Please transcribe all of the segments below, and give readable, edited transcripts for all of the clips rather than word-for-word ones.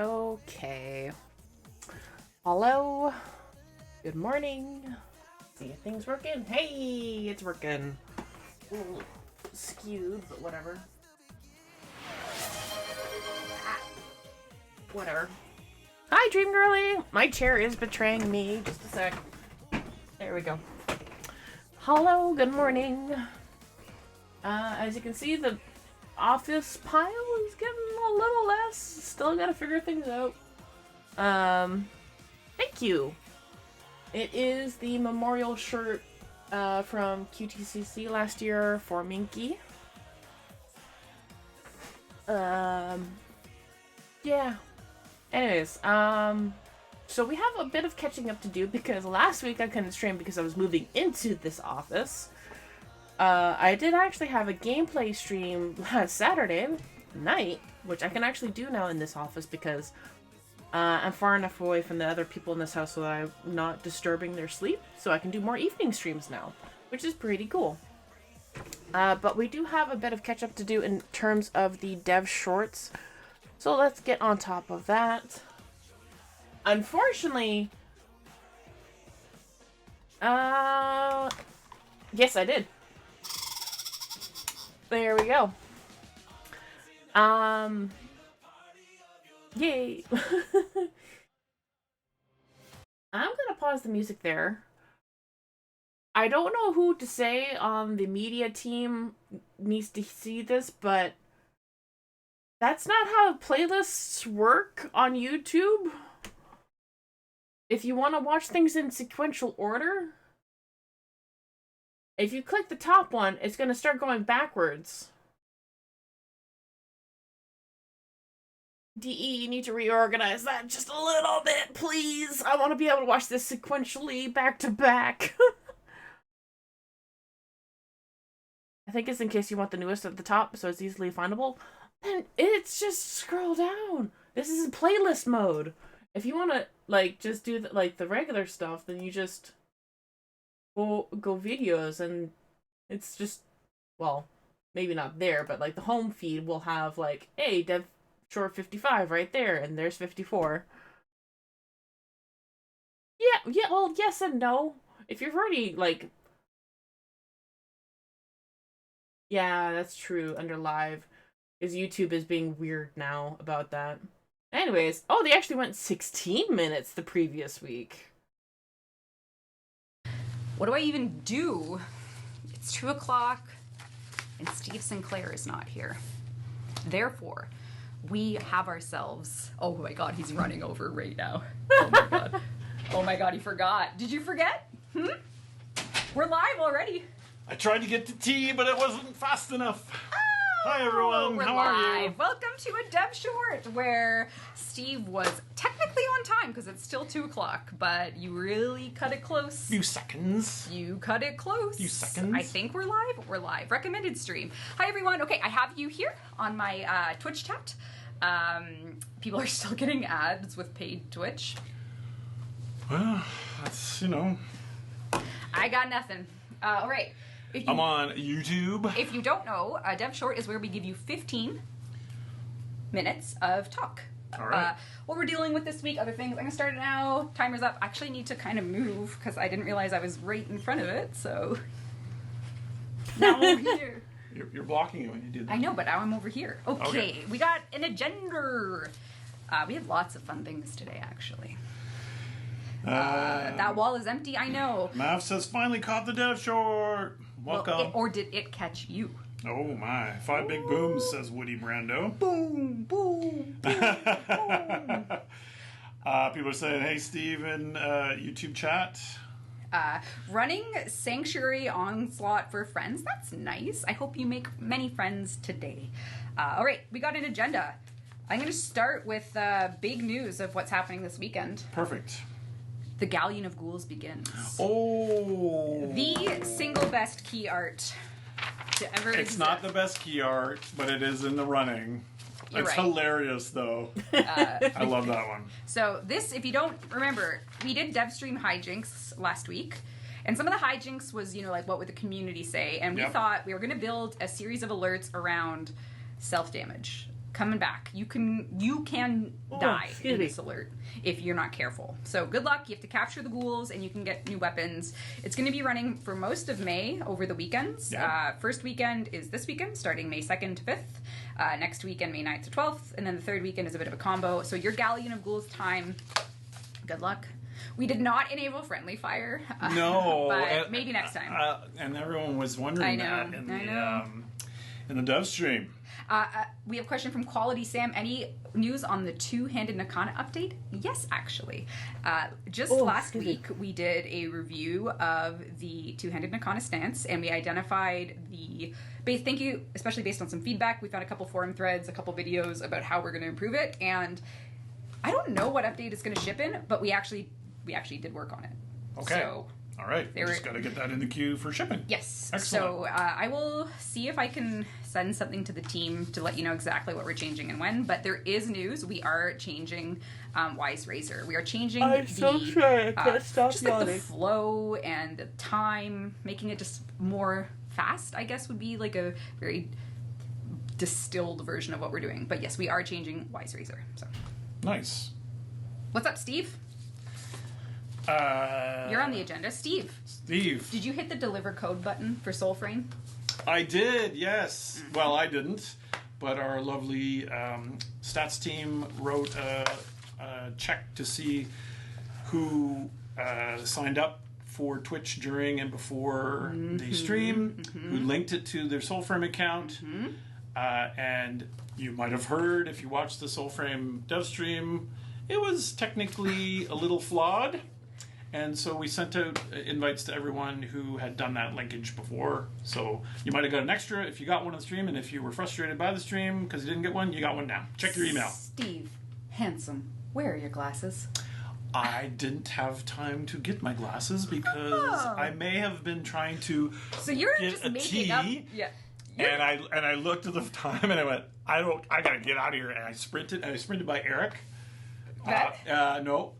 Okay. Hello. Good morning. See if things working. Hey, it's working. A little skewed, but whatever. Whatever. Hi, Dream Girlie. My chair is betraying me. Just a sec. There we go. Hello. Good morning. As you can see, the office pile is getting a little less. Still gotta figure things out. Thank you. It is the memorial shirt from QTCC last year for Minky. Yeah. Anyways, so we have a bit of catching up to do because last week I couldn't stream because I was moving into this office. I did actually have a gameplay stream last Saturday night, which I can actually do now in this office because I'm far enough away from the other people in this house so that I'm not disturbing their sleep, so I can do more evening streams now, which is pretty cool. But we do have a bit of catch up to do in terms of the dev shorts, so let's get on top of that. Unfortunately, yes, I did. There we go. Yay. I'm gonna pause the music there. I don't know who to say on the media team needs to see this, but that's not how playlists work on YouTube. If you want to watch things in sequential order, if you click the top one, it's going to start going backwards. DE, you need to reorganize that just a little bit, please. I want to be able to watch this sequentially back to back. I think it's in case you want the newest at the top, so it's easily findable. And it's just scroll down. This is in playlist mode. If you want to, like, just do the regular stuff, then you just go videos, and it's just, well, maybe not there, but like the home feed will have like, hey, dev short 55 right there, and there's 54. Yeah, well, yes and no. If you've already, like, yeah, that's true, under live, because YouTube is being weird now about that. Anyways, oh, they actually went 16 minutes the previous week. What do I even do? It's 2 o'clock and Steve Sinclair is not here. Therefore, we have ourselves... Oh my god, he's running over right now. Oh my god. Oh my god, he forgot. Did you forget? We're live already. I tried to get to tea, but it wasn't fast enough. Hi everyone, We're how live. are you? Welcome to a dev short where Steve was technically on time because it's still 2 o'clock, but you really cut it close. Few seconds. You cut it close. Few seconds. I think we're live. We're live. Recommended stream. Hi everyone. Okay, I have you here on my Twitch chat. People are still getting ads with paid Twitch. Well, that's, you know. I got nothing. All right. I'm on YouTube. If you don't know, Dev Short is where we give you 15 minutes of talk. All right. What we're dealing with this week, other things. I'm going to start it now. Timer's up. I actually need to kind of move because I didn't realize I was right in front of it, so... Now I'm over here. You're blocking it when you do that. I know, but now I'm over here. Okay. We got an agenda. We have lots of fun things today, actually. That wall is empty, I know. Mav says, finally caught the dev short. Welcome. Well, or did it catch you? Oh my. 5 big booms, says Woody Brando. Boom, boom, boom, boom. People are saying, hey, Steve, in YouTube chat. Running Sanctuary Onslaught for friends. That's nice. I hope you make many friends today. All right, we got an agenda. I'm going to start with big news of what's happening this weekend. Perfect. The Galleon of Ghouls begins. Oh. The single best key art to ever exist. It's not the best key art, but it is in the running. It's right. hilarious, though. I love that one. So this, if you don't remember, we did DevStream hijinks last week. And some of the hijinks was, you know, like, what would the community say? And we thought we were going to build a series of alerts around self-damage. coming back. You can die in this alert if you're not careful. So good luck. You have to capture the ghouls and you can get new weapons. It's going to be running for most of May over the weekends. Yeah. First weekend is this weekend, starting May 2nd to 5th. Next weekend, May 9th to 12th. And then the third weekend is a bit of a combo. So your Galleon of Ghouls time, good luck. We did not enable friendly fire. No. But maybe next time. And everyone was wondering that in the dev stream. We have a question from Quality Sam. Any news on the two-handed Nakana update? Yes, actually. Last week, we did a review of the two-handed Nakana stance, and we identified thank you, especially based on some feedback. We found a couple forum threads, a couple videos about how we're going to improve it, and I don't know what update it's going to ship in, but we actually did work on it. Okay. So, all right. Just got to get that in the queue for shipping. Yes. Excellent. So I will see if I can send something to the team to let you know exactly what we're changing and when. But there is news. We are changing Wise Razor. We are changing just like the flow and the time, making it just more fast, I guess would be like a very distilled version of what we're doing. But yes, we are changing Wise Razor. So nice. What's up, Steve? You're on the agenda. Steve, did you hit the deliver code button for Soulframe? I did, yes. Mm-hmm. Well, I didn't, but our lovely stats team wrote a check to see who signed up for Twitch during and before the stream, who linked it to their Soulframe account, and you might have heard, if you watched the Soulframe dev stream, it was technically a little flawed. And so we sent out invites to everyone who had done that linkage before. So you might have got an extra if you got one on the stream, and if you were frustrated by the stream because you didn't get one, you got one now. Check your email. Steve, handsome, where are your glasses? I didn't have time to get my glasses because I may have been trying to get just a making tea. up. Yeah. And I looked at the time and I went, I gotta get out of here. And I sprinted by Eric. No,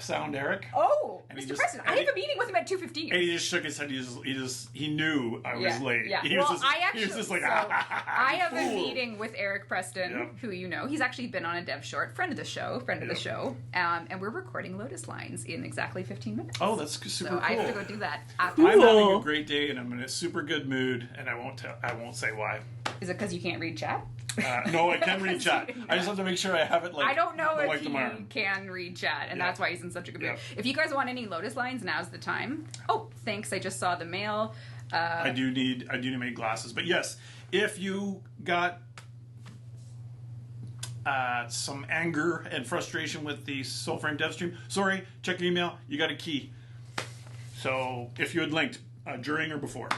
sound Eric. Oh, and Mr. Preston, I have a meeting with him at 2:15. And he just shook his head. He knew I was late. Yeah. He was just like, I have a meeting with Eric Preston, who you know. He's actually been on a dev short, friend of the show, and we're recording Lotus Lines in exactly 15 minutes. Oh, that's super cool. I have to go do that. I'm having a great day, and I'm in a super good mood, and I won't say why. Is it because you can't read chat? No, I can read chat. I just have to make sure I have it I don't know if he can read chat, and that's why he's in such a good mood. Yeah. If you guys want any Lotus Lines, now's the time. Oh, thanks. I just saw the mail. I do need to make glasses. But yes, if you got some anger and frustration with the Soulframe dev stream, sorry, check your email. You got a key. So if you had linked during or before.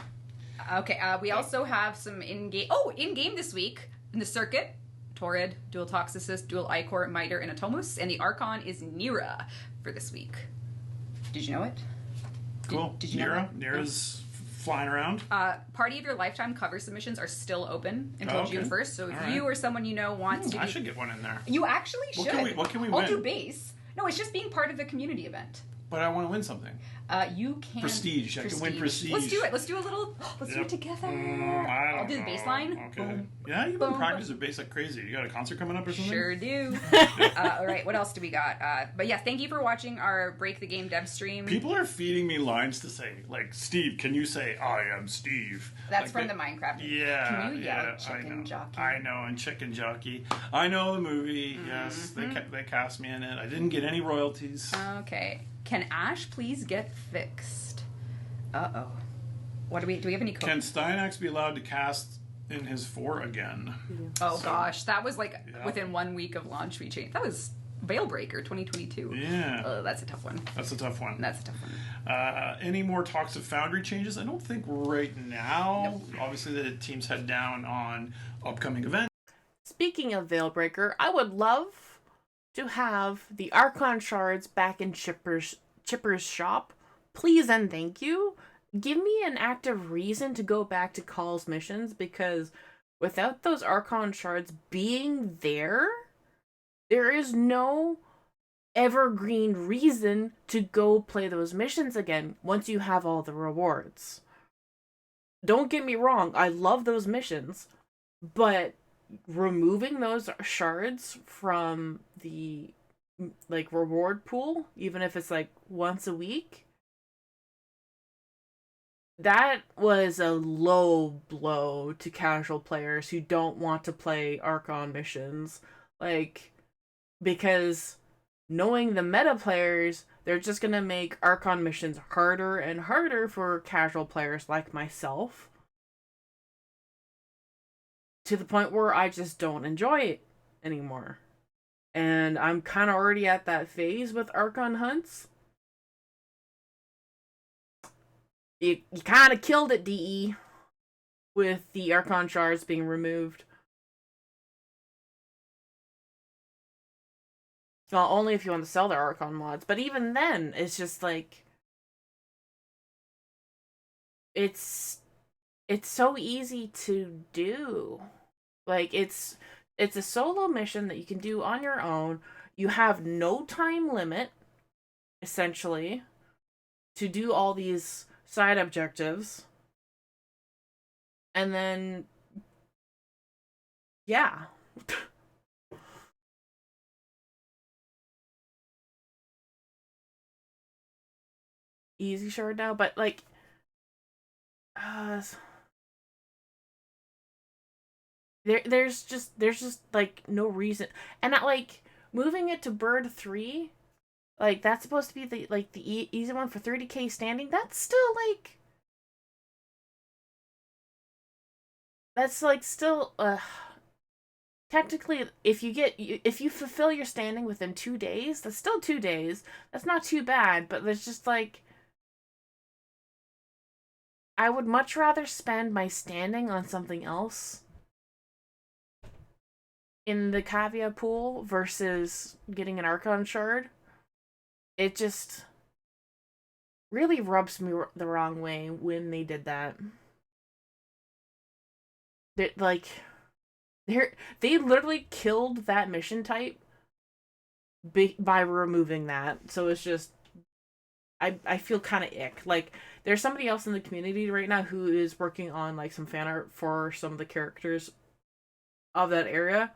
Okay, we also have some in-game this week in the circuit. Torrid, Dual Toxicist, Dual Icor, Miter, and Atomus, and the Archon is Nira for this week. Did you know it? Cool. Did you know that? Nira's flying around. Party of Your Lifetime cover submissions are still open until June 1st, so if you or someone you know wants to I should get one in there. You actually should. What can we I'll win? do base. No, it's just being part of the community event. But I want to win something. You can... Prestige. I can win prestige. Let's do it. Let's do a little... Let's do it together. I'll do the baseline. Okay. Boom. Yeah, you've been practicing bass like crazy. You got a concert coming up or something? Sure do. All right, what else do we got? But yeah, thank you for watching our Break the Game dev stream. People are feeding me lines to say, like, Steve, can you say, I am Steve? That's like from the Minecraft. Yeah. Can you yell Chicken Jockey? I know, and Chicken Jockey. I know the movie. Yes, they cast me in it. I didn't get any royalties. Okay. Can Ash please get fixed? Uh-oh. What do we have any code? Can Steinax be allowed to cast in his 4 again? Oh gosh, that was like within 1 week of launch we changed. That was Veilbreaker 2022. Yeah. Oh, that's a tough one. That's a tough one. Any more talks of Foundry changes? I don't think right now. Nope. Obviously the teams head down on upcoming events. Speaking of Veilbreaker, I would love to have the Archon shards back in Chipper's shop. Please and thank you. Give me an active reason to go back to Call's missions, because without those Archon shards being there, there is no evergreen reason to go play those missions again once you have all the rewards. Don't get me wrong, I love those missions, but removing those shards from the like reward pool, even if it's like once a week, that was a low blow to casual players who don't want to play Archon missions. Like, because knowing the meta players, they're just gonna make Archon missions harder and harder for casual players like myself, to the point where I just don't enjoy it anymore. And I'm kind of already at that phase with Archon hunts. You kind of killed it, DE, with the Archon shards being removed. Well, only if you want to sell the Archon mods, but even then, it's just like it's so easy to do. Like it's a solo mission that you can do on your own. You have no time limit, essentially, to do all these side objectives. And then, yeah. Easy shard now, but like, there's just like no reason, and not like moving it to Bird 3, like that's supposed to be the easy one for 30k standing. That's like still technically, if you fulfill your standing within 2 days, that's still 2 days. That's not too bad, but there's just like, I would much rather spend my standing on something else in the Cavia pool versus getting an Archon shard. It just really rubs me the wrong way when they did that. They literally killed that mission type by removing that. So it's just, I feel kind of ick. Like, there's somebody else in the community right now who is working on like some fan art for some of the characters of that area,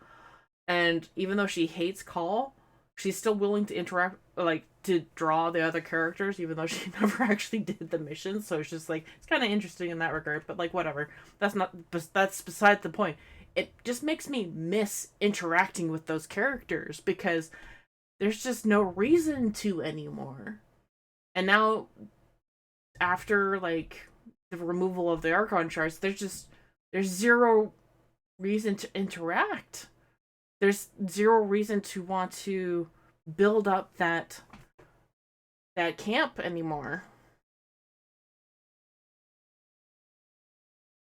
and even though she hates Call, she's still willing to interact, like to draw the other characters, even though she never actually did the mission. So it's just like, it's kind of interesting in that regard. But like, whatever. That's beside the point. It just makes me miss interacting with those characters because there's just no reason to anymore. And now, after like the removal of the Archon shards, there's zero reason to interact. There's zero reason to want to build up that camp anymore.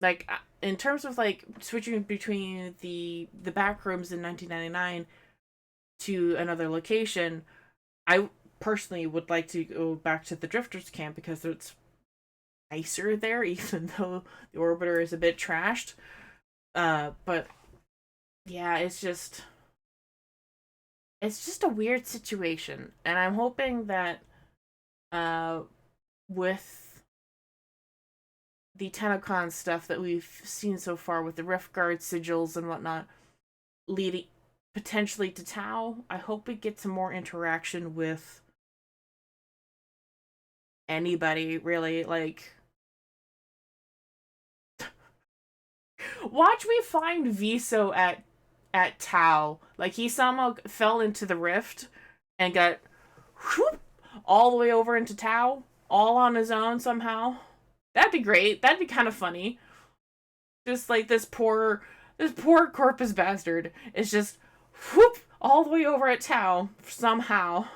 Like, in terms of like switching between the back rooms in 1999 to another location, I personally would like to go back to the Drifters camp because it's nicer there, even though the Orbiter is a bit trashed. But yeah, it's just a weird situation, and I'm hoping that with the TennoCon stuff that we've seen so far with the Rift Guard sigils and whatnot leading potentially to Tau, I hope we get some more interaction with anybody, really. Like, watch me find Viso at Tau. Like, he somehow fell into the rift and got whoop, all the way over into Tau, all on his own somehow. That'd be great. That'd be kind of funny. Just like this poor corpus bastard is just whoop all the way over at Tau somehow.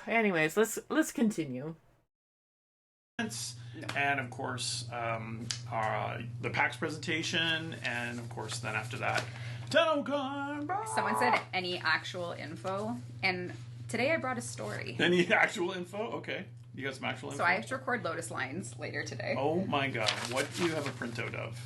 Anyways, let's continue. And of course, the PAX presentation, and of course, then after that, TennoCon. Someone said any actual info, and today I brought a story. Any actual info? Okay, you got some actual info. So I have to record Lotus lines later today. Oh my god, what do you have a printout of?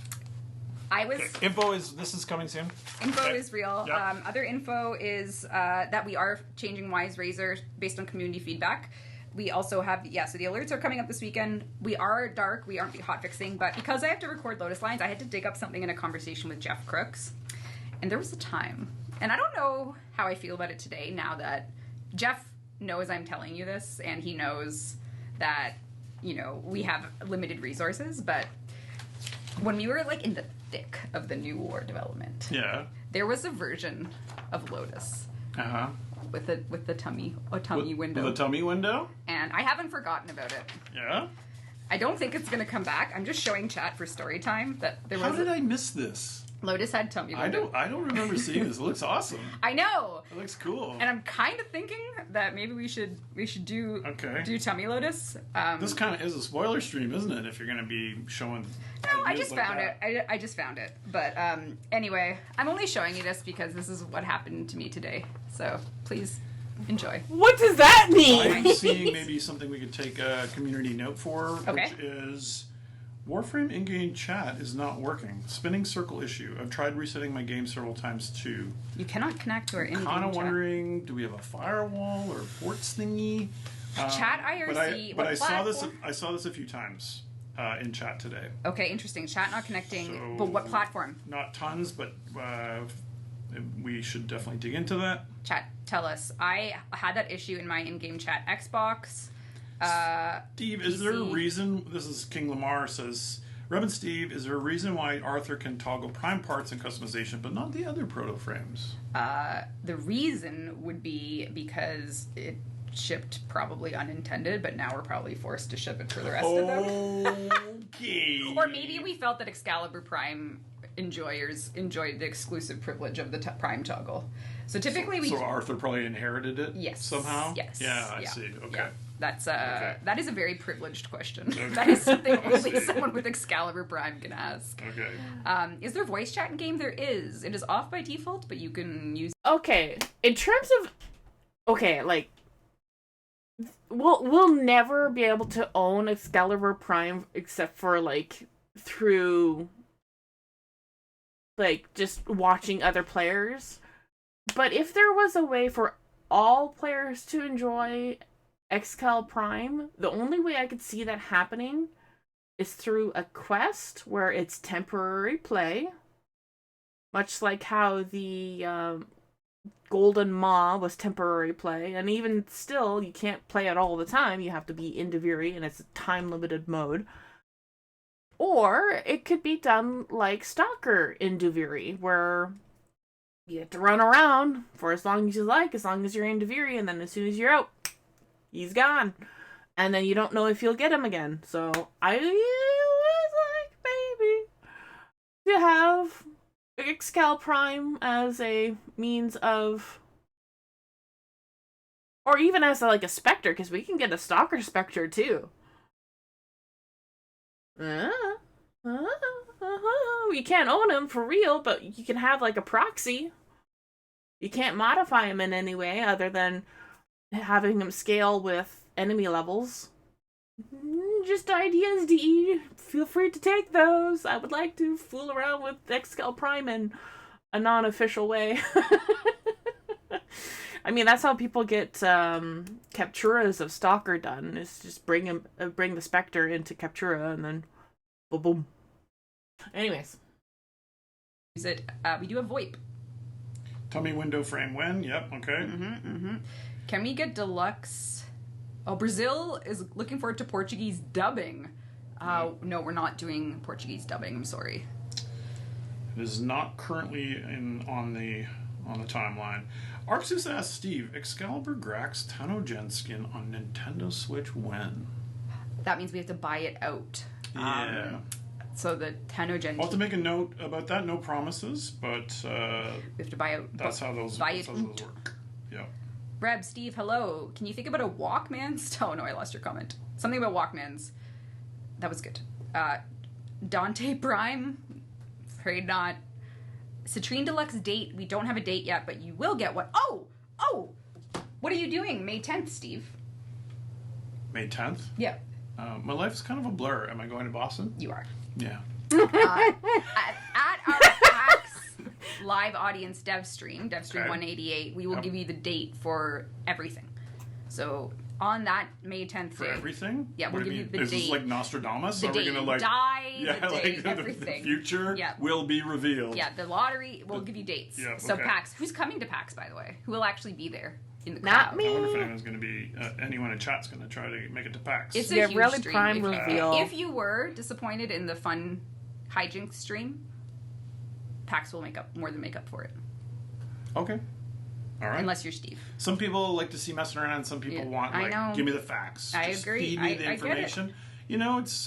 This is coming soon. Info is real. Yep. Other info is that we are changing Wise Razor based on community feedback. We also have, so the alerts are coming up this weekend. We are dark, we aren't hotfixing, but because I have to record Lotus Lines, I had to dig up something in a conversation with Jeff Crooks. And there was a time, and I don't know how I feel about it today now that Jeff knows I'm telling you this, and he knows that, we have limited resources, but when we were like in the thick of the new war development, there was a version of Lotus. With the tummy window. With the tummy window? And I haven't forgotten about it. Yeah? I don't think it's going to come back. I'm just showing chat for story time that there was. How did I miss this? Lotus had tummy window. I don't remember seeing this. It looks awesome. I know. It looks cool. And I'm kind of thinking that maybe we should do tummy Lotus. This kind of is a spoiler stream, isn't it? If you're going to be showing. No, I just found it. I just found it. But anyway, I'm only showing you this because this is what happened to me today. So please enjoy. What does that mean? I'm seeing maybe something we could take a community note for, Okay. which is Warframe in-game chat is not working. Spinning circle issue. I've tried resetting my game several times too. You cannot connect to our in-game chat. Kind of wondering, do we have a firewall or ports thingy? Chat IRC. But I saw this. I saw this a few times in chat today. Okay, interesting. Chat not connecting. So, but what platform? Not tons, but we should definitely dig into that. Chat, tell us. I had that issue in my in-game chat. Xbox. Steve, PC. is there a reason? This is King Lamar says, Reb and Steve, is there a reason why Arthur can toggle prime parts and customization, but not the other proto frames? The reason would be because it shipped probably unintended, but now we're probably forced to ship it for the rest of them. Okay. Or maybe we felt that Excalibur Prime enjoyers enjoyed the exclusive privilege of the Prime toggle. So typically So Arthur probably inherited it. Yes. Somehow. Yes. Yeah, I see. Okay. Yeah. That's that is a very privileged question. Okay. That is something only someone with Excalibur Prime can ask. Okay. Is there voice chat in game? There is. It is off by default, but you can use. Okay, in terms of, like, we'll never be able to own Excalibur Prime except for like through like just watching other players. But if there was a way for all players to enjoy Excal Prime, the only way I could see that happening is through a quest where it's temporary play, much like how the Golden Maw was temporary play, and even still, you can't play it all the time. You have to be in Duviri, and it's a time-limited mode. Or it could be done like Stalker in Duviri, where you have to run around for as long as you like, as long as you're in Duviri, and then as soon as you're out, he's gone. And then you don't know if you'll get him again. So I was like, maybe to have Excal Prime as a means of, or even as like a Spectre, because we can get a Stalker Spectre too. You can't own him for real, but you can have like a proxy. You can't modify him in any way other than having him scale with enemy levels. Just ideas, D. Feel free to take those. I would like to fool around with Excal Prime in a non-official way. I mean, that's how people get capturas of Stalker done. Is just bring the Spectre into captura and then boom, boom. Anyways, Use it. We do have VoIP. Tummy window frame when? Yep. Okay. Can we get deluxe? Oh, Brazil is looking forward to Portuguese dubbing. No, we're not doing Portuguese dubbing. I'm sorry. It is not currently on the timeline. Arxus asks Steve, Excalibur Grax TennoGen skin on Nintendo Switch when? That means we have to buy it out. Yeah. So the TennoGen. I'll have to make a note about that. No promises, but we have to buy out. that's how those work. Yeah. Reb, Steve, hello. Can you think about a Walkman's? Oh no, I lost your comment. Something about Walkmans. That was good. Dante Prime. Afraid not. Citrine Deluxe date. We don't have a date yet, but you will get one. Oh! What are you doing May 10th, Steve? May 10th? Yeah. My life's kind of a blur. Am I going to Boston? You are. Yeah. At our PAX live audience dev stream Okay. 188, we will give you the date for everything. So on that May 10th For day, everything? Yeah, we'll What do give you you mean? the Is this date. like Nostradamus? the Are we date gonna you like die, yeah, the like date, the everything. future Yeah. will be revealed. Yeah, the lottery, we'll give you dates. Yeah, So okay. PAX, who's coming to PAX, by the way? Who will actually be there in the Not crowd? me. I wonder if anyone's going to be anyone in chat's going to try to make it to PAX. It's a Yeah, huge really stream. prime if, reveal. If you were disappointed in the fun hijinks stream, PAX will more than make up for it. Okay. All right. Unless you're Steve. Some people like to see messing around. Some people Yeah, want I like, know. give me the facts. I Just agree. Feed me I the get it. information. You know, it's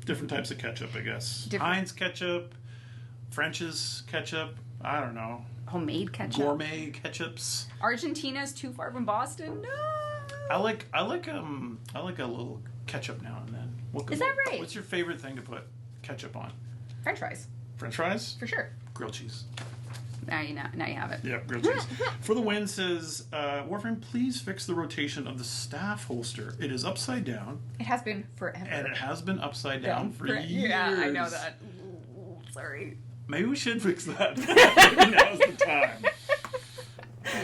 different types of ketchup, I guess. Different- Heinz ketchup, French's ketchup. I don't know. Homemade ketchup. Gourmet ketchups. Argentina's too far from Boston. No. I like a little ketchup now and then. Is that right? What's your favorite thing to put ketchup on? French fries, French fries? for sure. Grilled cheese. Now you have it. Yep, grilled cheese. For the win says, Warframe, please fix the rotation of the staff holster. It is upside down, It has been forever. and it has been upside down for years. Yeah, I know that. Ooh, sorry. Maybe we should fix that. Maybe now's the time.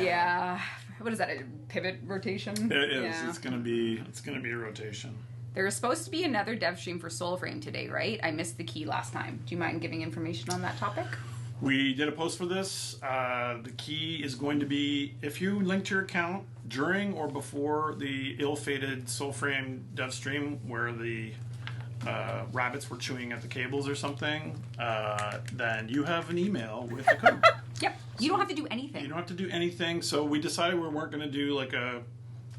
Yeah. What is that? A pivot rotation? It is. Yeah. It's gonna be a rotation. There was supposed to be another dev stream for Soulframe today, right? I missed the key last time. Do you mind giving information on that topic? We did a post for this. The key is going to be if you linked your account during or before the ill-fated Soulframe dev stream where the rabbits were chewing at the cables or something, then you have an email with a code. Yep. You don't have to do anything. You don't have to do anything. So we decided we weren't going to do like a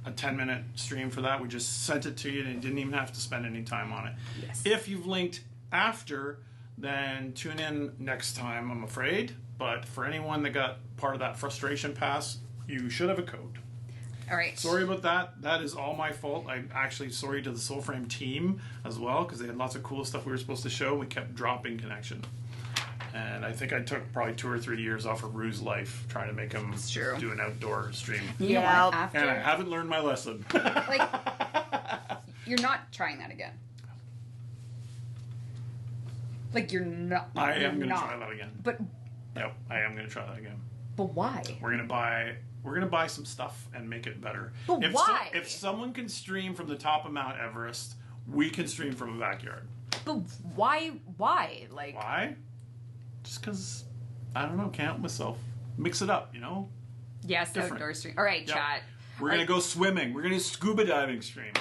10-minute stream for that. We just sent it to you and you didn't even have to spend any time on it. Yes. If you've linked after, then tune in next time, I'm afraid. But for anyone that got part of that frustration pass, you should have a code. All right. Sorry about that. That is all my fault. I'm actually sorry to the Soulframe team as well because they had lots of cool stuff we were supposed to show. We kept dropping connection. And I think I took probably 2 or 3 years off of Rue's life trying to make him true. do an outdoor stream. You know Yeah. what? After, And I haven't learned my lesson. like, you're not trying that again. Like, you're not. I you're am going to not. try that again. But Yep, I am going to try that again. why? We're gonna buy some stuff and make it better. But why? If someone can stream from the top of Mount Everest, we can stream from a backyard. But why? Why? Like, Why? Just because I don't know. Can't help myself. Mix it up, you know. yes, Different. outdoor stream. All right, Yep. chat. We're gonna Like, go swimming. We're gonna do scuba diving stream.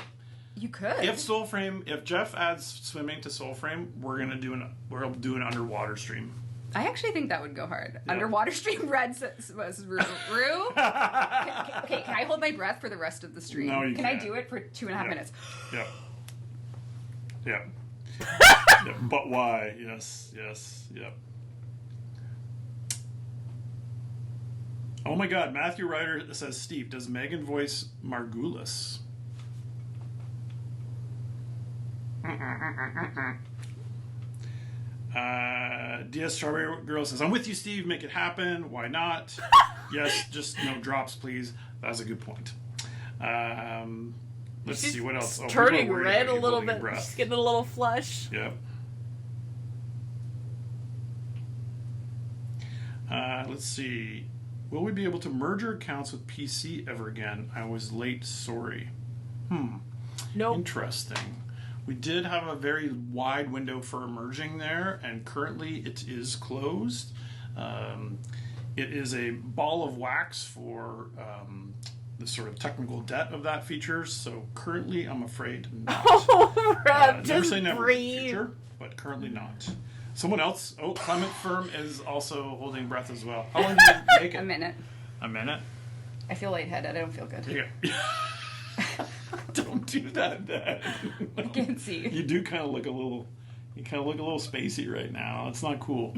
You could. If Jeff adds swimming to Soulframe, we'll do an underwater stream. I actually think that would go hard. Yeah. Underwater stream red was Rue. Rue? Okay, can I hold my breath for the rest of the stream? No, you Can I can't. do it for 2.5 minutes? Yep. Yep. Yep. But why? Yes. Yep. Oh my God! Matthew Ryder says, "Steve, does Megan voice Margulis?" DS Strawberry Girl says, "I'm with you, Steve. Make it happen. Why not?" Yes, just no drops, please. That's a good point. Let's see what else. Oh, Turning people are worried red about a you little holding your bit. breath. She's getting a little flush. Yep. Let's see. Will we be able to merge our accounts with PC ever again? I was late, sorry. Nope. Interesting. We did have a very wide window for merging there, and currently it is closed. It is a ball of wax for the sort of technical debt of that feature, so currently I'm afraid not. Oh, Rob, Never just say never in the breathe. future, but currently not. Someone else, Clement Firm is also holding breath as well. How long did you make it? A minute. A minute? I feel lightheaded. I don't feel good. Yeah. Don't do that, Dad. I can't see. You do kind of look a little spacey right now. It's not cool.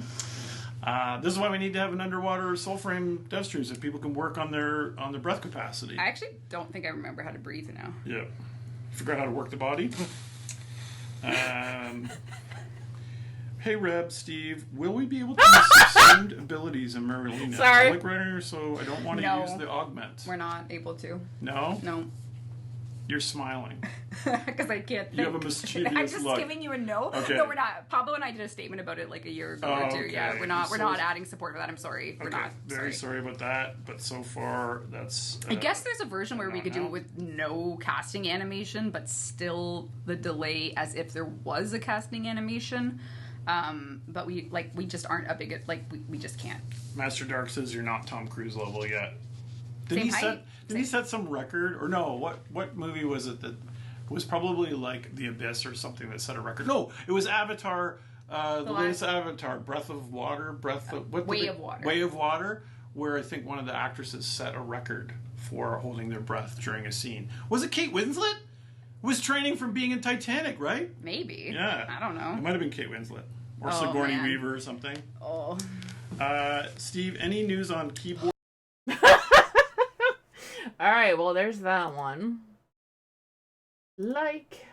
This is why we need to have an underwater Soulframe dev stream so people can work on their breath capacity. I actually don't think I remember how to breathe now. Yeah. Forgot how to work the body. Hey, Reb, Steve, will we be able to use sustained abilities in Marilena? Sorry. I like Runner, so I don't want to No. use the augment. We're not able to. No? No. You're smiling. Because I can't think. You have a mischievous I'm just look. giving you a no. Okay. No, we're not. Pablo and I did a statement about it like a year ago or two. okay. Yeah, we're not So- adding support for that. I'm sorry. We're Okay, not. very sorry about that, but so far that's. I guess there's a version where we could do no. it with no casting animation, but still the delay as if there was a casting animation. But we just aren't a big we just can't. Master Dark says you're not Tom Cruise level yet. Did Same he set? height. Did he set some record or no? What movie was it that was probably like The Abyss or something that set a record? No, it was Avatar. The latest Avatar, Breath of Water, Way of Water. Way of Water, where I think one of the actresses set a record for holding their breath during a scene. Was it Kate Winslet? Was training from being in Titanic, right? Maybe. Yeah. I don't know. It might have been Kate Winslet or Oh, Sigourney man. Weaver or something. Oh. Steve, any news on keyboard? All right, well, there's that one. Like.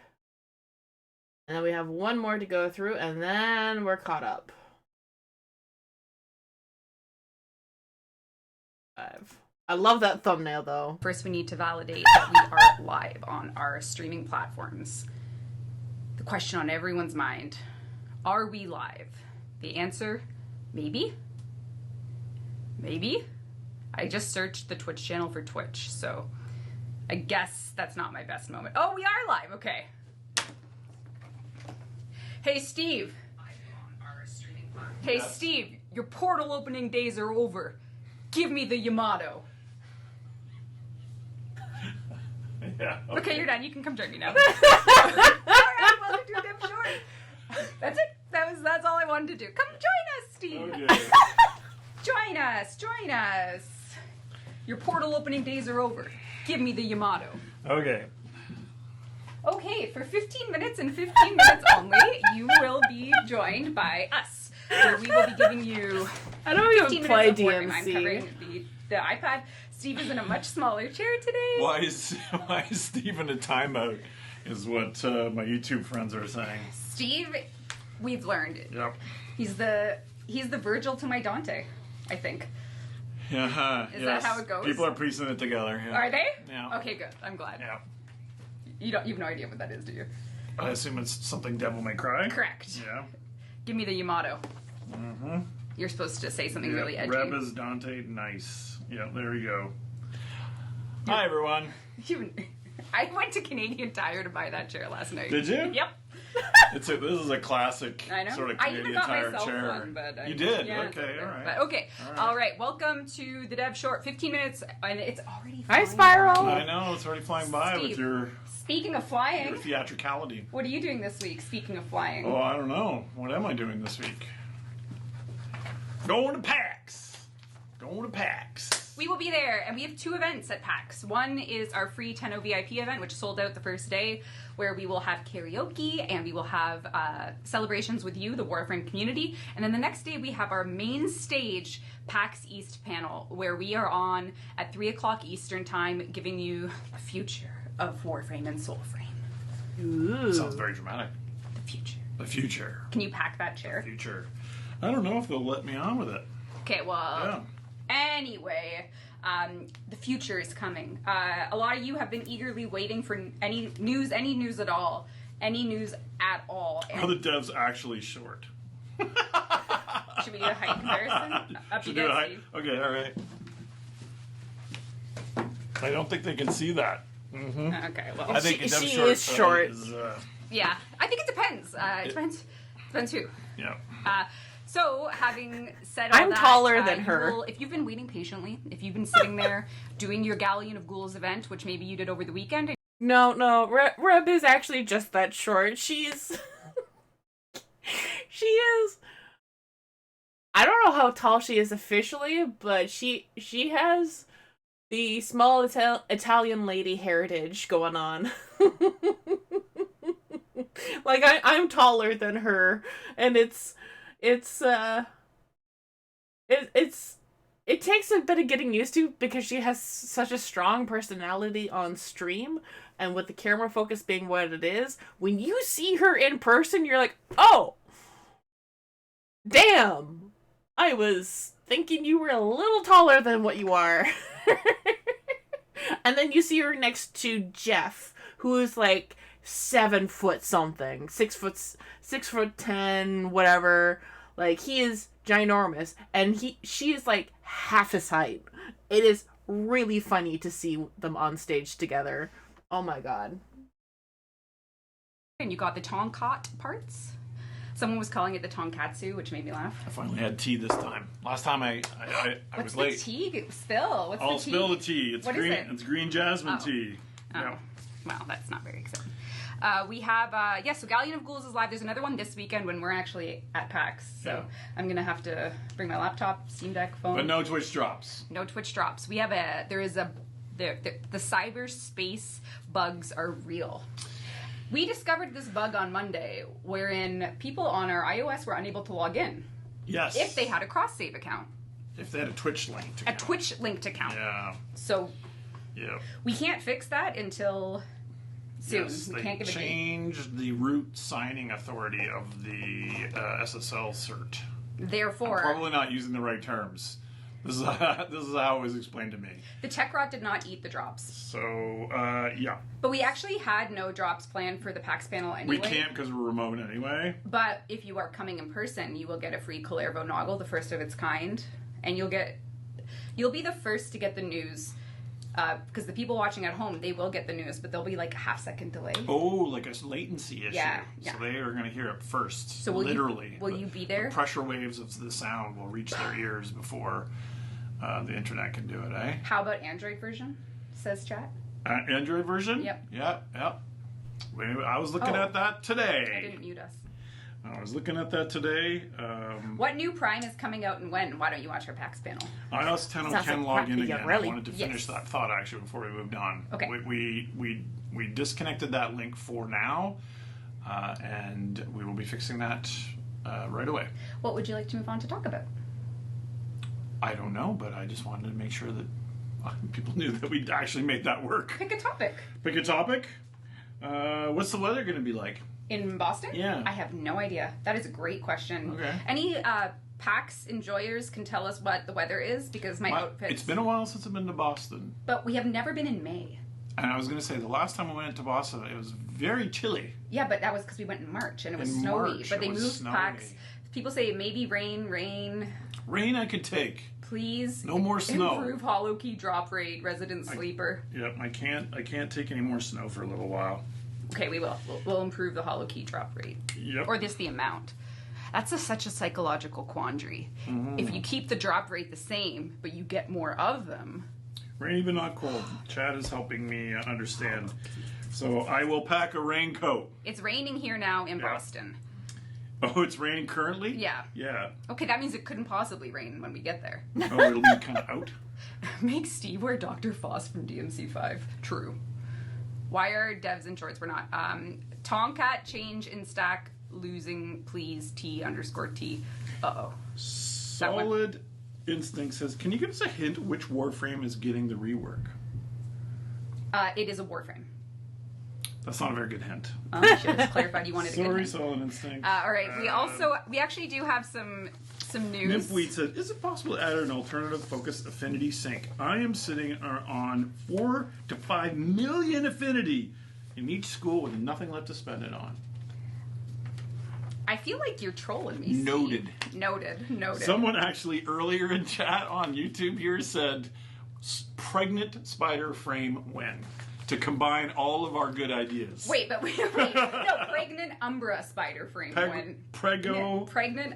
And then we have one more to go through, and then we're caught up. 5. I love that thumbnail, though. First, we need to validate that we are live on our streaming platforms. The question on everyone's mind, are we live? The answer, maybe. Maybe. I just searched the Twitch channel for Twitch, so I guess that's not my best moment. Oh, we are live, okay. Hey, Steve. Hey, Steve, your portal opening days are over. Give me the Yamato. Yeah. Okay, you're done. You can come join me now. All right, welcome to Dev Short. That's it. That's all I wanted to do. Come join us, Steve. Okay. Join us. Your portal opening days are over. Give me the Yamato. Okay. Okay, for 15 minutes and 15 minutes only, you will be joined by us, where we will be giving you I don't 15 even play minutes of Warframe. I'm DMC. covering the iPad. Steve is in a much smaller chair today. Why is Steve in a timeout? Is what my YouTube friends are saying. Steve, we've learned. Yep. He's the Virgil to my Dante, I think. Yeah. Is that how it goes? People are piecing it together. Yeah. Are they? Yeah. Okay, good. I'm glad. Yeah. You have no idea what that is, do you? I assume it's something Devil May Cry. Correct. Yeah. Give me the Yamato. Mm-hmm. You're supposed to say something really edgy. Reb is Dante. Nice. Yeah, there you go. Hi, everyone. I went to Canadian Tire to buy that chair last night. Did you? Yep. This is a classic I know. sort of I even Canadian got Tire myself chair. one, but You did? Yeah, Okay, all right. But okay, all right. Welcome to the Dev Short. 15 minutes, and it's already. Hi, flying Spiral. by. I know, it's already flying by with Steve, your Speaking of flying, theatricality. what are you doing this week? Speaking of flying. Oh, I don't know. What am I doing this week? Going to PAX. We will be there, and we have 2 events at PAX. One is our free Tenno VIP event, which sold out the first day, where we will have karaoke, and we will have celebrations with you, the Warframe community. And then the next day, we have our main stage PAX East panel, where we are on at 3 o'clock Eastern time, giving you the future of Warframe and Soulframe. Ooh. Sounds very dramatic. The future. The future. Can you pack that chair? Future. I don't know if they'll let me on with it. Okay, well... Yeah. Anyway, the future is coming. A lot of you have been eagerly waiting for any news at all. Any news at all. Are the devs actually short? Should we do a height comparison? Up to Should you do a guys, height. Steve. Okay, all right. I don't think they can see that. Okay, well, I think She- Dev she short is short. Is, yeah. I think it depends. Depends who. yeah. So, having said all I'm that, taller than her. If you've been waiting patiently, if you've been sitting there doing your Galleon of Ghouls event, which maybe you did over the weekend, No, Reb is actually just that short. She's... she is... I don't know how tall she is officially, but she has the small Italian lady heritage going on. Like, I'm taller than her, and it takes a bit of getting used to because she has such a strong personality on stream, and with the camera focus being what it is, when you see her in person, you're like, oh, damn, I was thinking you were a little taller than what you are. And then you see her next to Jeff, who is like 7 foot something, 6'10", whatever. Like, he is ginormous, and she is like half his height. It is really funny to see them on stage together. Oh my god. And you got the Tonkat parts. Someone was calling it the Tonkatsu, which made me laugh. I finally had tea this time. Last time I was late. What's the tea spill? What's I'll the tea? spill the tea. It's What is green. it? It's green jasmine Oh. tea. Oh. Yeah. Well, that's not very exciting. We have, so Galleon of Ghouls is live. There's another one this weekend when we're actually at PAX. So Yeah. I'm going to have to bring my laptop, Steam Deck, phone. But no Twitch drops. No Twitch drops. We have the cyberspace bugs are real. We discovered this bug on Monday wherein people on our iOS were unable to log in Yes. if they had a cross-save account. If they had a Twitch link. A Twitch linked account. Yeah. So Yeah. we can't fix that until soon. Yes, We they can't give a date. changed the root signing authority of the SSL cert. Therefore, Probably not using the right terms. This is how it was explained to me. the tech rot did not eat the drops. So, yeah. But we actually had no drops planned for the PAX panel anyway. We can't because we're remote anyway. But if you are coming in person, you will get a free Kalervo Noggle, the first of its kind. And you'll be the first to get the news. Because the people watching at home, they will get the news, but there'll be like a half-second delay. Oh, like a latency issue. Yeah. So they are going to hear it first. So literally. Will you be there? The pressure waves of the sound will reach their ears before the internet can do it, eh? How about Android version? Says chat. Android version? Yep. Yep. I was looking at that today. I didn't mute us. I was looking at that today. What new Prime is coming out and when? Why don't you watch our PAX panel? I also Sounds can like log in yeah, again. really? I wanted to finish that thought actually before we moved on. Okay. We disconnected that link for now, and we will be fixing that right away. What would you like to move on to talk about? I don't know, but I just wanted to make sure that people knew that we actually made that work. Pick a topic. Pick a topic. What's the weather going to be like? In Boston? Yeah. I have no idea. That is a great question. Okay. Any PAX enjoyers can tell us what the weather is because my outfit. It's been a while since I've been to Boston. But we have never been in May. And I was going to say, the last time I went to Boston, it was very chilly. Yeah, but that was because we went in March and it was In snowy. March, But they it was moved snowy. PAX. People say maybe rain. Rain I could take. Please. No more snow. Improve hollow key drop rate, resident sleeper. Yep, I can't take any more snow for a little while. Okay, we will. We'll improve the hollow key drop rate. Yep. Or just the amount. That's such a psychological quandary. Mm-hmm. If you keep the drop rate the same, but you get more of them. Rainy but not cold. Chad is helping me understand. So I will pack a raincoat. It's raining here now in Boston. Oh, it's raining currently? Yeah. Yeah. Okay, that means it couldn't possibly rain when we get there. Oh, it'll be kind of out. Make Steve wear Dr. Foss from DMC5. True. Why are devs in shorts? We're not. Tomcat change in stack losing please T_T. Uh-oh. Solid Instinct says, can you give us a hint which Warframe is getting the rework? It is a Warframe. That's not a very good hint. You should have clarified you wanted a good Sorry, hint. Solid Instinct. All right. We actually do have some news. Nympweed said, is it possible to add an alternative focus affinity sync? I am sitting on 4 to 5 million affinity in each school with nothing left to spend it on. I feel like you're trolling me, Steve. Noted. Someone actually earlier in chat on YouTube here said, pregnant spider frame when? To combine all of our good ideas. Wait. No, pregnant Umbra spider frame Prego. Pregnant.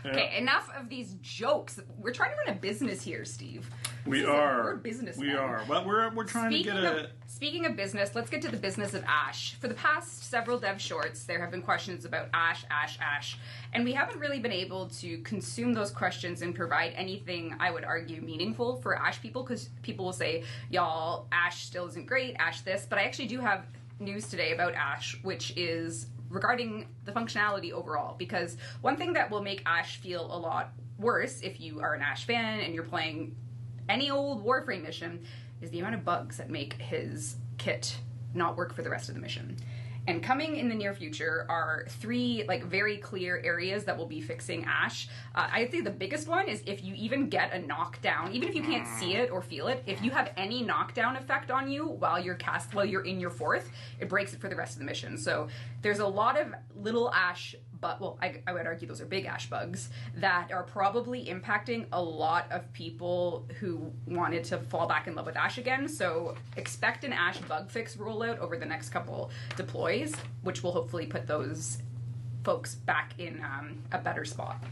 Okay, enough of these jokes. We're trying to run a business here, Steve. We're businessmen. We are. Well, we're trying to get Speaking of business, let's get to the business of Ash. For the past several dev shorts, there have been questions about Ash. And we haven't really been able to consume those questions and provide anything, I would argue, meaningful for Ash people, because people will say, y'all, Ash still isn't great, Ash this. But I actually do have news today about Ash, which is regarding the functionality overall, because one thing that will make Ash feel a lot worse if you are an Ash fan and you're playing any old Warframe mission is the amount of bugs that make his kit not work for the rest of the mission. And coming in the near future are 3 like very clear areas that will be fixing ash. I'd say the biggest one is if you even get a knockdown, even if you can't see it or feel it, if you have any knockdown effect on you while you're in your 4th, it breaks it for the rest of the mission. So there's a lot of little ash, but well, I would argue those are big ash bugs that are probably impacting a lot of people who wanted to fall back in love with ash again. So expect an ash bug fix rollout over the next couple deploys, which will hopefully put those folks back in a better spot.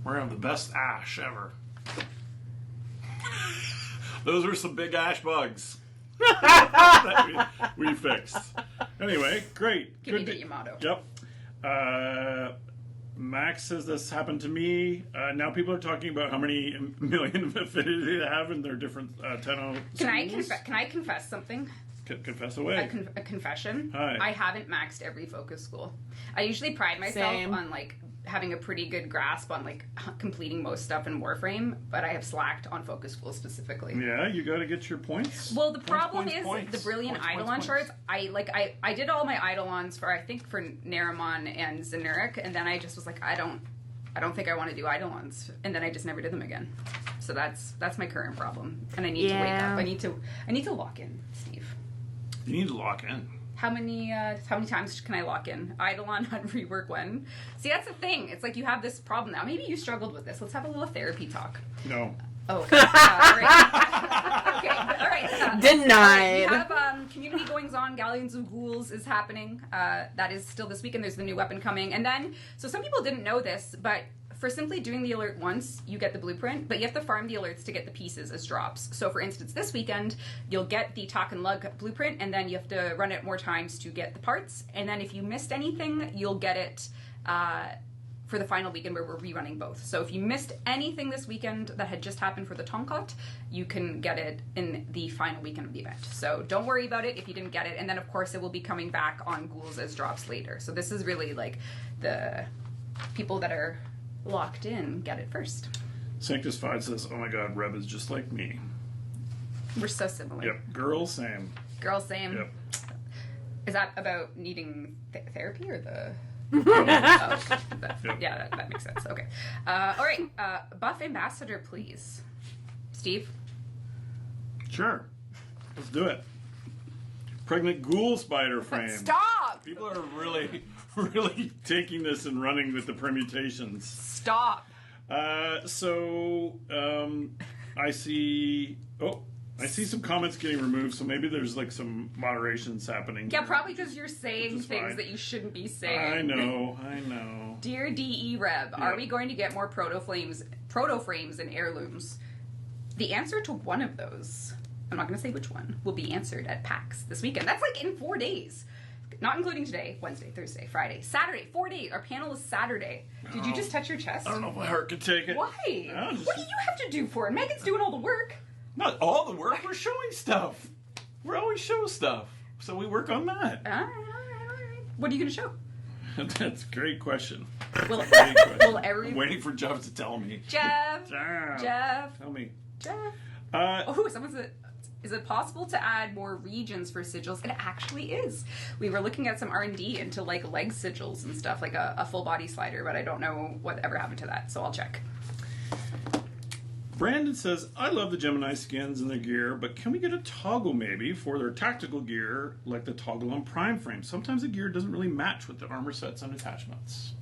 We're gonna have the best ash ever. Those were some big ash bugs that we fixed. Anyway, great. Give me the Yamato. Yep. Max says this happened to me. Now people are talking about how many million of affinity they have in their different Tenno schools. Can I confess something? Confess away. A confession. Hi. I haven't maxed every focus school. I usually pride myself on like having a pretty good grasp on like completing most stuff in Warframe, but I have slacked on focus school specifically. Yeah, you got to get your points. Well, the problem points. The brilliant Eidolon charts. I did all my Eidolons for Naramon and Zenurik, and then I just was like, I don't think I want to do Eidolons, and then I just never did them again. So that's my current problem, and I need to wake up. I need to lock in, Steve. You need to lock in. How many times can I lock in? Eidolon on rework when? See, that's the thing. It's like you have this problem now. Maybe you struggled with this. Let's have a little therapy talk. No. Oh, okay. All right. Okay, all right. Denied. We have community goings on. Galleons of Ghouls is happening. That is still this week, and there's the new weapon coming. And then, so some people didn't know this, but for simply doing the alert once, you get the blueprint, but you have to farm the alerts to get the pieces as drops. So for instance, this weekend, you'll get the Talk and Lug blueprint, and then you have to run it more times to get the parts. And then if you missed anything, you'll get it for the final weekend where we're rerunning both. So if you missed anything this weekend that had just happened for the Tongkot, you can get it in the final weekend of the event. So don't worry about it if you didn't get it. And then of course it will be coming back on Ghouls as drops later. So this is really like the people that are locked in get it first. Sanctus Five says, "Oh my God, Reb is just like me." We're so similar. Yep, girl, same. Girl, same. Yep. Is that about needing therapy or the? Yep. Yeah, that makes sense. Okay. All right. Buff ambassador, please. Steve. Sure, let's do it. Pregnant ghoul spider frame. Stop. People are really, really taking this and running with the permutations. Stop. I see. Oh, I see some comments getting removed. So maybe there's like some moderations happening. Yeah, here, probably because you're saying things fine. that you shouldn't be saying. I know. Dear DE Reb, are we going to get more proto-frames and heirlooms? The answer to one of those, I'm not going to say which one, will be answered at PAX this weekend. That's like in 4 days. Not including today, Wednesday, Thursday, Friday, Saturday, 4 days. Our panel is Saturday. Did you just touch your chest? I don't know if my heart could take it. Why? What do you have to do for it? Megan's doing all the work. Not all the work. We're showing stuff. We always show stuff. So we work on that. All right. What are you going to show? That's a great question. Will I'm waiting for Jeff to tell me. Jeff. Tell me. Jeff. Someone said, is it possible to add more regions for sigils? It actually is. We were looking at some R&D into like leg sigils and stuff, like a full body slider, but I don't know what ever happened to that, so I'll check. Brandon says, I love the Gemini skins and their gear, but can we get a toggle maybe for their tactical gear like the toggle on Prime Frame? Sometimes the gear doesn't really match with the armor sets and attachments.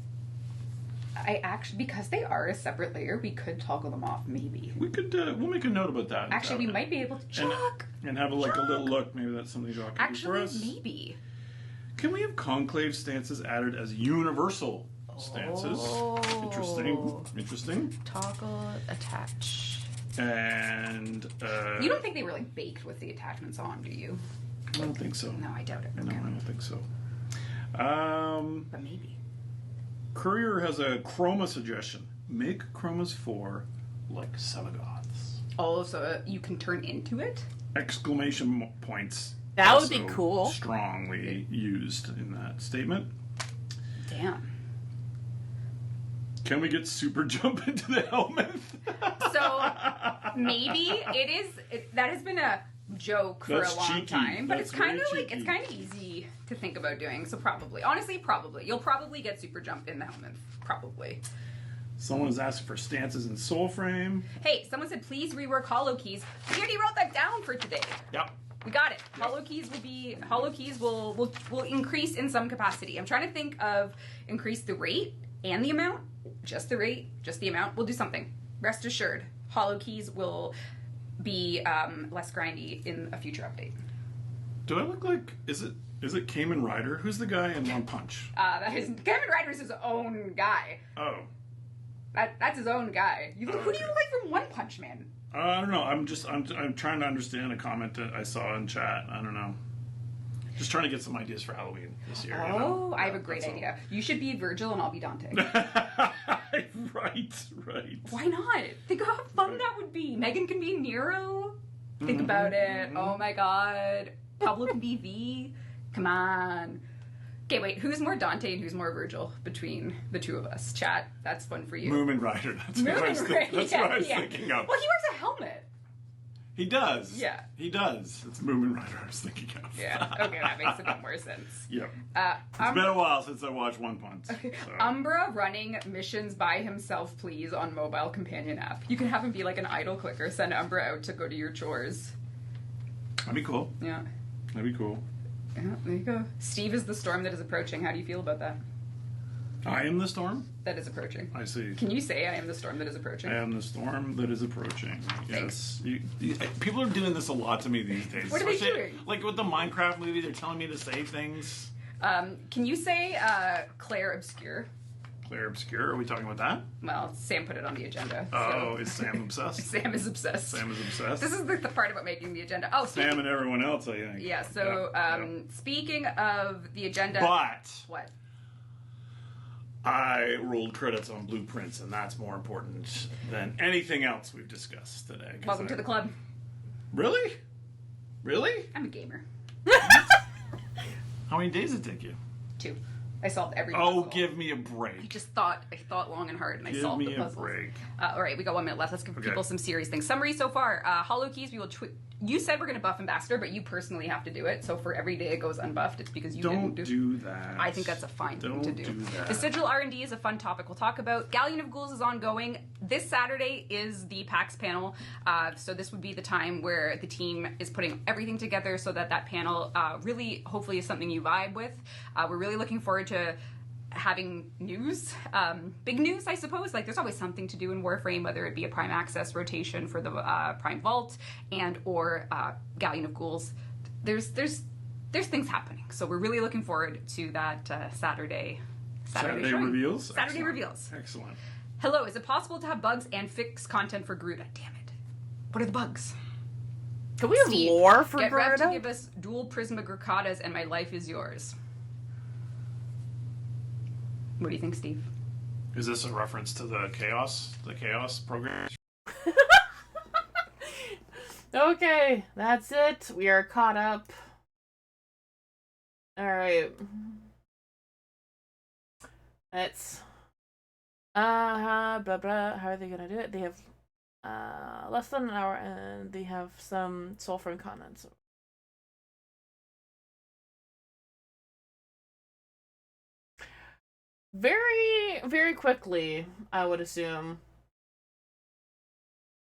Because they are a separate layer, we could toggle them off, maybe. We could, we'll make a note about that. Actually, we might be able to check. And have a little look. Maybe that's something Jock can do for us. Actually, maybe. Can we have conclave stances added as universal stances? Interesting. Toggle, attach. And you don't think they were like baked with the attachments on, do you? I don't think so. No, I doubt it. No, I don't think so. But maybe. Courier has a chroma suggestion. Make chromas 4 like Selegoths. Oh, so you can turn into it? Exclamation points. That would be cool. Strongly used in that statement. Damn. Can we get super jump into the helmet? So maybe that has been joke for That's a long cheeky. time, but That's it's kind of very like, it's cheeky. kind of easy to think about doing. So probably, honestly, probably. You'll probably get super jump in the helmet. Probably. Someone is asking for stances in Soulframe. Hey, someone said please rework hollow keys. We already wrote that down for today. Yep. We got it. Hollow keys will increase in some capacity. I'm trying to think of increase the rate and the amount. Just the rate, just the amount. We'll do something. Rest assured, hollow keys will be less grindy in a future update. Do I look like, is it Cayman Rider? Who's the guy in One Punch? That is Kevin Ryder's his own guy. Oh. That's his own guy. Who do you look like from One Punch Man? I don't know. I'm trying to understand a comment that I saw in chat. I don't know. Just trying to get some ideas for Halloween this year. Oh, you know? I have a great idea. You should be Virgil and I'll be Dante. Right. Why not? Think how fun that would be. Megan can be Nero. Think about it. Oh my god. Pablo can be V. Come on. Okay, wait. Who's more Dante and who's more Virgil between the two of us? Chat. That's fun for you. Moomin Rider. That's what I was thinking of. Well, he wears a helmet. He does. Yeah. He does. It's Moomin Rider I was thinking of. Yeah. Okay, that makes a bit more sense. Yep. It's been a while since I watched One Punch. Okay. So. Umbra running missions by himself, please, on mobile companion app. You can have him be like an idle clicker. Send Umbra out to go do your chores. That'd be cool. Yeah. That'd be cool. Yeah, there you go. Steve is the storm that is approaching. How do you feel about that? I am the storm? That is approaching. I see. Can you say I am the storm that is approaching? I am the storm that is approaching. Yes. People are doing this a lot to me these days. What are they Especially, doing? Like with the Minecraft movie, they're telling me to say things. Can you say Claire Obscure? Claire Obscure, are we talking about that? Well, Sam put it on the agenda. Oh, so. is Sam obsessed? Sam is obsessed. Sam is obsessed. This is the part about making the agenda. Oh, Sam and everyone else, I think. Yeah, so speaking of the agenda... But... What? I rolled credits on blueprints, and that's more important than anything else we've discussed today. Welcome to the club. Really? Really? I'm a gamer. How many days did it take you? 2. I solved every Oh, puzzle. give me a break. I thought long and hard, and I solved the puzzles. Give me a break. All right, we got 1 minute left. Let's give people some serious things. Summary so far. Hollow keys, we will... You said we're going to buff Ambassador, but you personally have to do it. So for every day it goes unbuffed, it's because you didn't do that. I think that's a fine thing to do. Don't do that. The Sigil R&D is a fun topic we'll talk about. Galleon of Ghouls is ongoing. This Saturday is the PAX panel. So this would be the time where the team is putting everything together so that panel really, hopefully, is something you vibe with. We're really looking forward to having news, big news, I suppose. Like, there's always something to do in Warframe, whether it be a Prime Access rotation for the Prime Vault and or Galleon of Ghouls. There's things happening, so we're really looking forward to that Saturday showing. Reveals. Saturday Excellent. reveals. Excellent. Hello, is it possible to have bugs and fix content for Garuda? Damn it! What are the bugs? Can we have lore for Get Rev to Garuda? give us dual Prisma Gurkatas and my life is yours. What do you think, Steve? Is this a reference to the chaos program? Okay, that's it. We are caught up. Alright. Let's... blah blah. How are they gonna do it? They have less than an hour and they have some Soulframe content. So. Very, very quickly, I would assume.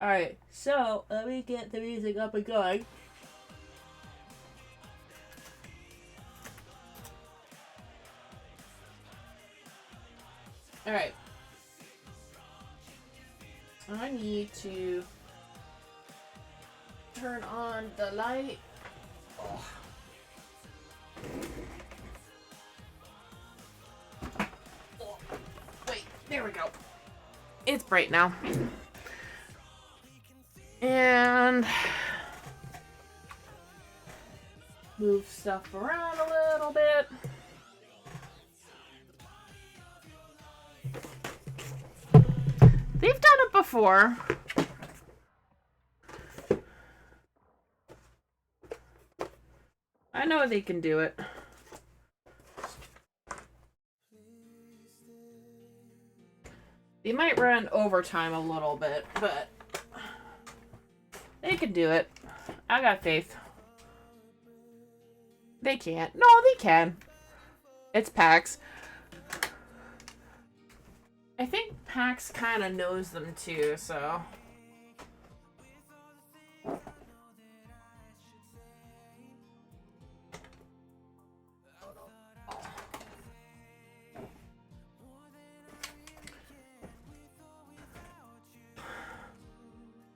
Alright, so let me get the music up and going. Alright. I need to turn on the light. Oh. Wait, there we go. It's bright now. And move stuff around a little bit. They've done it before. I know they can do it. They might run overtime a little bit, but they can do it. I got faith. They can't. No, they can. It's PAX. I think PAX kind of knows them too, so...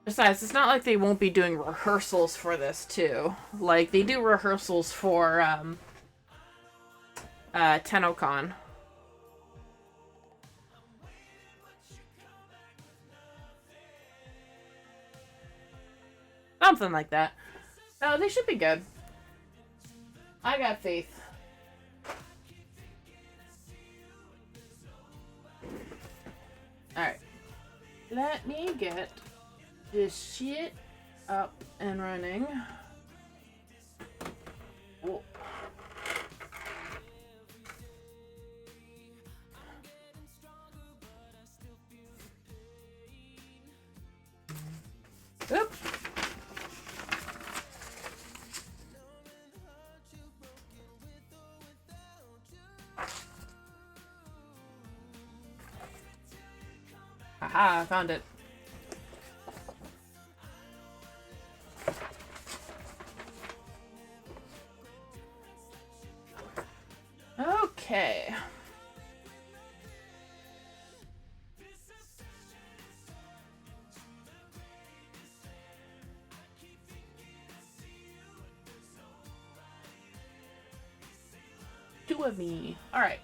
Besides, it's not like they won't be doing rehearsals for this, too. Like, they do rehearsals for, TennoCon. Something like that. No, they should be good. I got faith. Alright. Let me get this shit up and running. Whoa. Oop. Haha, I found it. Okay. Two of me. All right.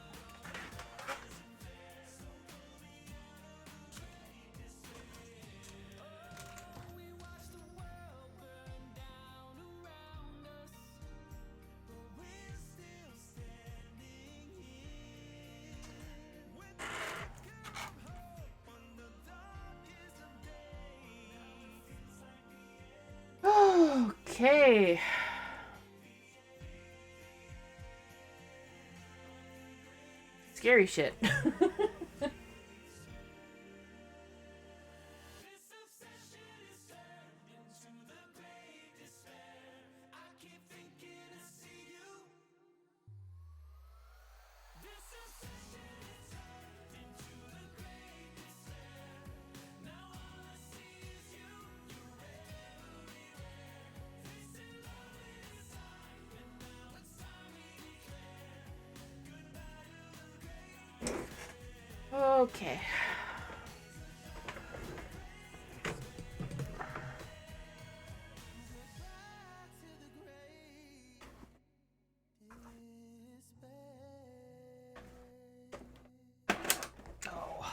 Okay. Scary shit. Okay. Oh.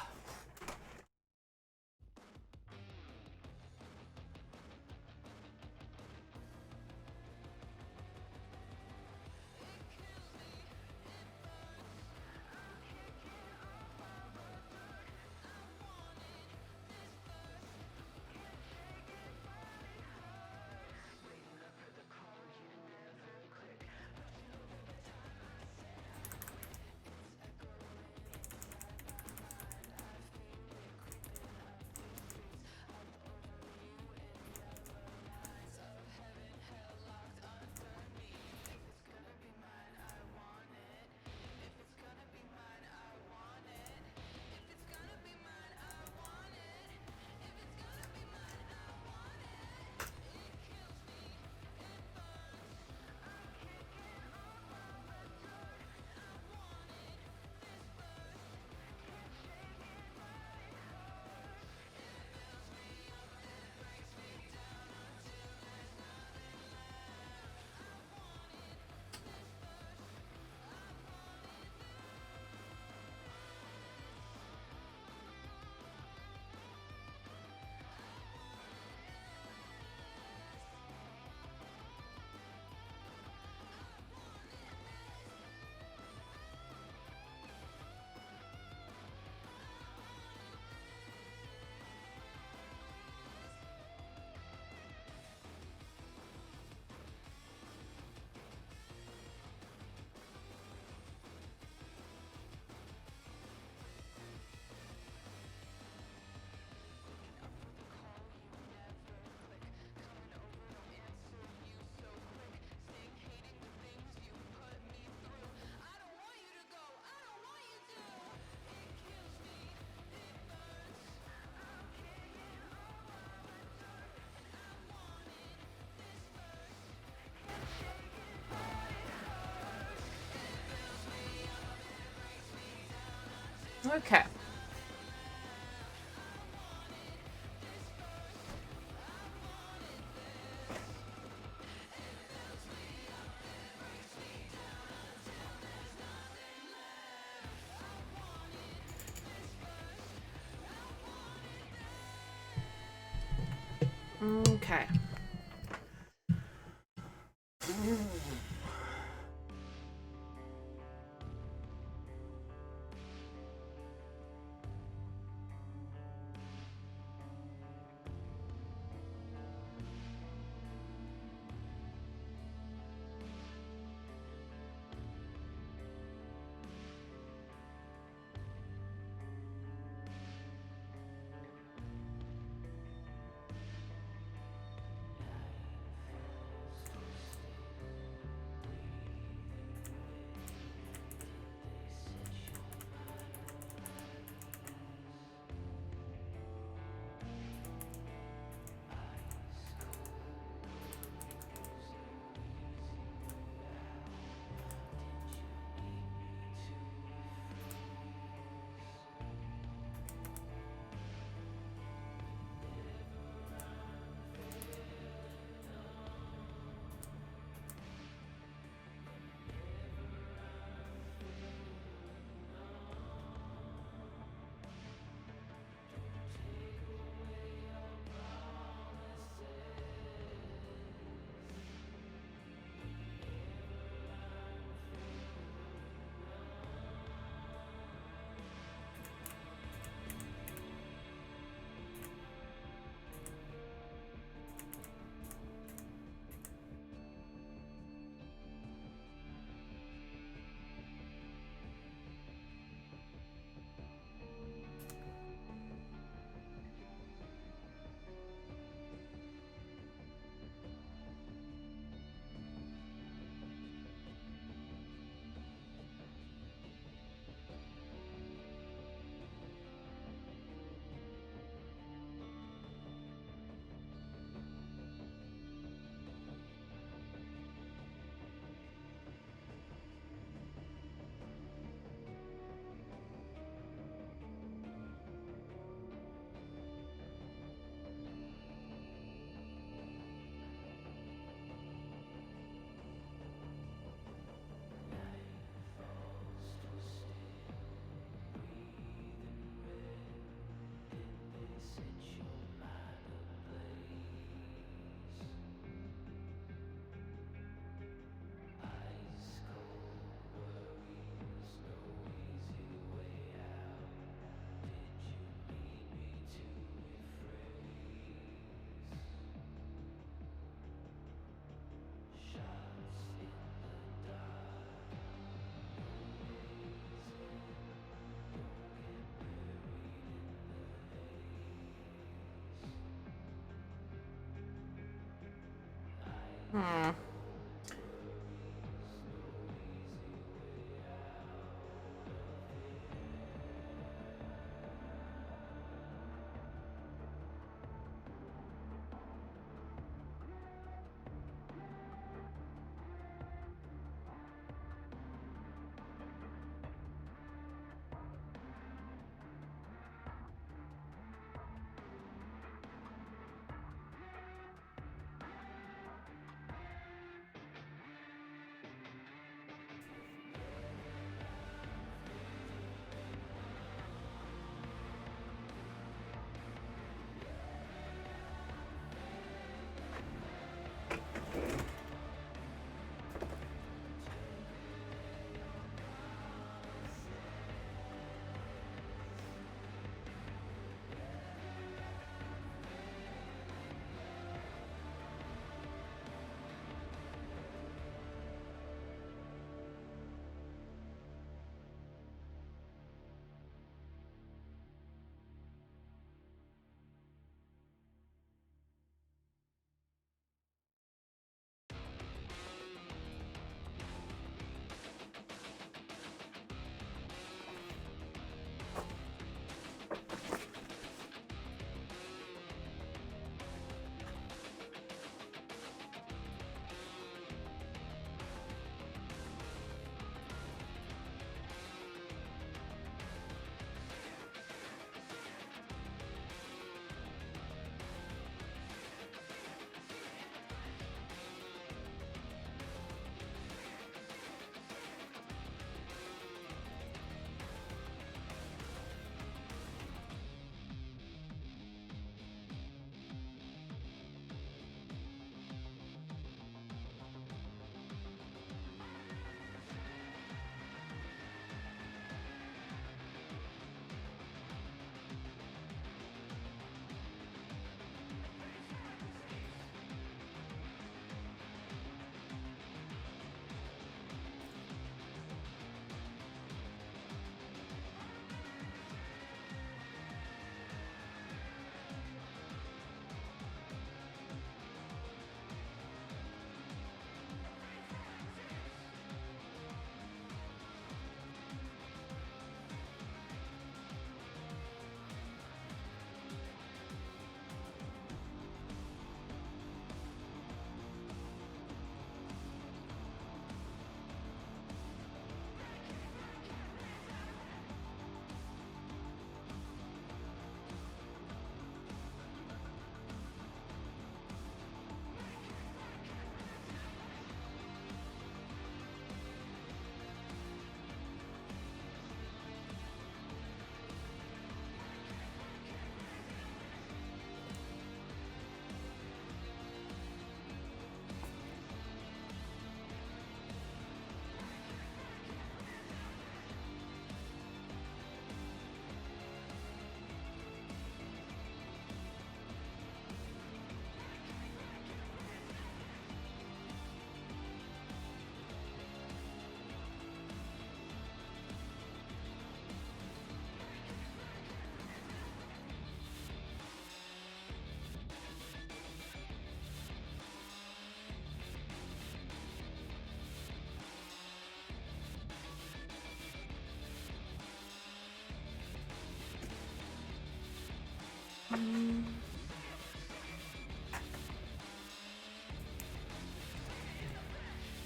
Okay. Okay. Hmm.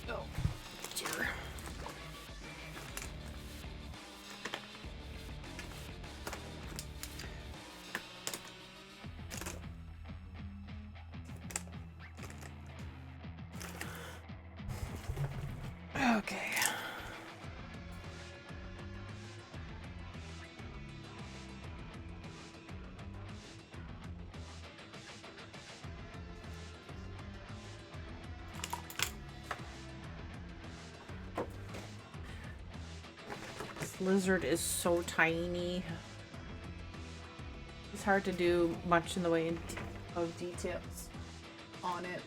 Oh, dear. Okay. This lizard is so tiny. It's hard to do much in the way of details on it.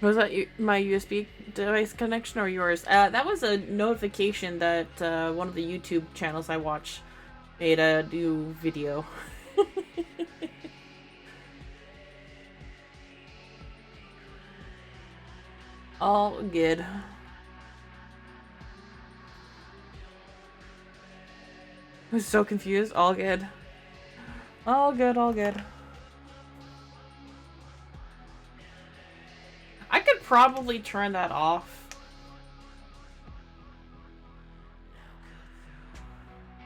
Was that my USB device connection or yours? That was a notification that one of the YouTube channels I watch made a new video. All good. I was so confused. All good. All good, all good. I could probably turn that off.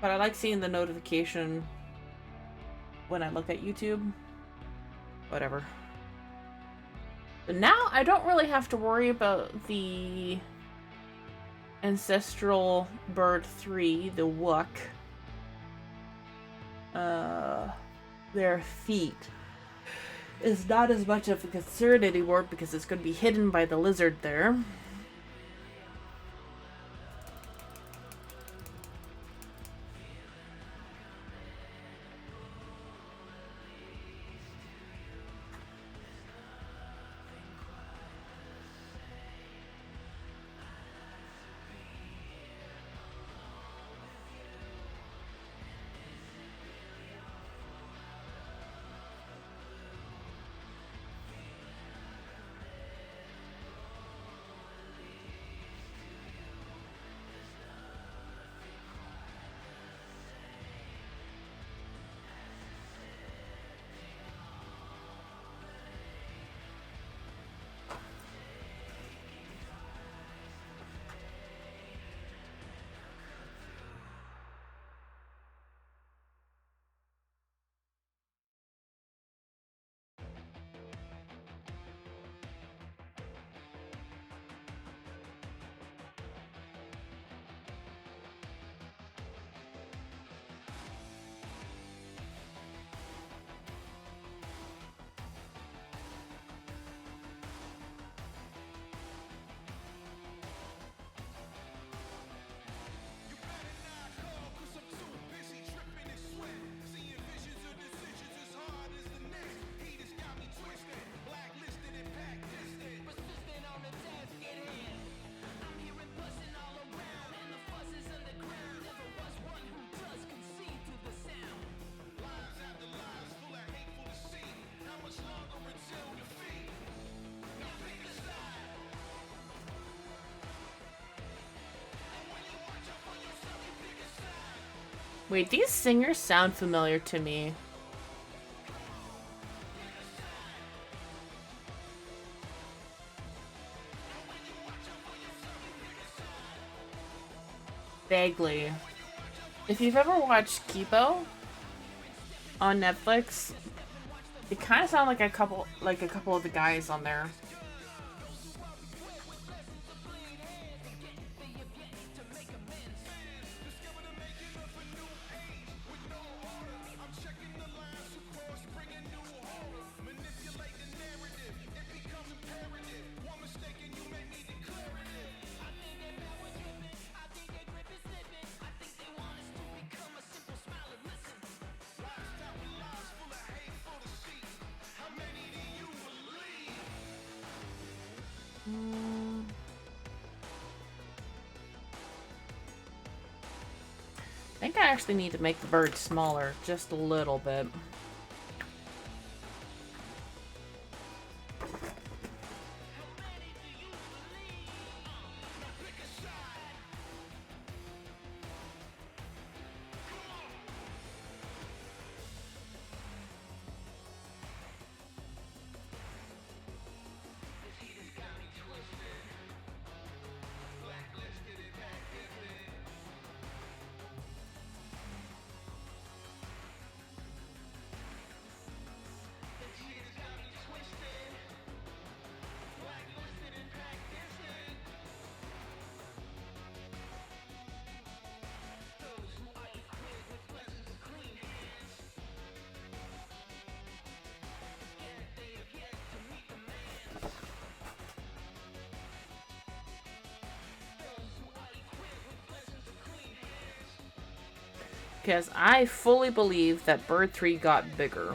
But I like seeing the notification when I look at YouTube. Whatever. But now I don't really have to worry about the Ancestral Bird 3, the Wook. Their feet is not as much of a concern anymore because it's going to be hidden by the lizard there. Wait, these singers sound familiar to me. Vaguely. If you've ever watched Kipo on Netflix, it kind of sounds like a couple of the guys on there. I think I actually need to make the bird smaller, just a little bit. Because I fully believe that Bird 3 got bigger.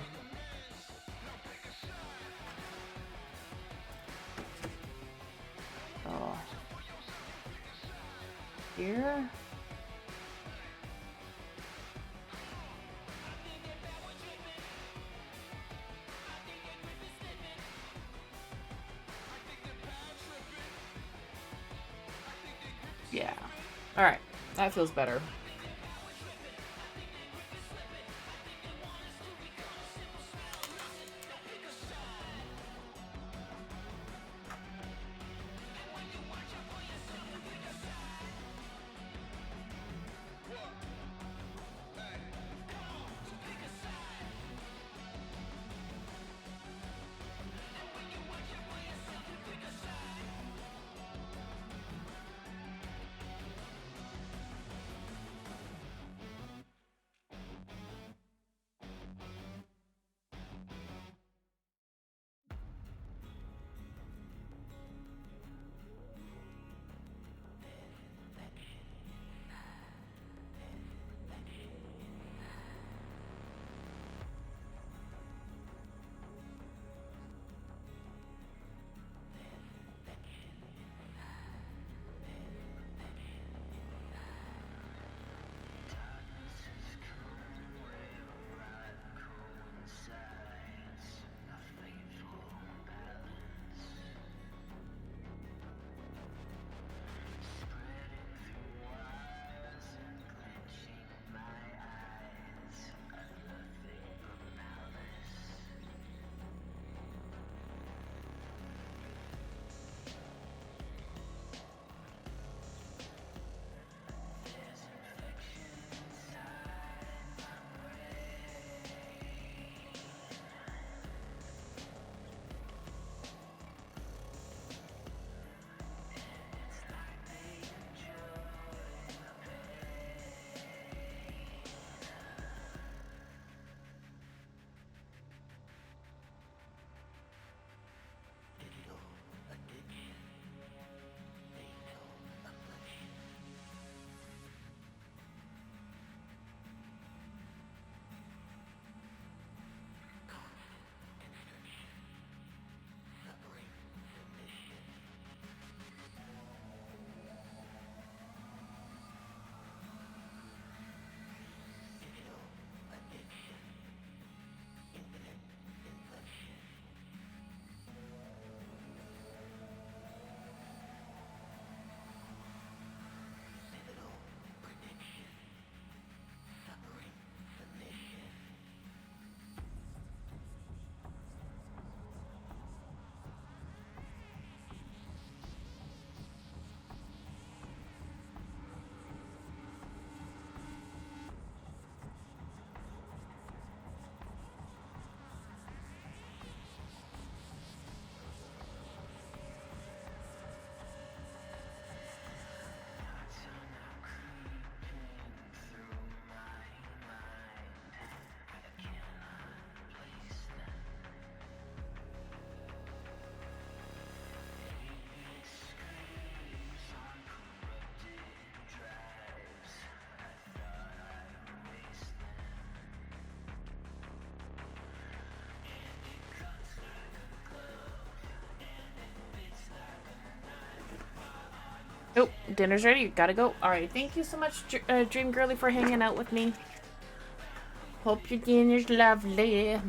Oh. Here? Yeah. Alright. That feels better. Oh, dinner's ready. Gotta go. All right. Thank you so much, Dream Girly, for hanging out with me. Hope your dinner's lovely.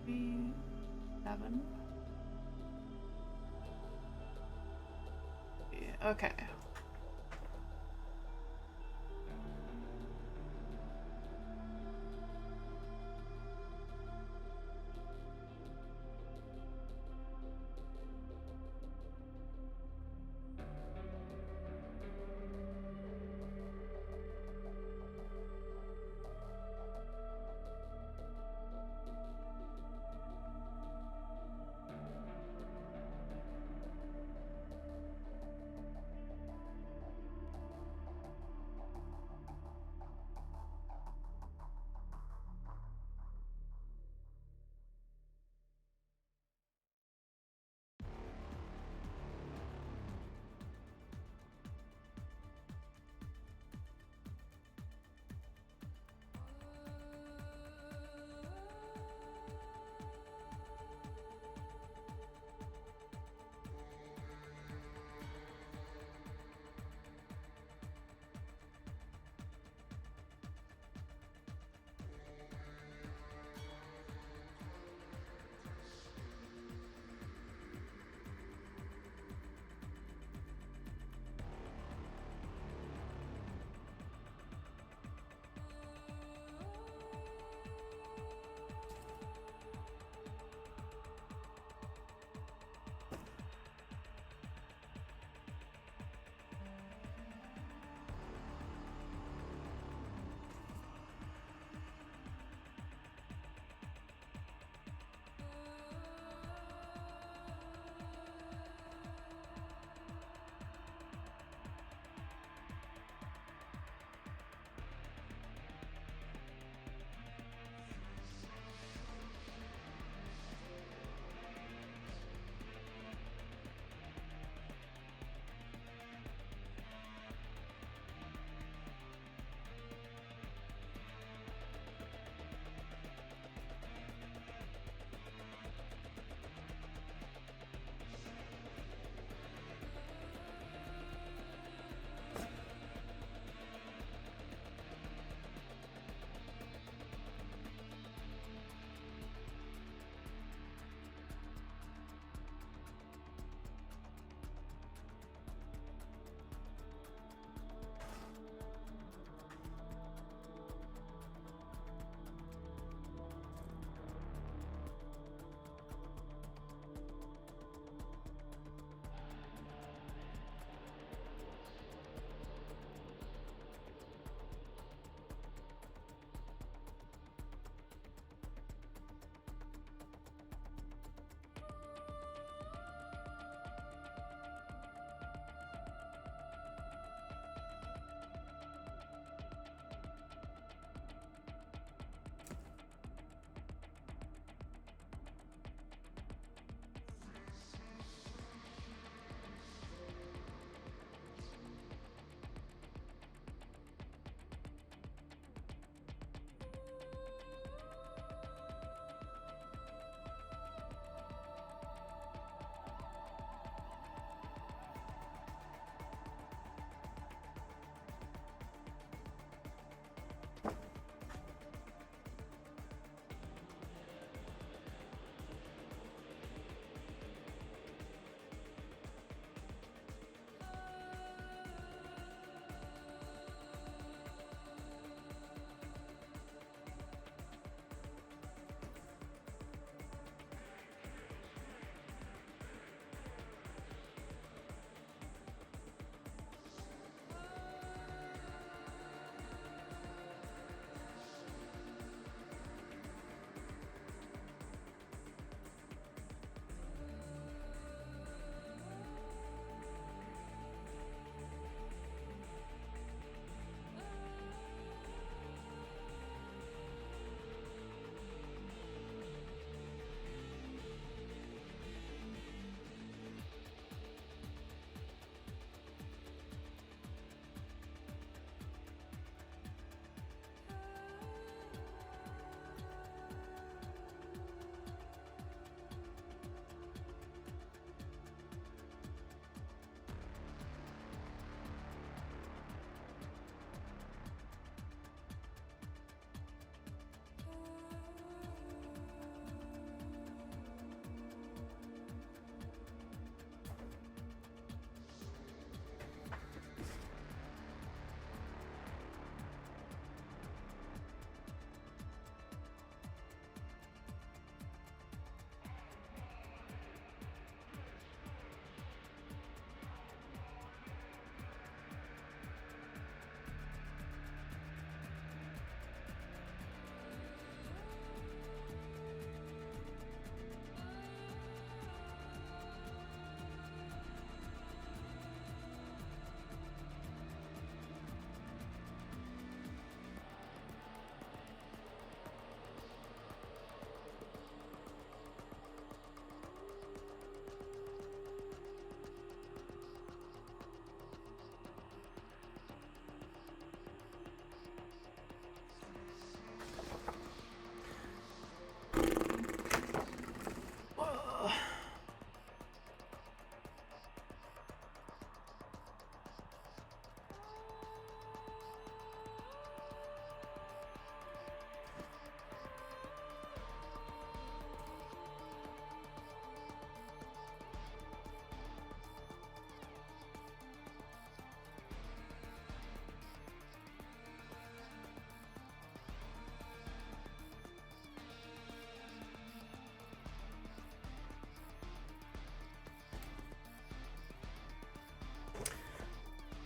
3, 7. Yeah, okay.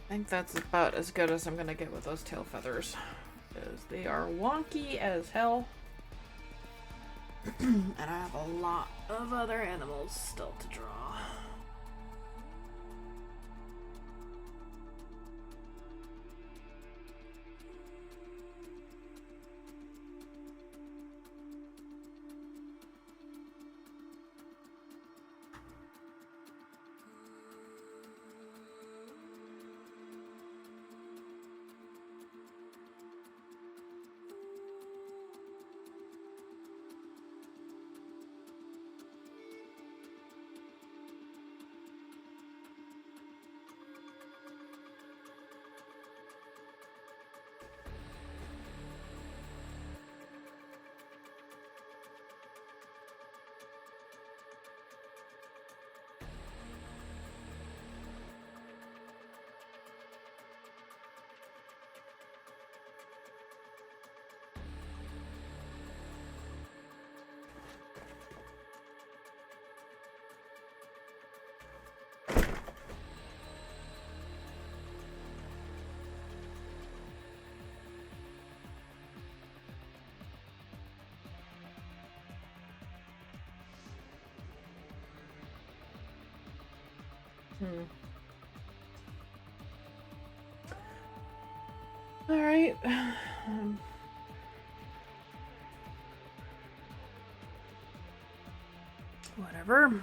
I think that's about as good as I'm gonna get with those tail feathers. Because they are wonky as hell. And I have a lot of other animals still to draw. All right. Whatever.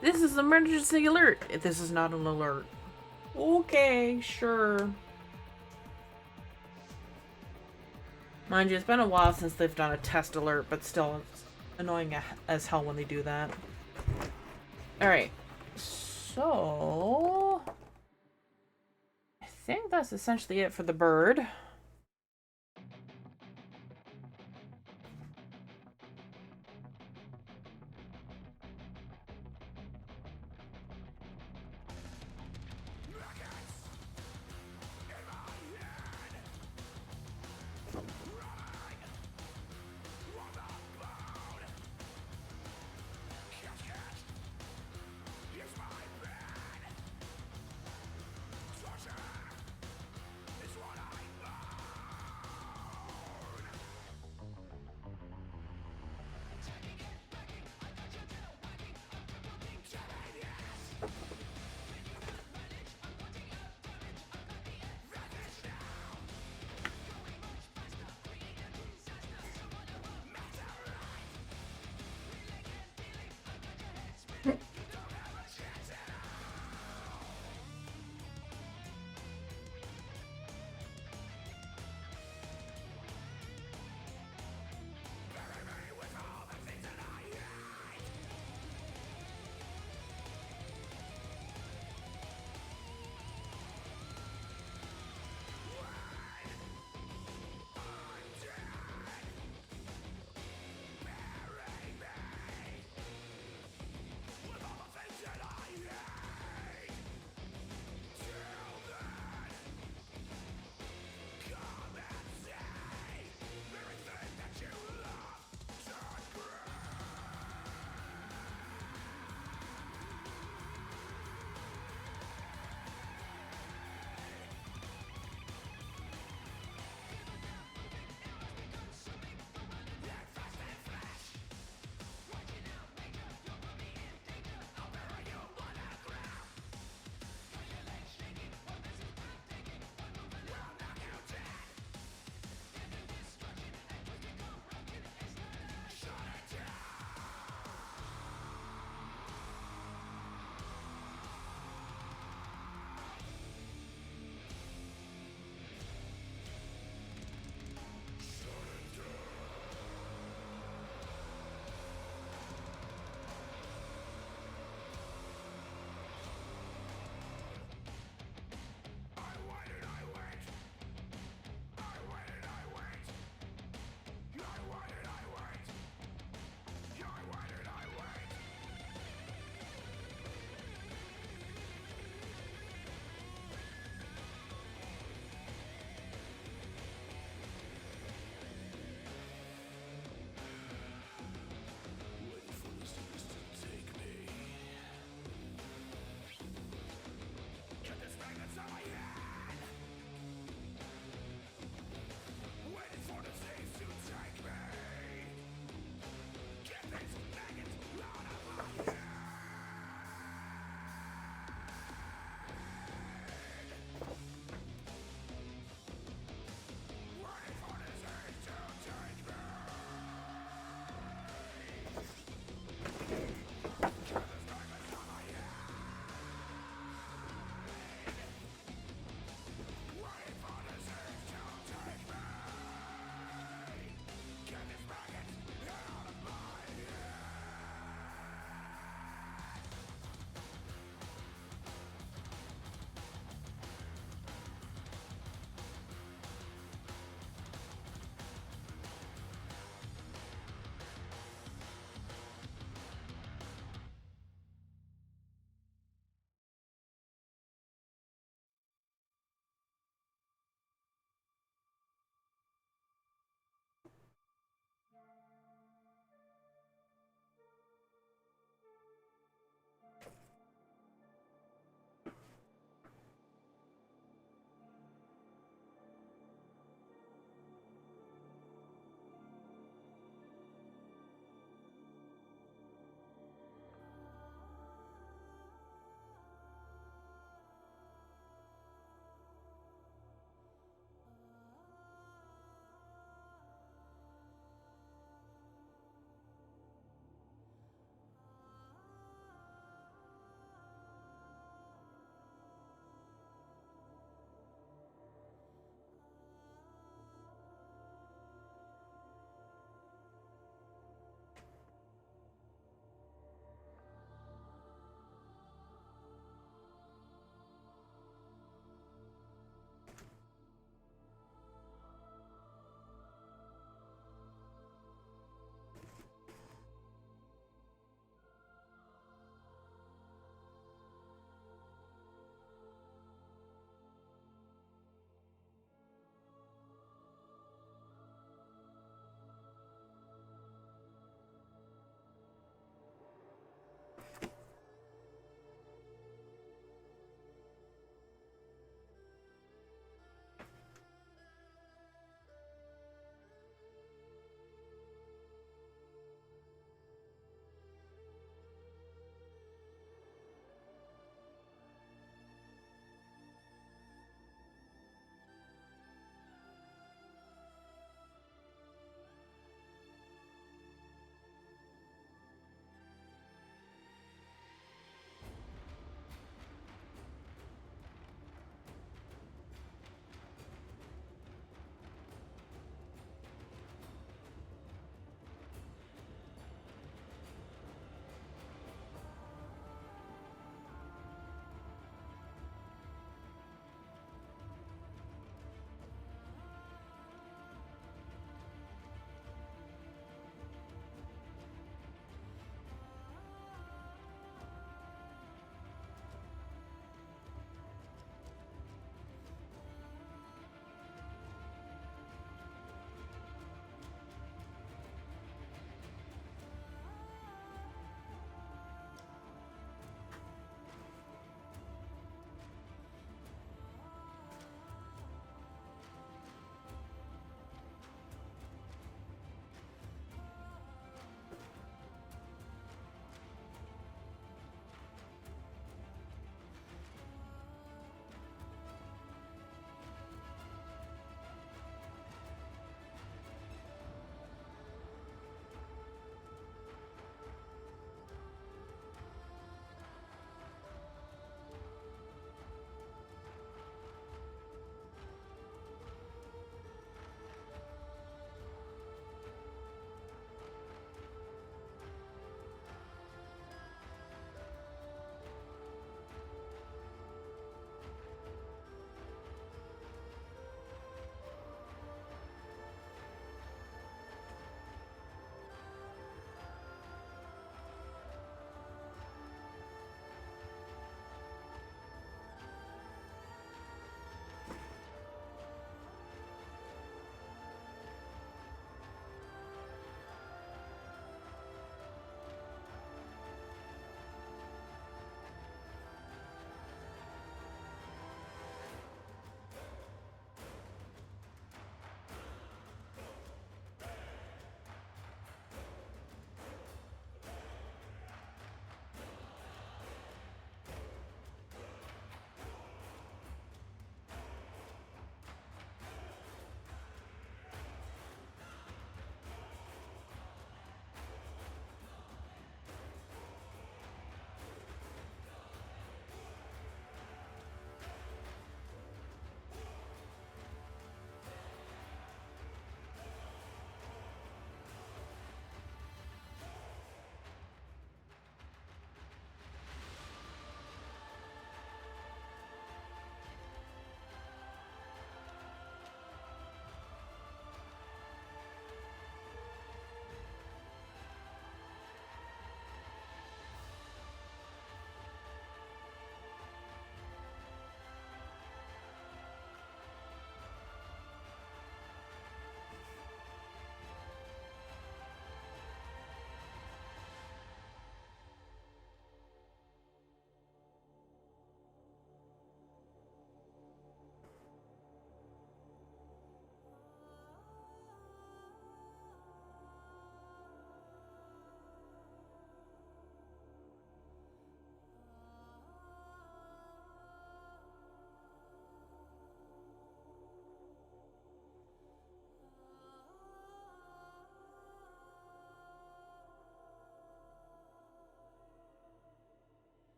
This is emergency alert. This is not an alert. Okay, sure. Mind you, it's been a while since they've done a test alert, but still, it's annoying as hell when they do that. Alright. So... I think that's essentially it for the bird.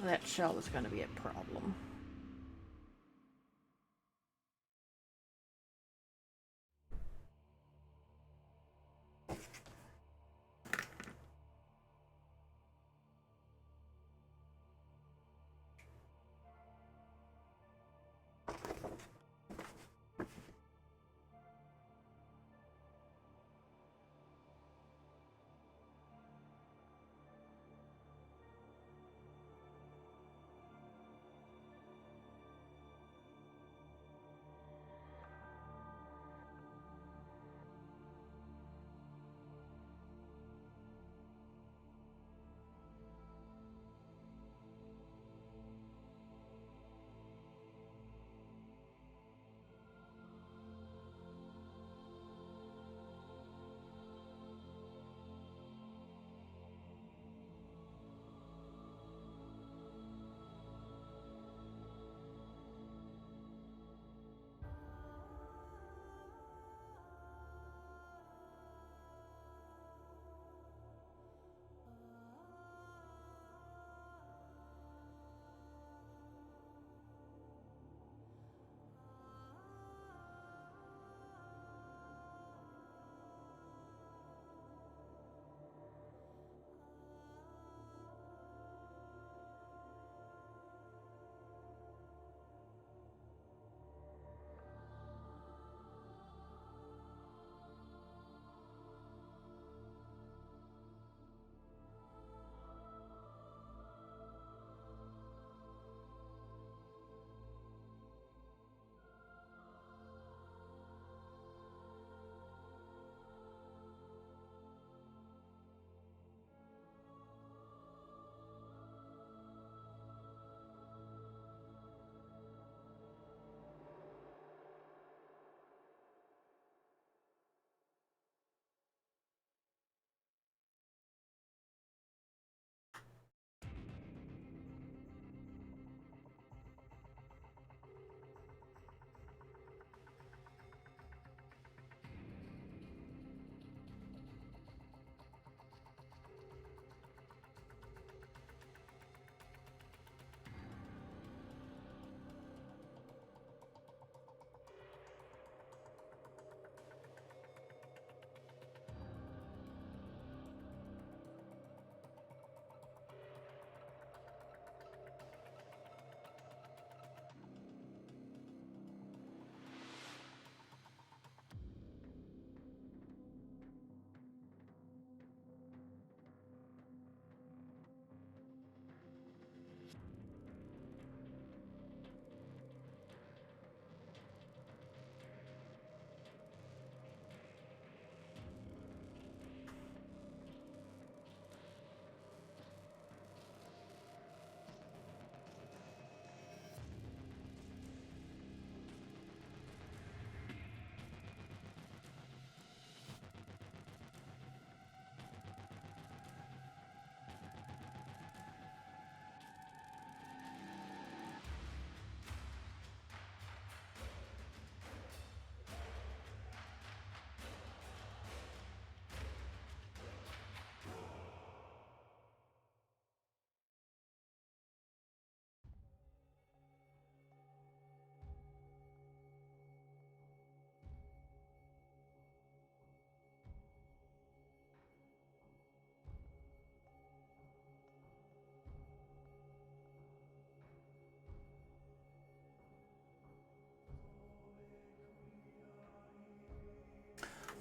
That shell is going to be a problem.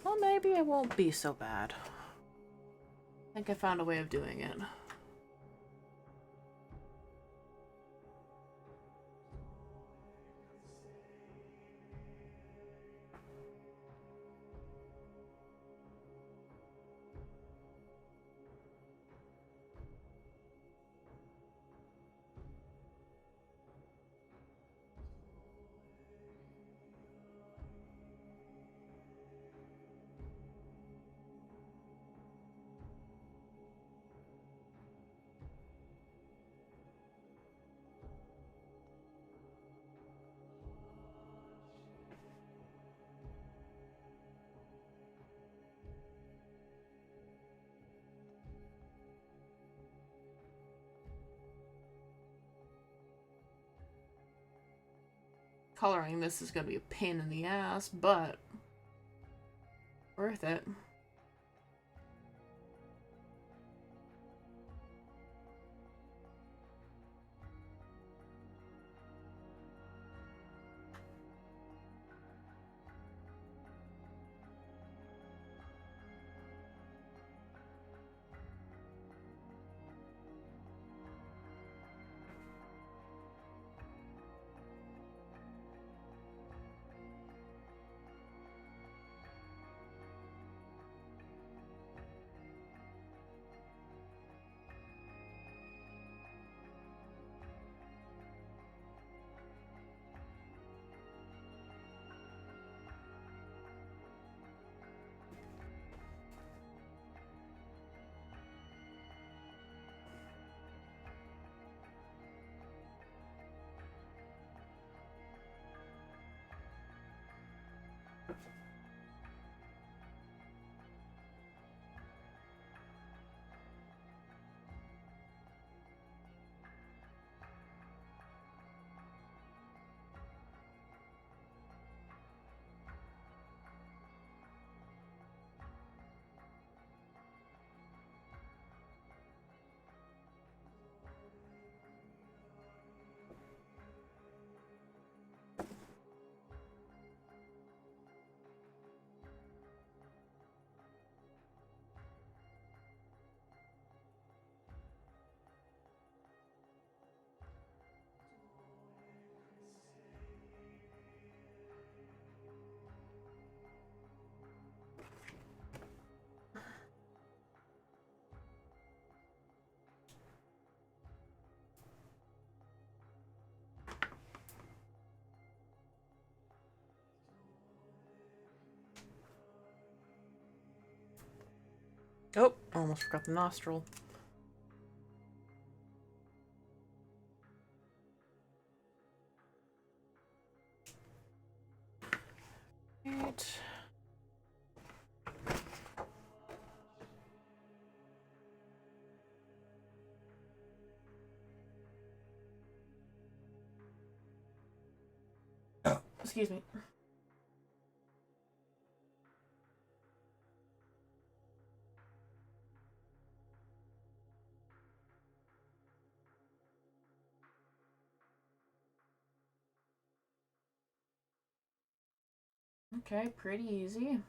Well, maybe it won't be so bad. I think I found a way of doing it. Coloring this is gonna be a pain in the ass, but worth it. Oh, almost forgot the nostril. Right. Excuse me. Okay, pretty easy.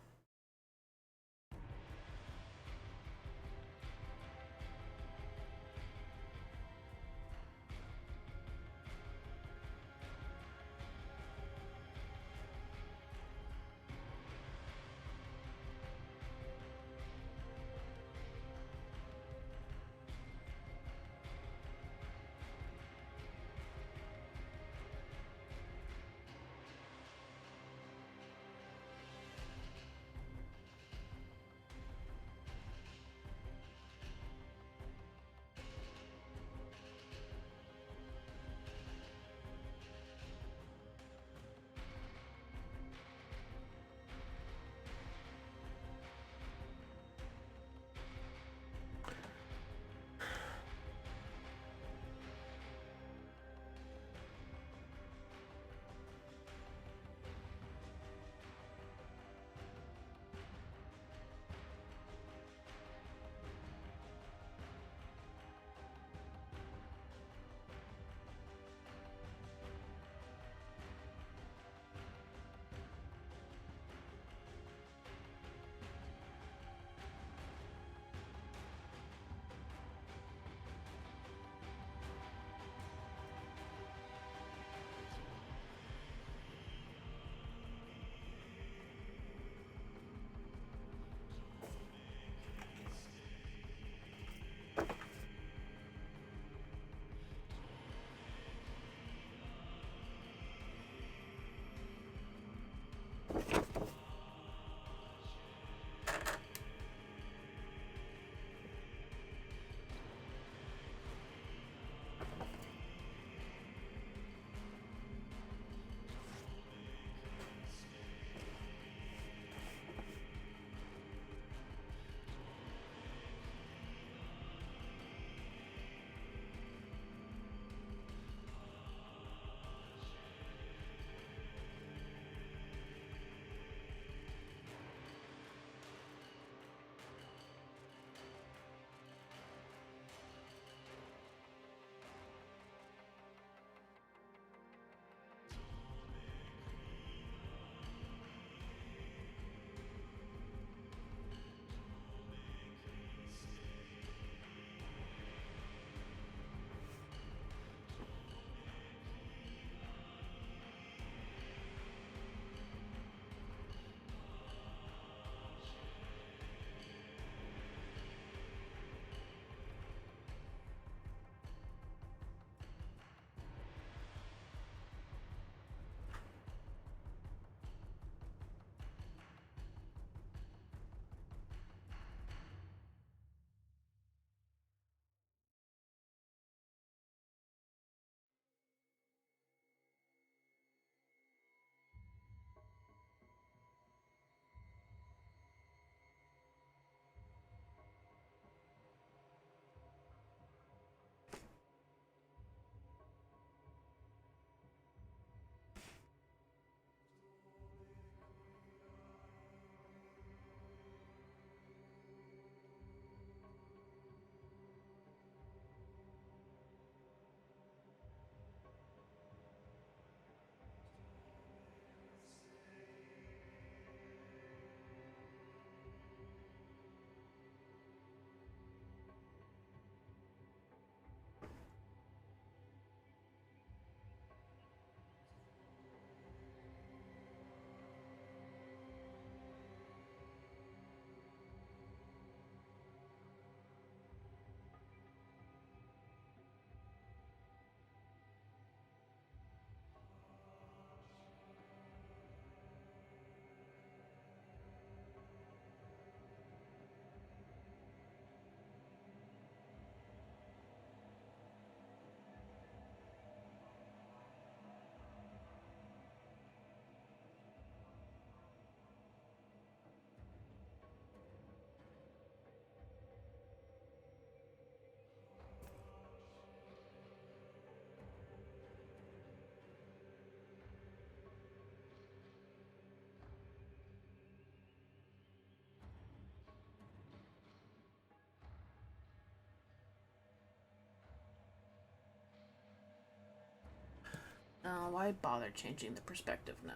Why bother changing the perspective now?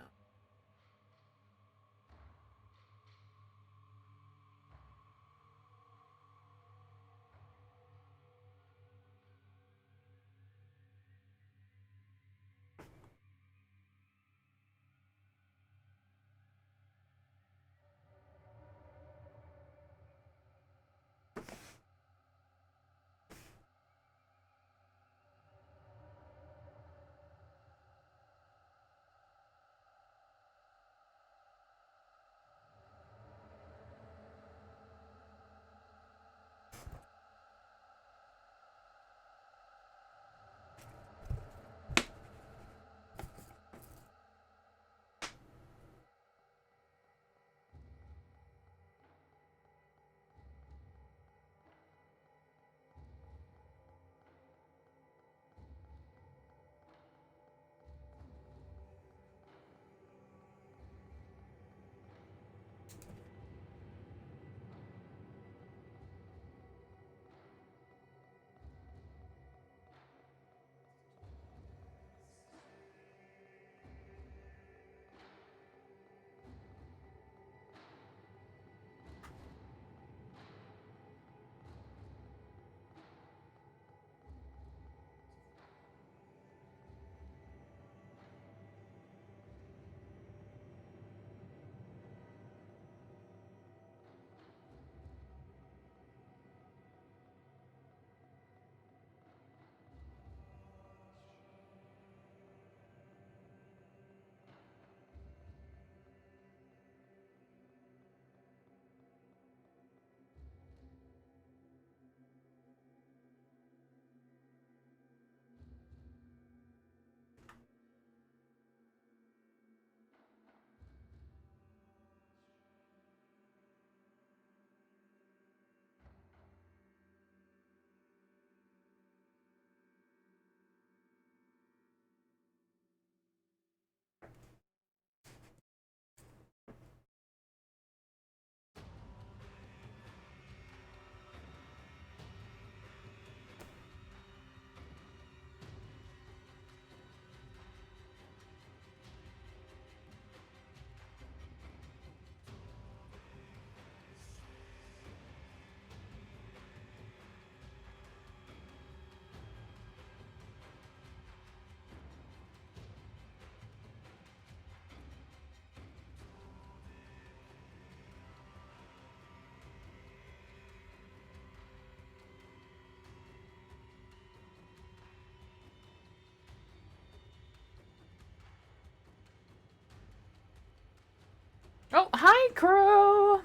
Oh, hi, Crow!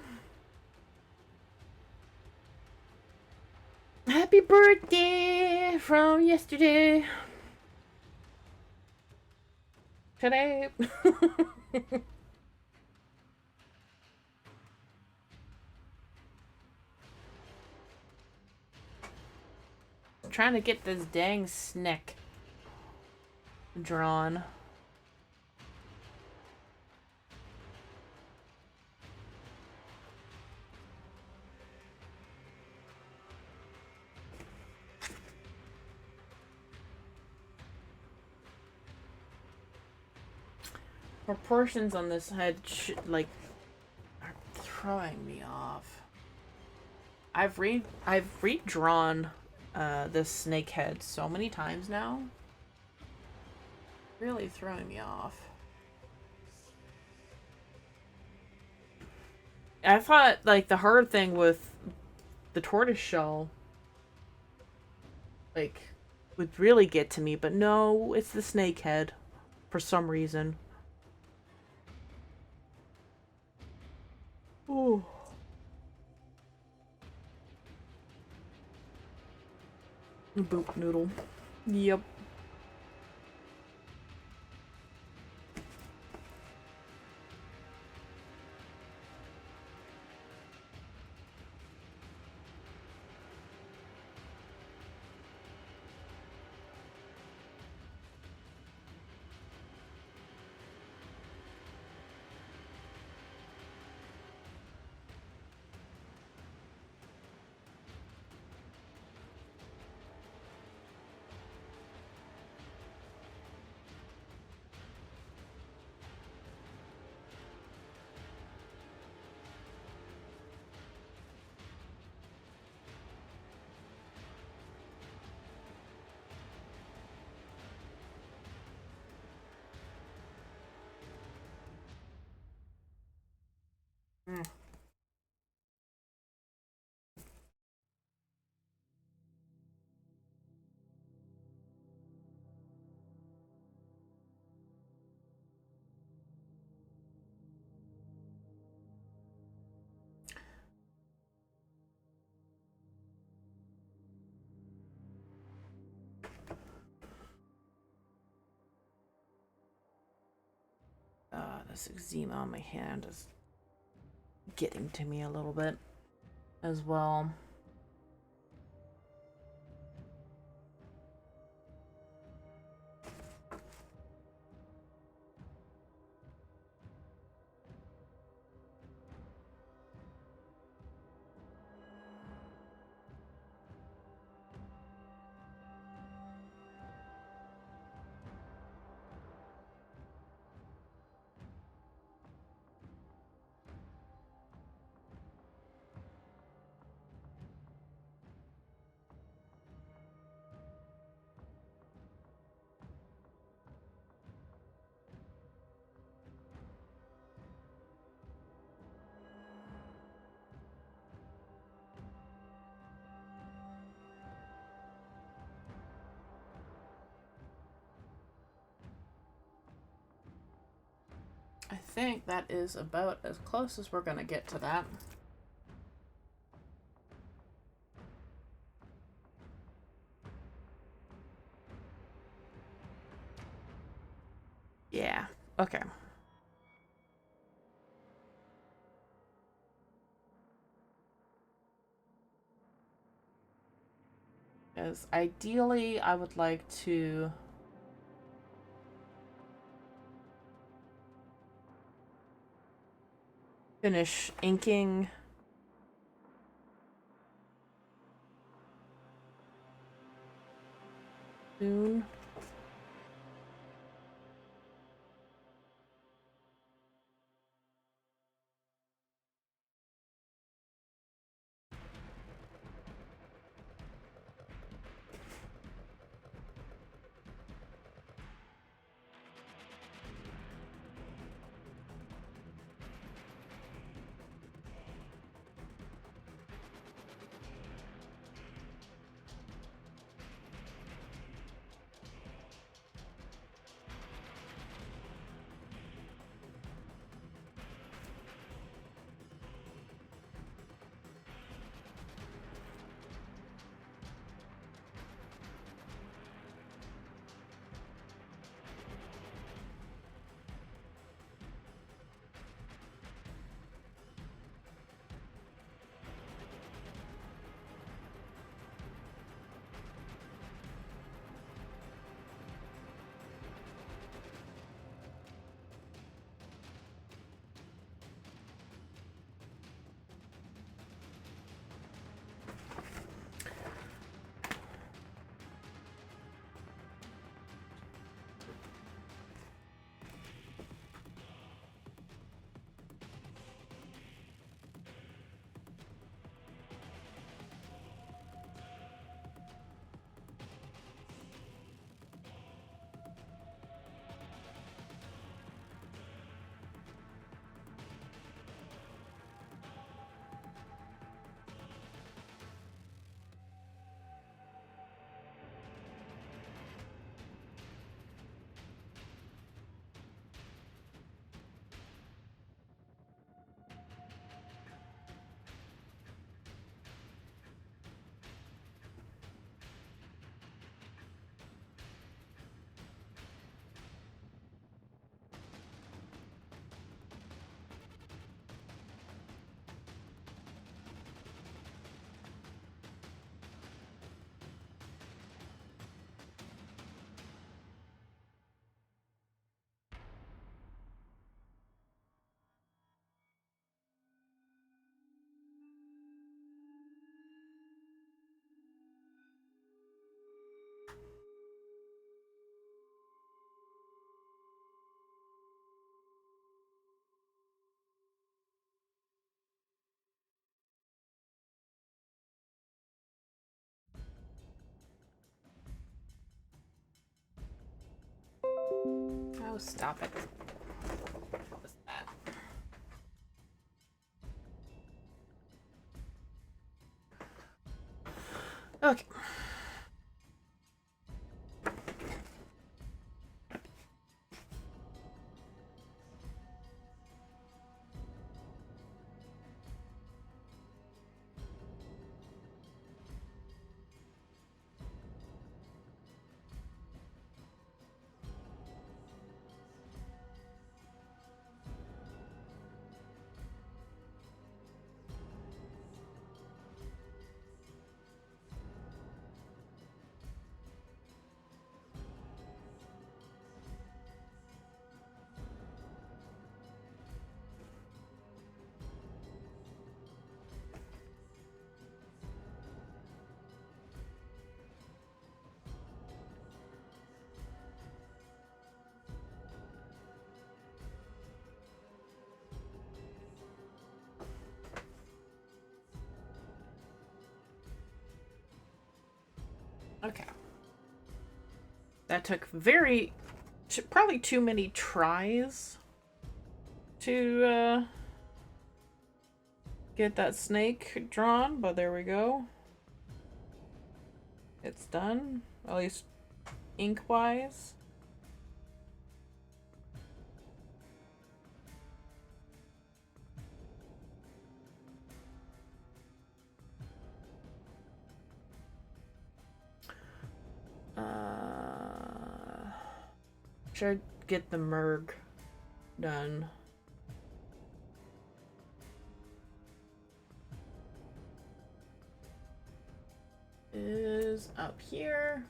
Happy birthday from yesterday. Today. Trying to get this dang snake drawn. Proportions on this head like are throwing me off. I've redrawn this snake head so many times now. Really throwing me off. I thought like the hard thing with the tortoise shell like would really get to me, but no, it's the snake head for some reason. Ooh. Boop noodle. Yep. Mm. This eczema on my hand is getting to me a little bit as well. I think that is about as close as we're gonna get to that. Yeah, okay. Because ideally, I would like to finish inking soon. Oh, stop it. What was that? Okay. Okay. That took probably too many tries to get that snake drawn, but there we go. It's done, at least ink-wise. Should get the merg done. Is up here.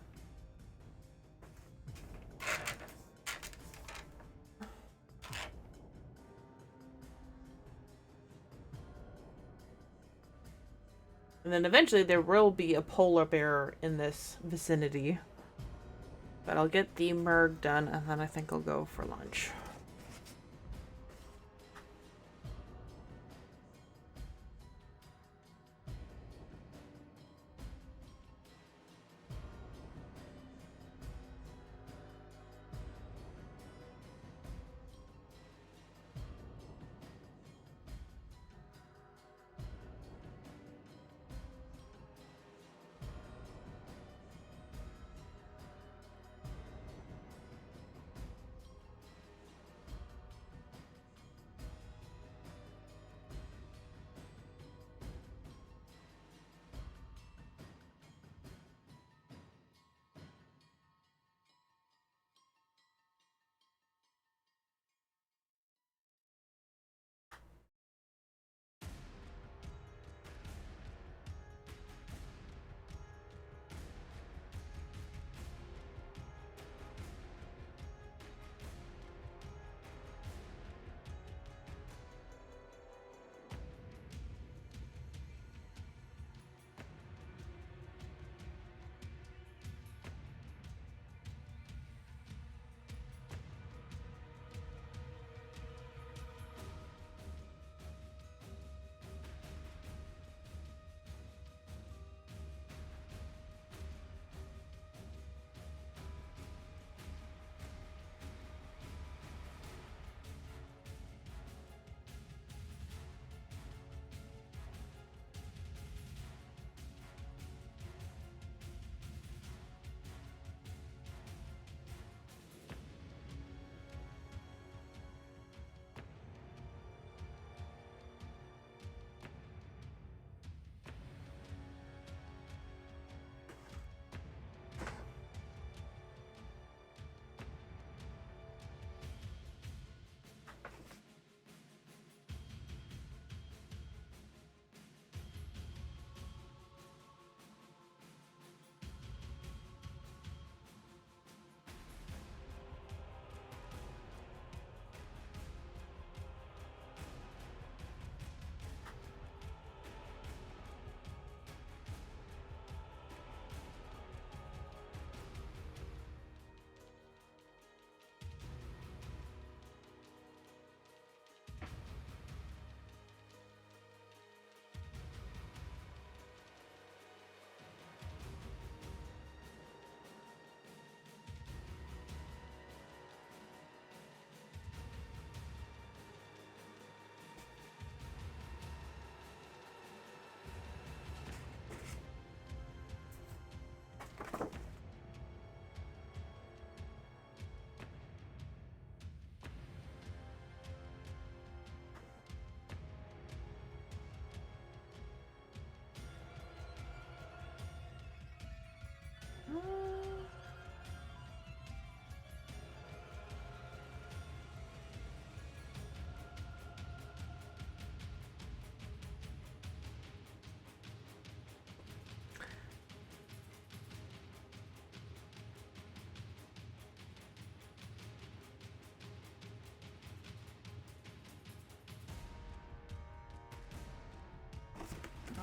And then eventually there will be a polar bear in this vicinity. But I'll get the merg done and then I think I'll go for lunch.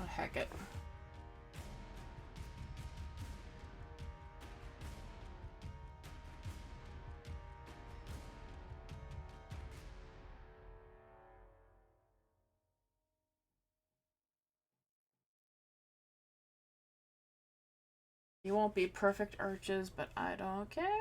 heck it. You won't be perfect arches, but I don't care anymore.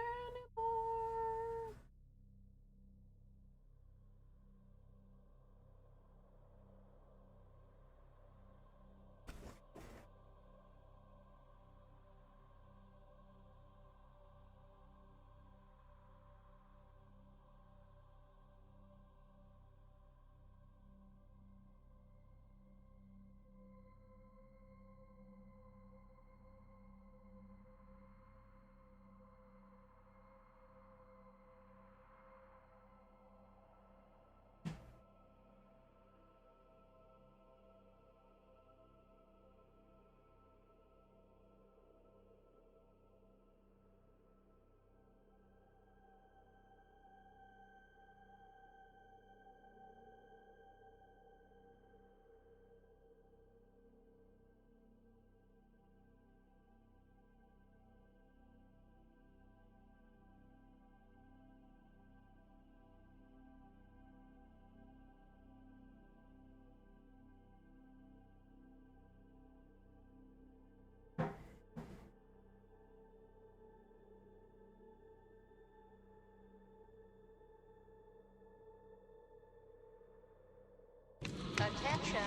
Attention,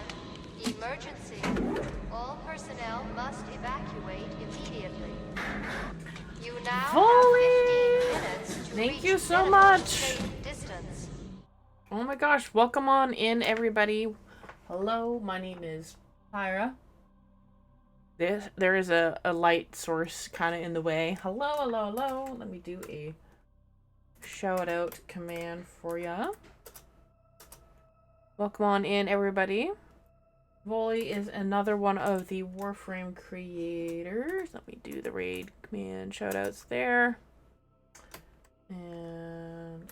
emergency. All personnel must evacuate immediately. You now Volley! have 15 minutes to Thank reach you so minimum much. safe distance. Oh my gosh, welcome on in, everybody. Hello, my name is Pyra. There is a light source kind of in the way. Hello, hello, hello. Let me do a shout out command for ya. Welcome on in, everybody. Volley is another one of the Warframe creators. Let me do the raid command shout outs there. And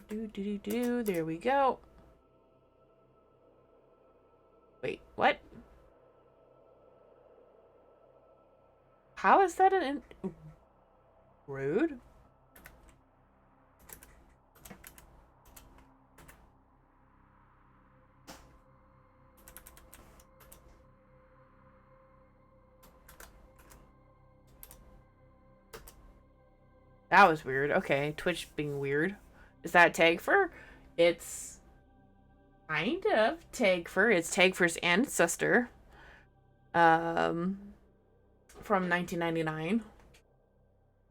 there we go. Wait, what? How is that rude? That was weird. Okay, Twitch being weird. Is that Tagfer? It's kind of Tagfer. It's Tagfer's ancestor. From 1999.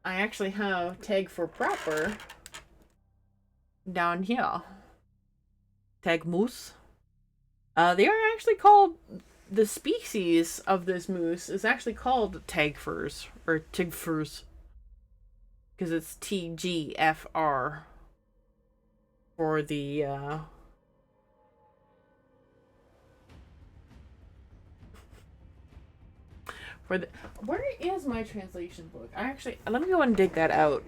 I actually have Tagfer proper down here. Tag moose. They are actually called, the species of this moose is actually called Tagfers or Tigfers. Because it's TGFR for the where is my translation book? Let me go and dig that out.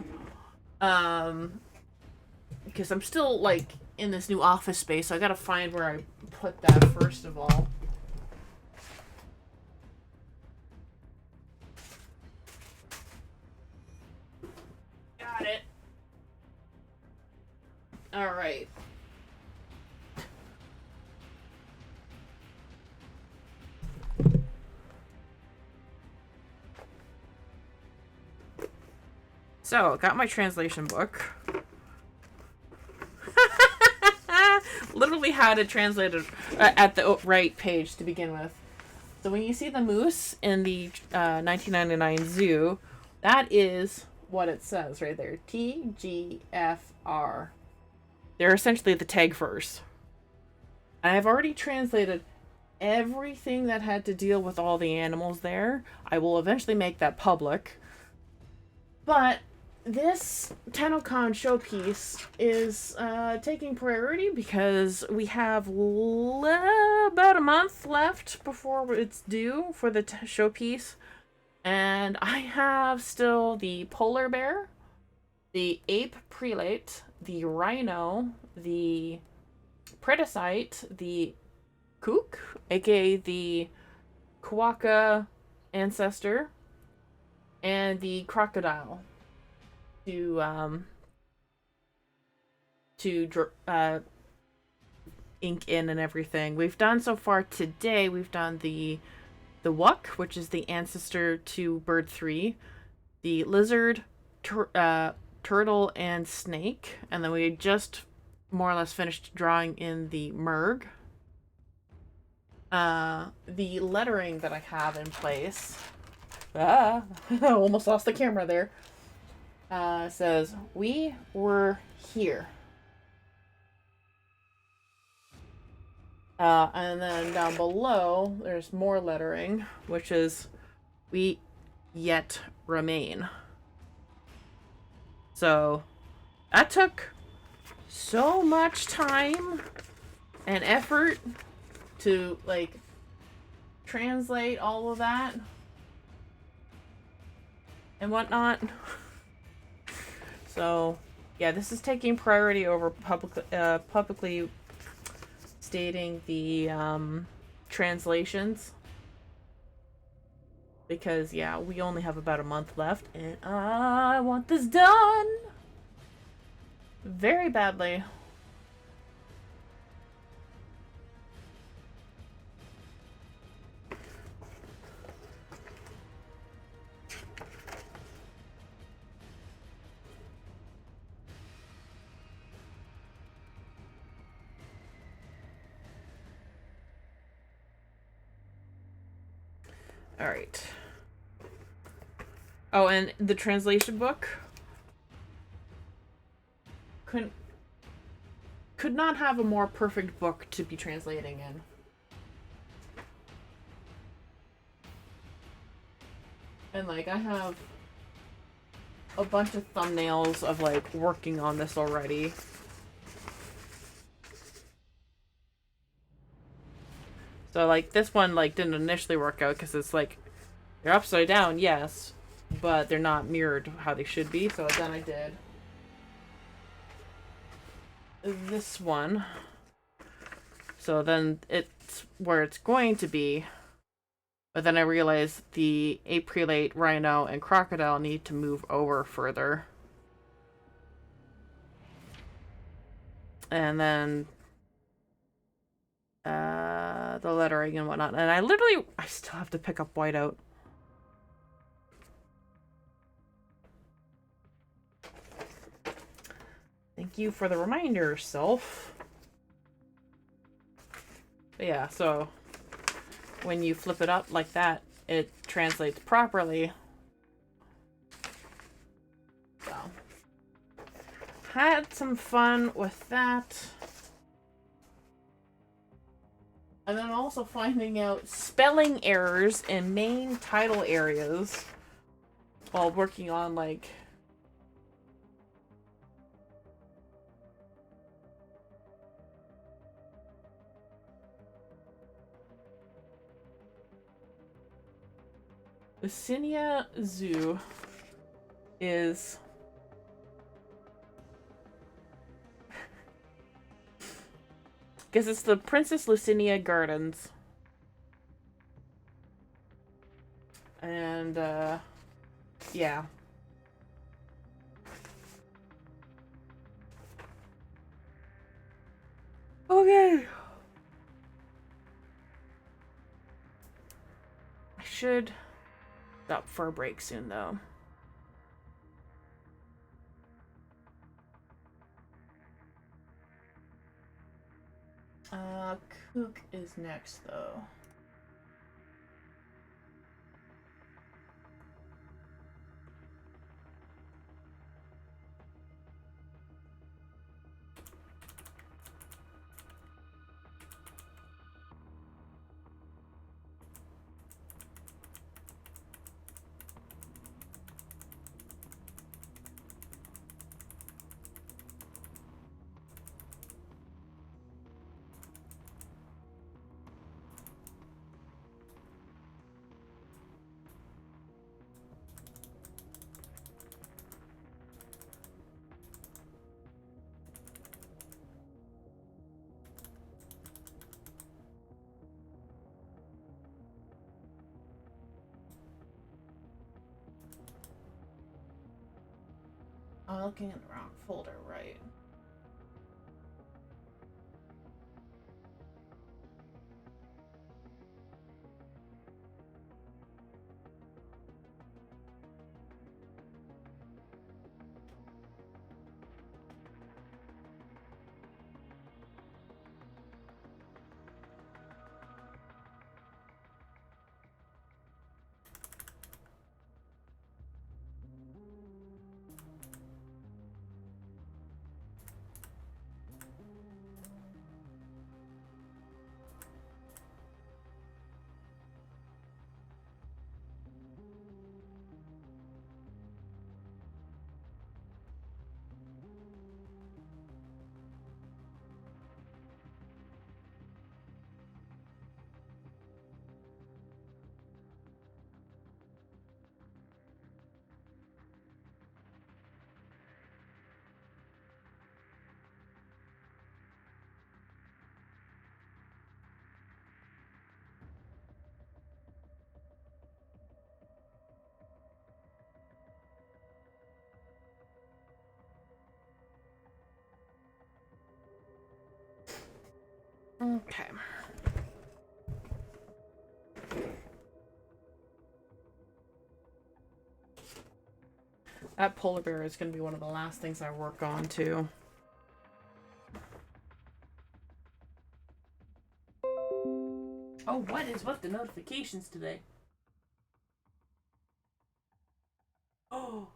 Because I'm still like in this new office space, so I gotta find where I put that first of all. Got it. All right. So, got my translation book. Literally had it translated at the right page to begin with. So when you see the moose in the 1999 zoo, that is what it says right there. TGFR. They're essentially the Tagfers. And I've already translated everything that had to deal with all the animals there. I will eventually make that public. But this TennoCon showpiece is taking priority because we have about a month left before it's due for the showpiece. And I have still the polar bear, the ape prelate, the rhino, the predacite, the kook, aka the Kawaka ancestor and the crocodile to ink in and everything. We've done so far today. We've done the Wuck, which is the ancestor to Bird 3, the lizard, turtle, and snake, and then we just more or less finished drawing in the Merg. The lettering that I have in place, almost lost the camera there, says, "We were here." And then down below, there's more lettering, which is, "We yet remain." So, that took so much time and effort to, like, translate all of that and whatnot. So, yeah, this is taking priority over publicly stating the translations, because yeah, we only have about a month left and I want this done very badly. All right. Oh, and the translation book could not have a more perfect book to be translating in. And like, I have a bunch of thumbnails of like working on this already. So like this one like didn't initially work out because it's like they're upside down, yes, but they're not mirrored how they should be. So then I did this one. So then it's where it's going to be. But then I realized the ape prelate, rhino, and crocodile need to move over further. And then the lettering and whatnot. And I still have to pick up whiteout. Thank you for the reminder, self. But yeah, so when you flip it up like that, it translates properly. So, had some fun with that. And then also finding out spelling errors in main title areas while working on like Lucinia Zoo is because it's the Princess Lucinia Gardens. And yeah. Okay. I should stop for a break soon, though. Kook is next, though. I'm looking in the wrong folder, right? Okay. That polar bear is going to be one of the last things I work on, too. Oh, what is with the notifications today? Oh.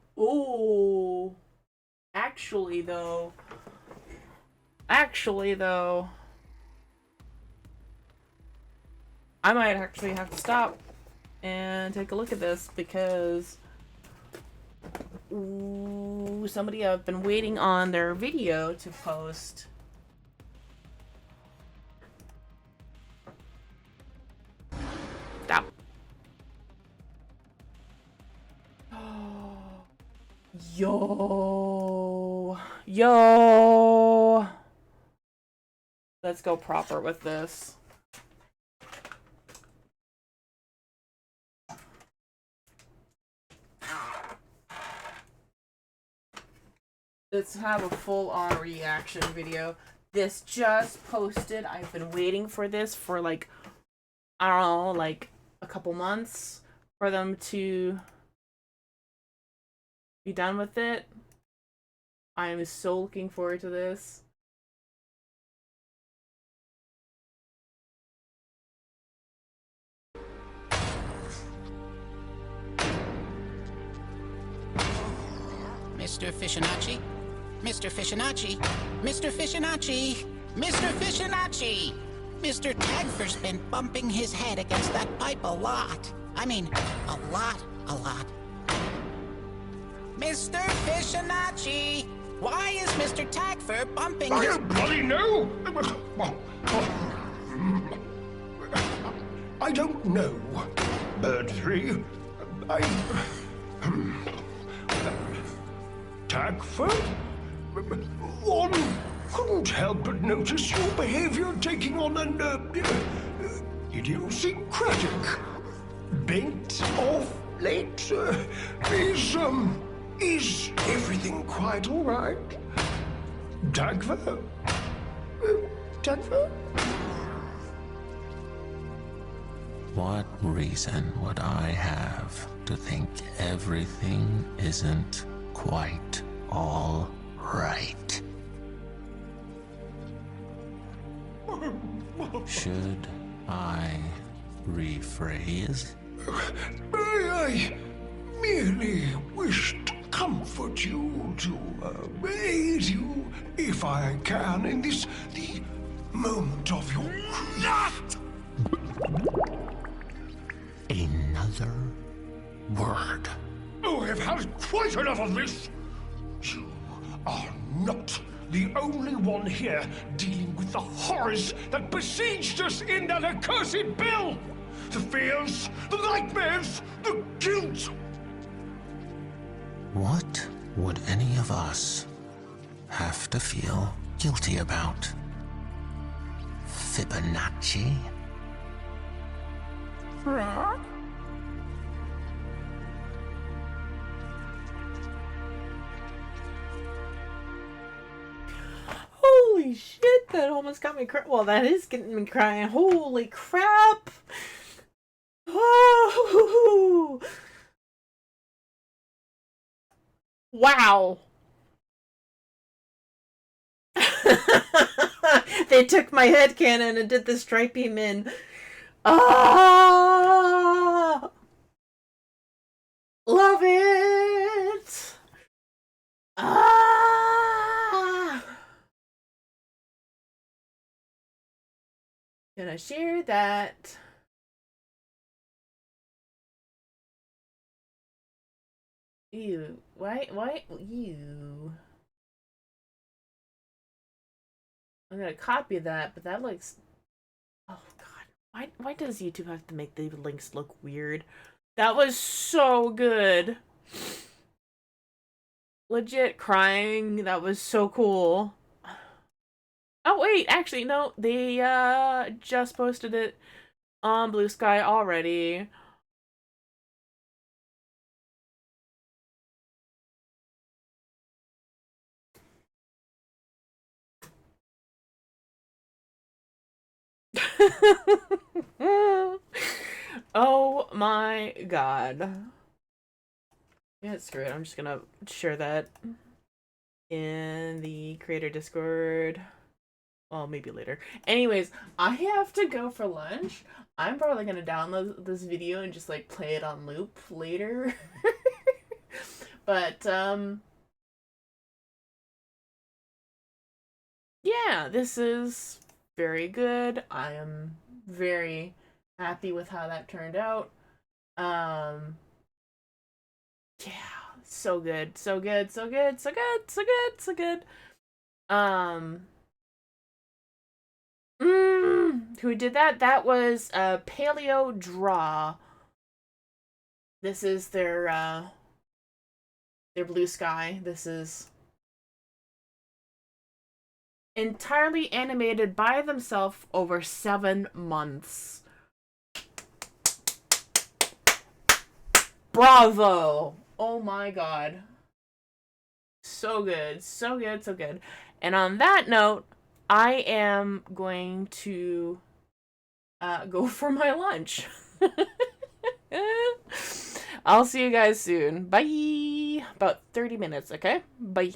Actually, though, I might actually have to stop and take a look at this because somebody I've been waiting on their video to post. Stop. Yo. Let's go proper with this. Let's have a full-on reaction video. This just posted. I've been waiting for this for like, I don't know, like a couple months for them to be done with it. I am so looking forward to this. Mr. Fishinacci? Mr. Fishinacci? Mr. Fishinacci? Mr. Fishinacci! Mr. Tagfer's been bumping his head against that pipe a lot. I mean, a lot. Mr. Fishinacci! Why is Mr. Tagfer bumping I his... don't bloody know! I don't know. Bird 3. Tagfer? One couldn't help but notice your behavior taking on an idiosyncratic bent of late. Is everything quite all right? Tagfer? Tagfer? What reason would I have to think everything isn't quite all right? Should I rephrase? I merely wish to comfort you, to aid you, if I can, in the moment of your grief. Another word. Oh, I've had quite enough of this. You are not the only one here dealing with the horrors that besieged us in that accursed bill. The fears, the nightmares, the guilt. What would any of us have to feel guilty about? Fibonacci? Holy shit, that almost got me crying. Well, that is getting me crying. Holy crap. Oh, wow. They took my headcanon and did the stripey min. Ah, love it. Ah, gonna share that. Ew. Why? Ew. I'm gonna copy that, but that looks... Oh, God. Why does YouTube have to make the links look weird? That was so good. Legit crying. That was so cool. Oh, wait. Actually, no. They, just posted it on Blue Sky already. Oh my god. Yeah, screw it. I'm just gonna share that in the creator Discord. Well, maybe later. Anyways, I have to go for lunch. I'm probably gonna download this video and just like play it on loop later. But yeah, this is very good. I am very happy with how that turned out. Yeah, so good, so good, so good, so good, so good, so good. Who did that? That was Paleo Draw. This is their Blue Sky. This is entirely animated by themselves over 7 months. Bravo! Oh my god. So good, so good, so good. And on that note, I am going to go for my lunch. I'll see you guys soon. Bye! About 30 minutes, okay? Bye.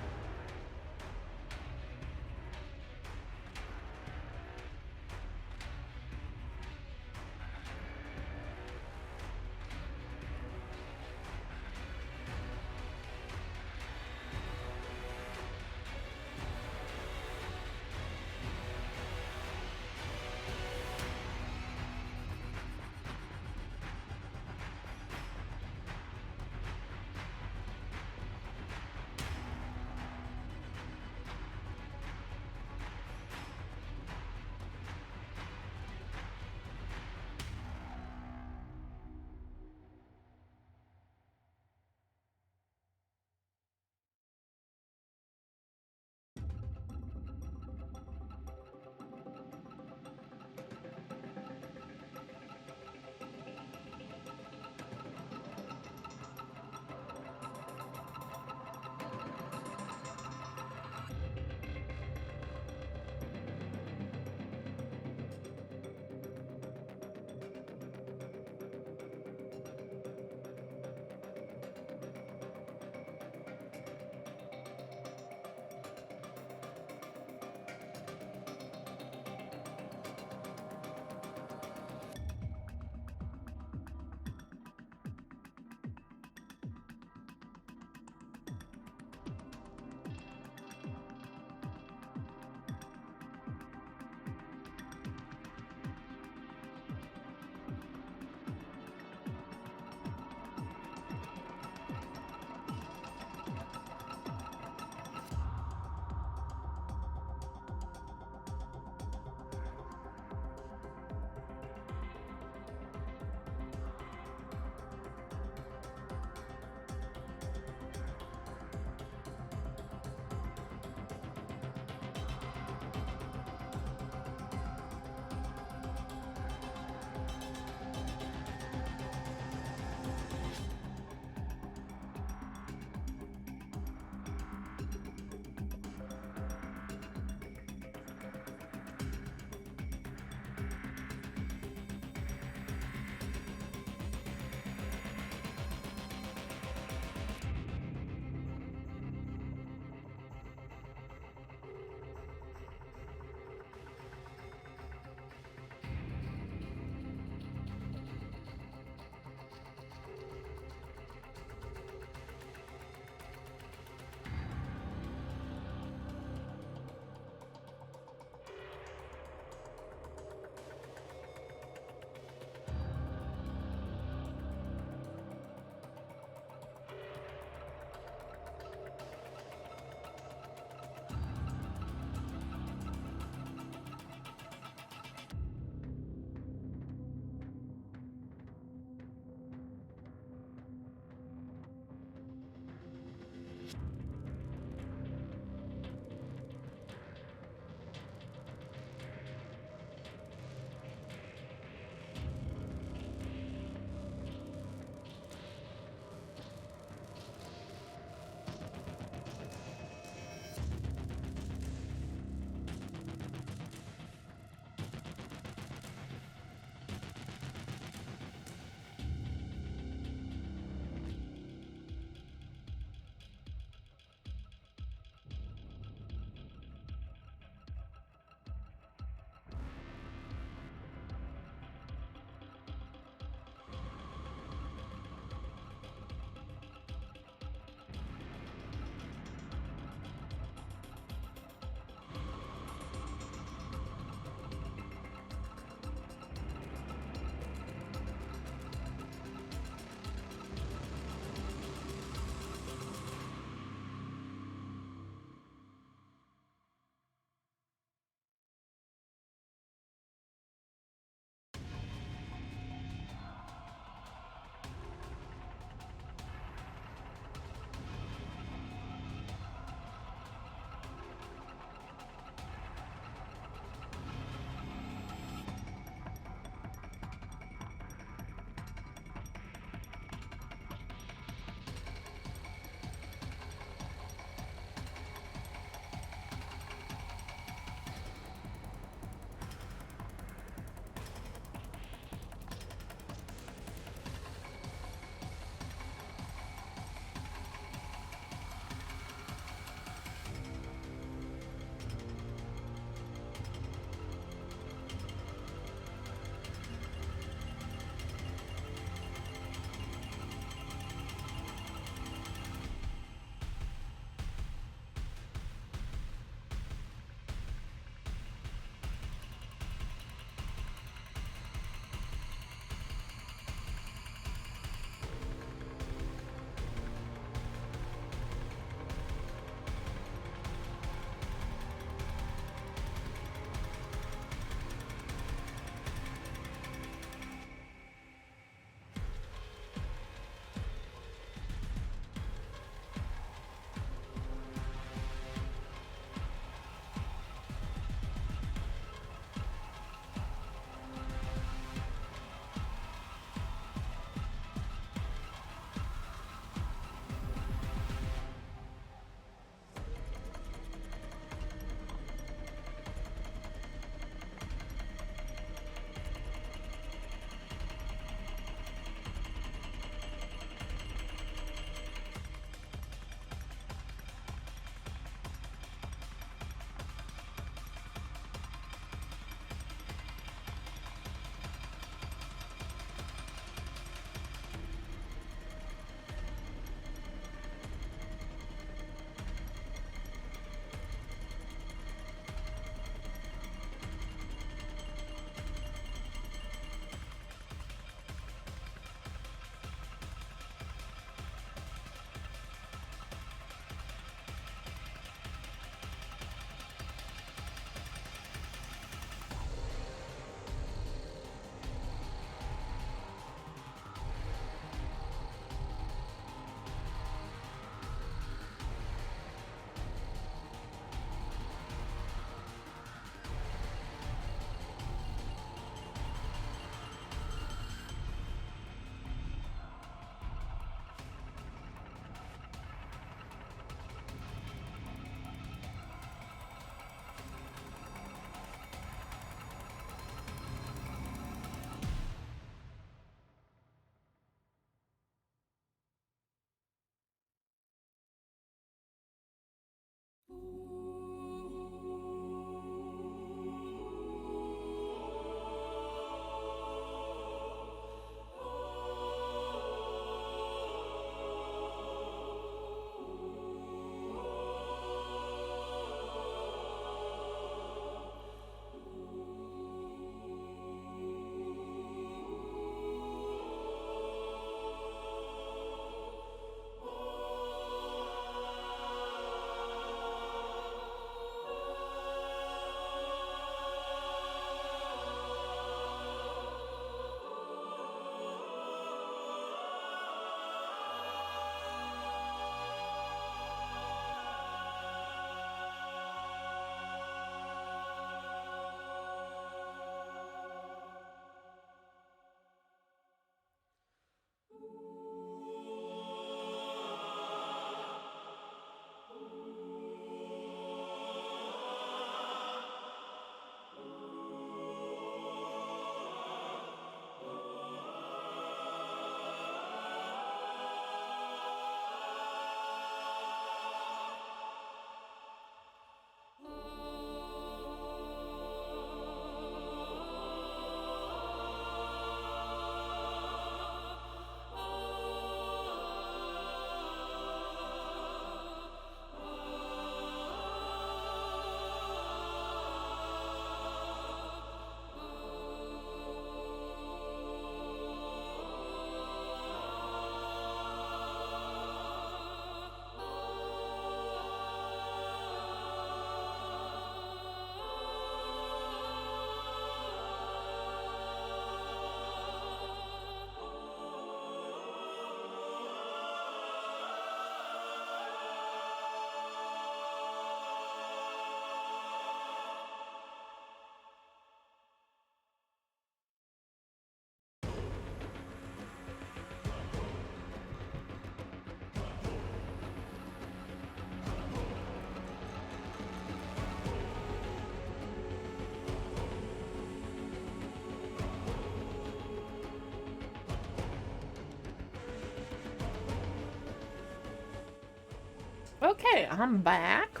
Okay, I'm back.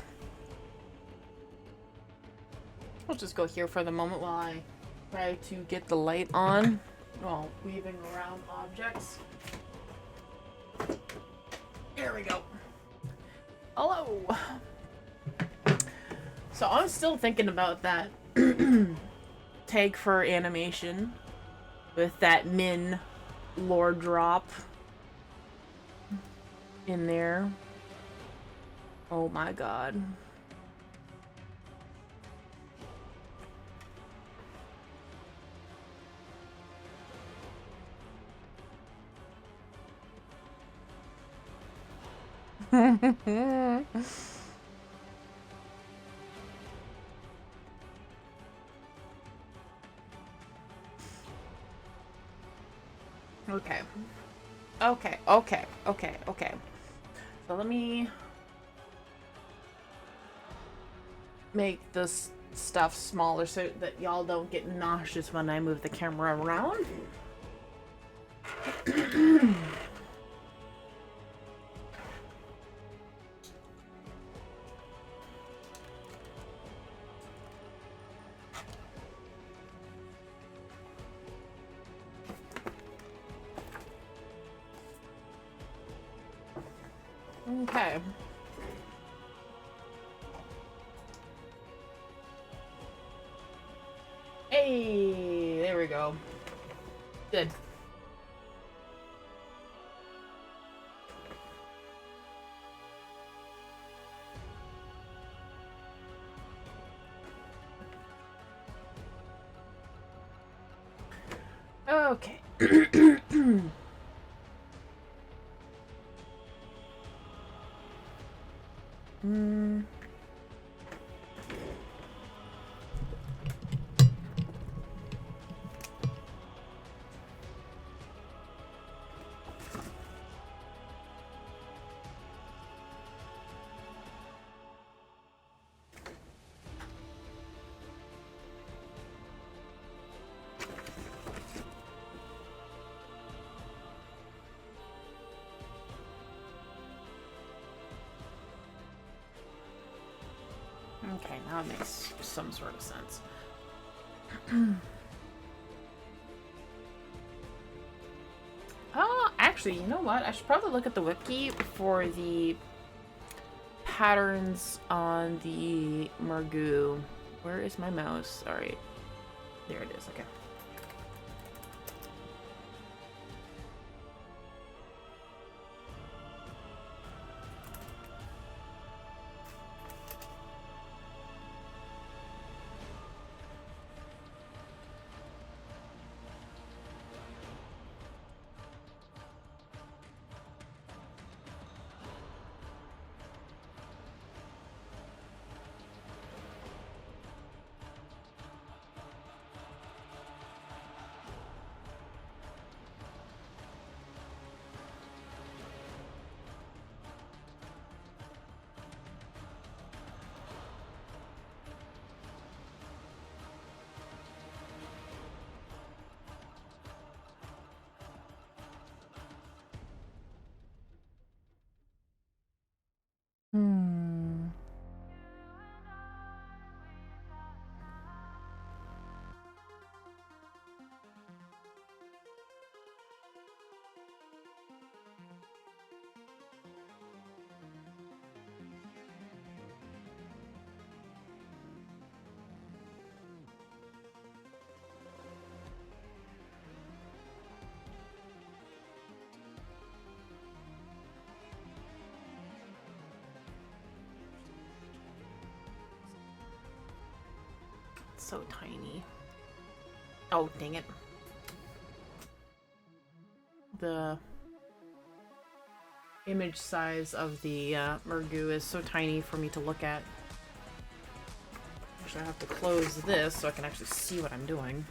I'll just go here for the moment while I try to get the light on while weaving around objects. There we go. Hello. So I'm still thinking about that tag for animation with that min lore drop in there. Oh my god. Okay. Okay. So let me make this stuff smaller so that y'all don't get nauseous when I move the camera around. Okay. Hey, there we go. Good. Okay. Okay, now it makes some sort of sense. Oh, actually, you know what? I should probably look at the wiki for the patterns on the Margoo. Where is my mouse? Alright. There it is, okay. So tiny. Oh, dang it. The image size of the Margoo is so tiny for me to look at. Actually, I have to close this so I can actually see what I'm doing.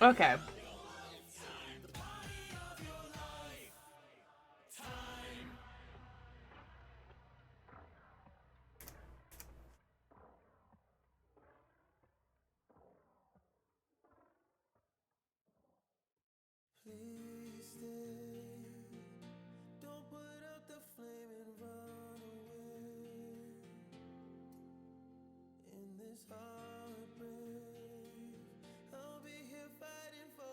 Okay. Please stay. Don't put out the flame and run away. In this heartbreak, I'll be here fighting for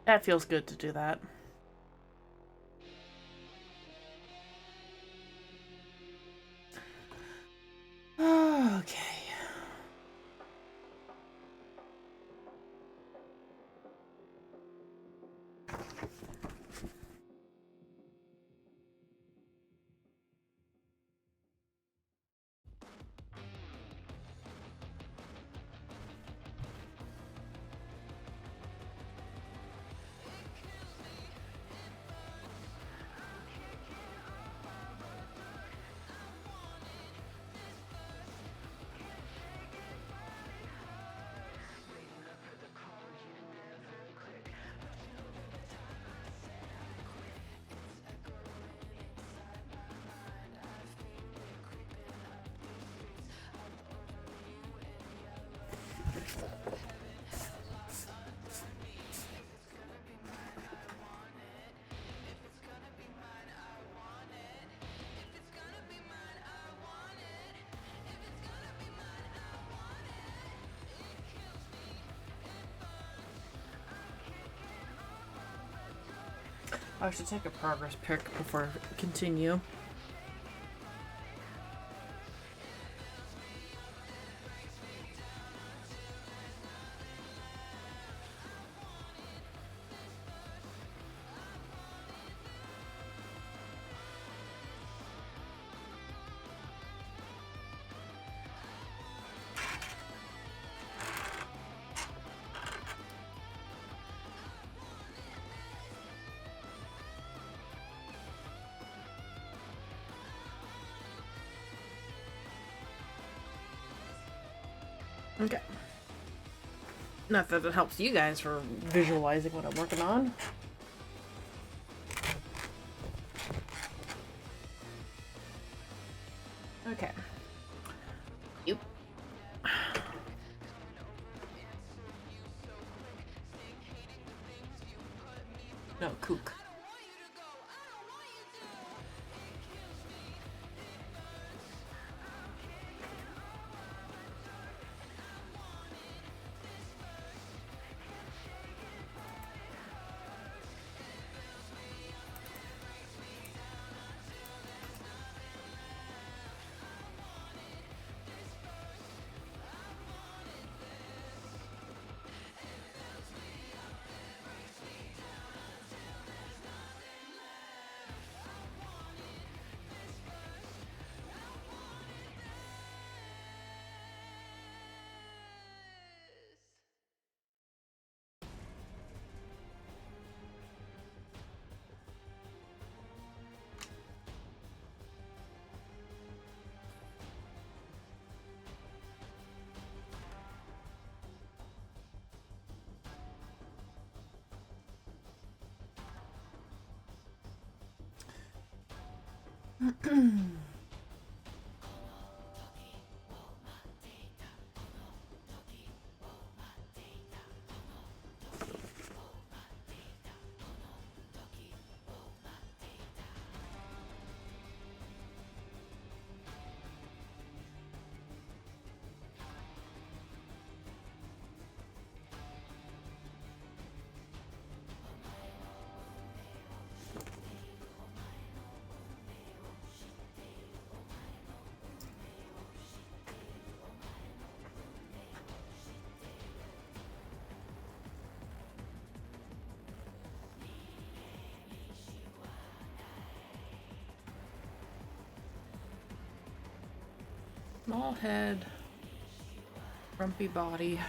That feels good to do that. Okay. I should take a progress pic before I continue. Okay. Not that it helps you guys for visualizing what I'm working on. Okay. Yep. No, kook. Small head, grumpy body.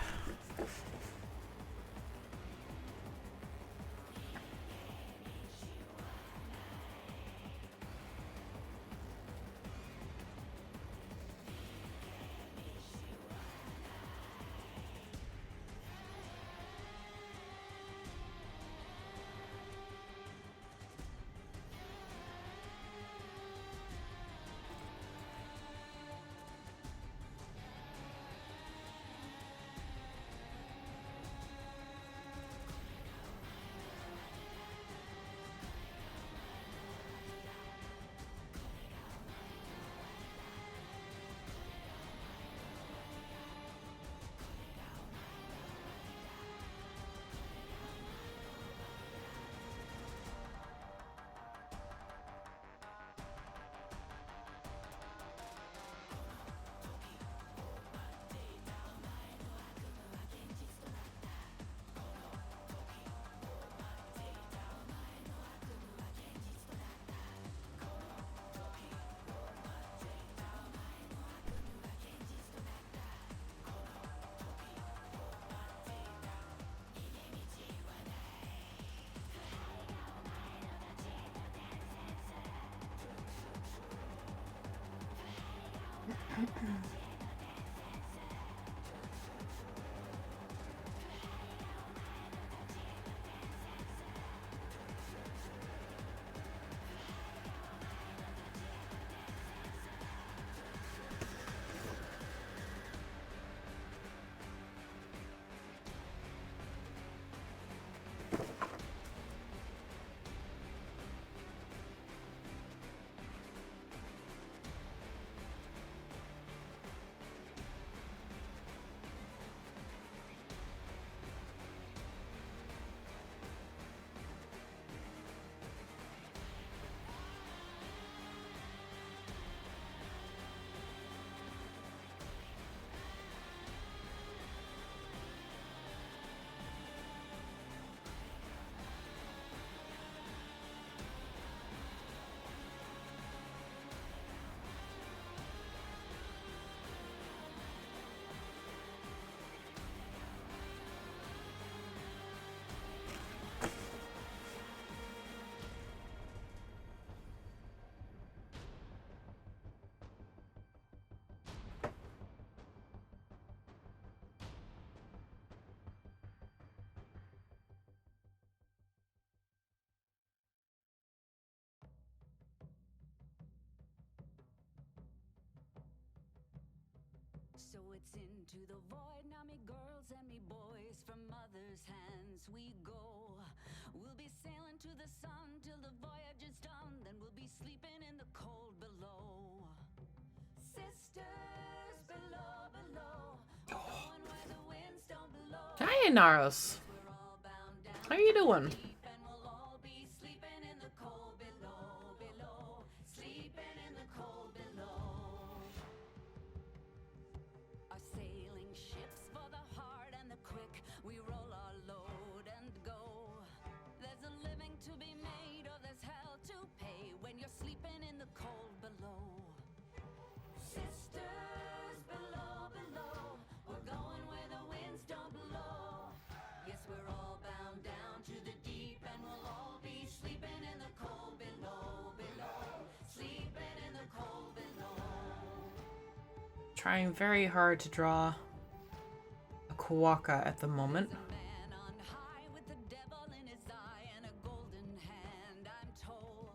So it's into the void now, me girls and me boys, from mother's hands we go. We'll be sailing to the sun till the voyage is done, then we'll be sleeping in the cold below. Sisters below, below, we're going where the winds don't blow. Hi, Naros. We're all bound down How you doing? deep, and we'll all be sleeping in the cold below, below, sleeping in the cold below. Our sailing ships for the hard and the quick, we roll our load and go. There's a living to be made, or there's hell to pay when you're sleeping in the cold below. Sisters below, below, we're going where the winds don't blow. Yes, we're all bound down to the deep, and we'll all be sleeping in the cold below, below, sleeping in the cold below. Trying very hard to draw a Kawaka at the moment. A man on high with the devil in his eye and a golden hand, I'm told.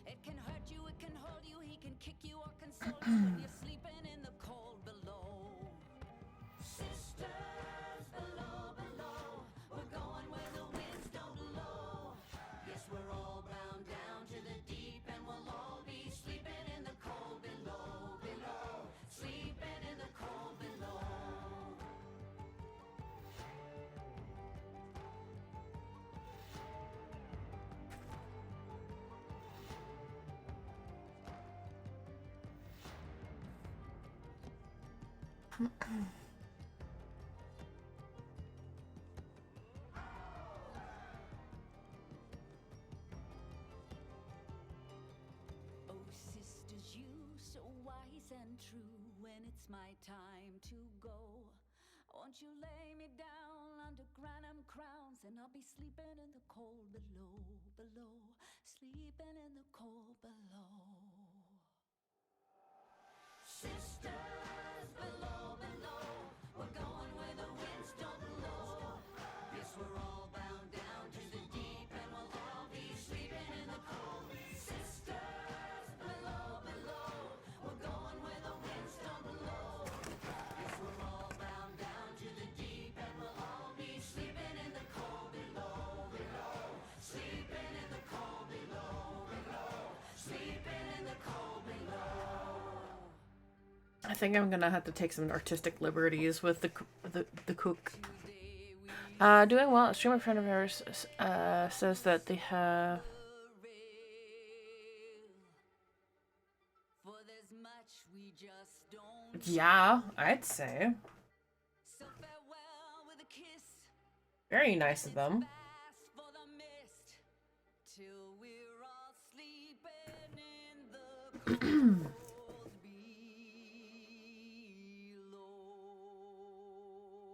It can hurt you, it can hold you, he can kick you or console you when you're sleeping in the cold below. Sisters below, below, we're going where the winds don't blow. Yes, we're all bound down to the deep, and we'll all be sleeping in the cold below, below, sleeping in the cold below. Oh, sisters, you so wise and true, when it's my time to go, won't you lay me down under granum crowns, and I'll be sleeping in the cold below, below, sleeping in the cold below. Sisters below, below, we're going where the winds don't blow. Yes, we're all bound down to the deep, and we'll all be sleeping in the cold. Sisters below, below, we're going where the winds don't blow. Yes, we're all bound down to the deep, and we'll all be sleeping in the cold below, below, sleeping in the cold below, below, sleeping in the cold below. I think I'm gonna have to take some artistic liberties with the cook. Doing well. A streamer friend of ours says that they have. For there's much we just don't. Yeah, I'd say. So farewell with a kiss. Very nice of them. Fast for the mist till we're all sleeping in the cold below.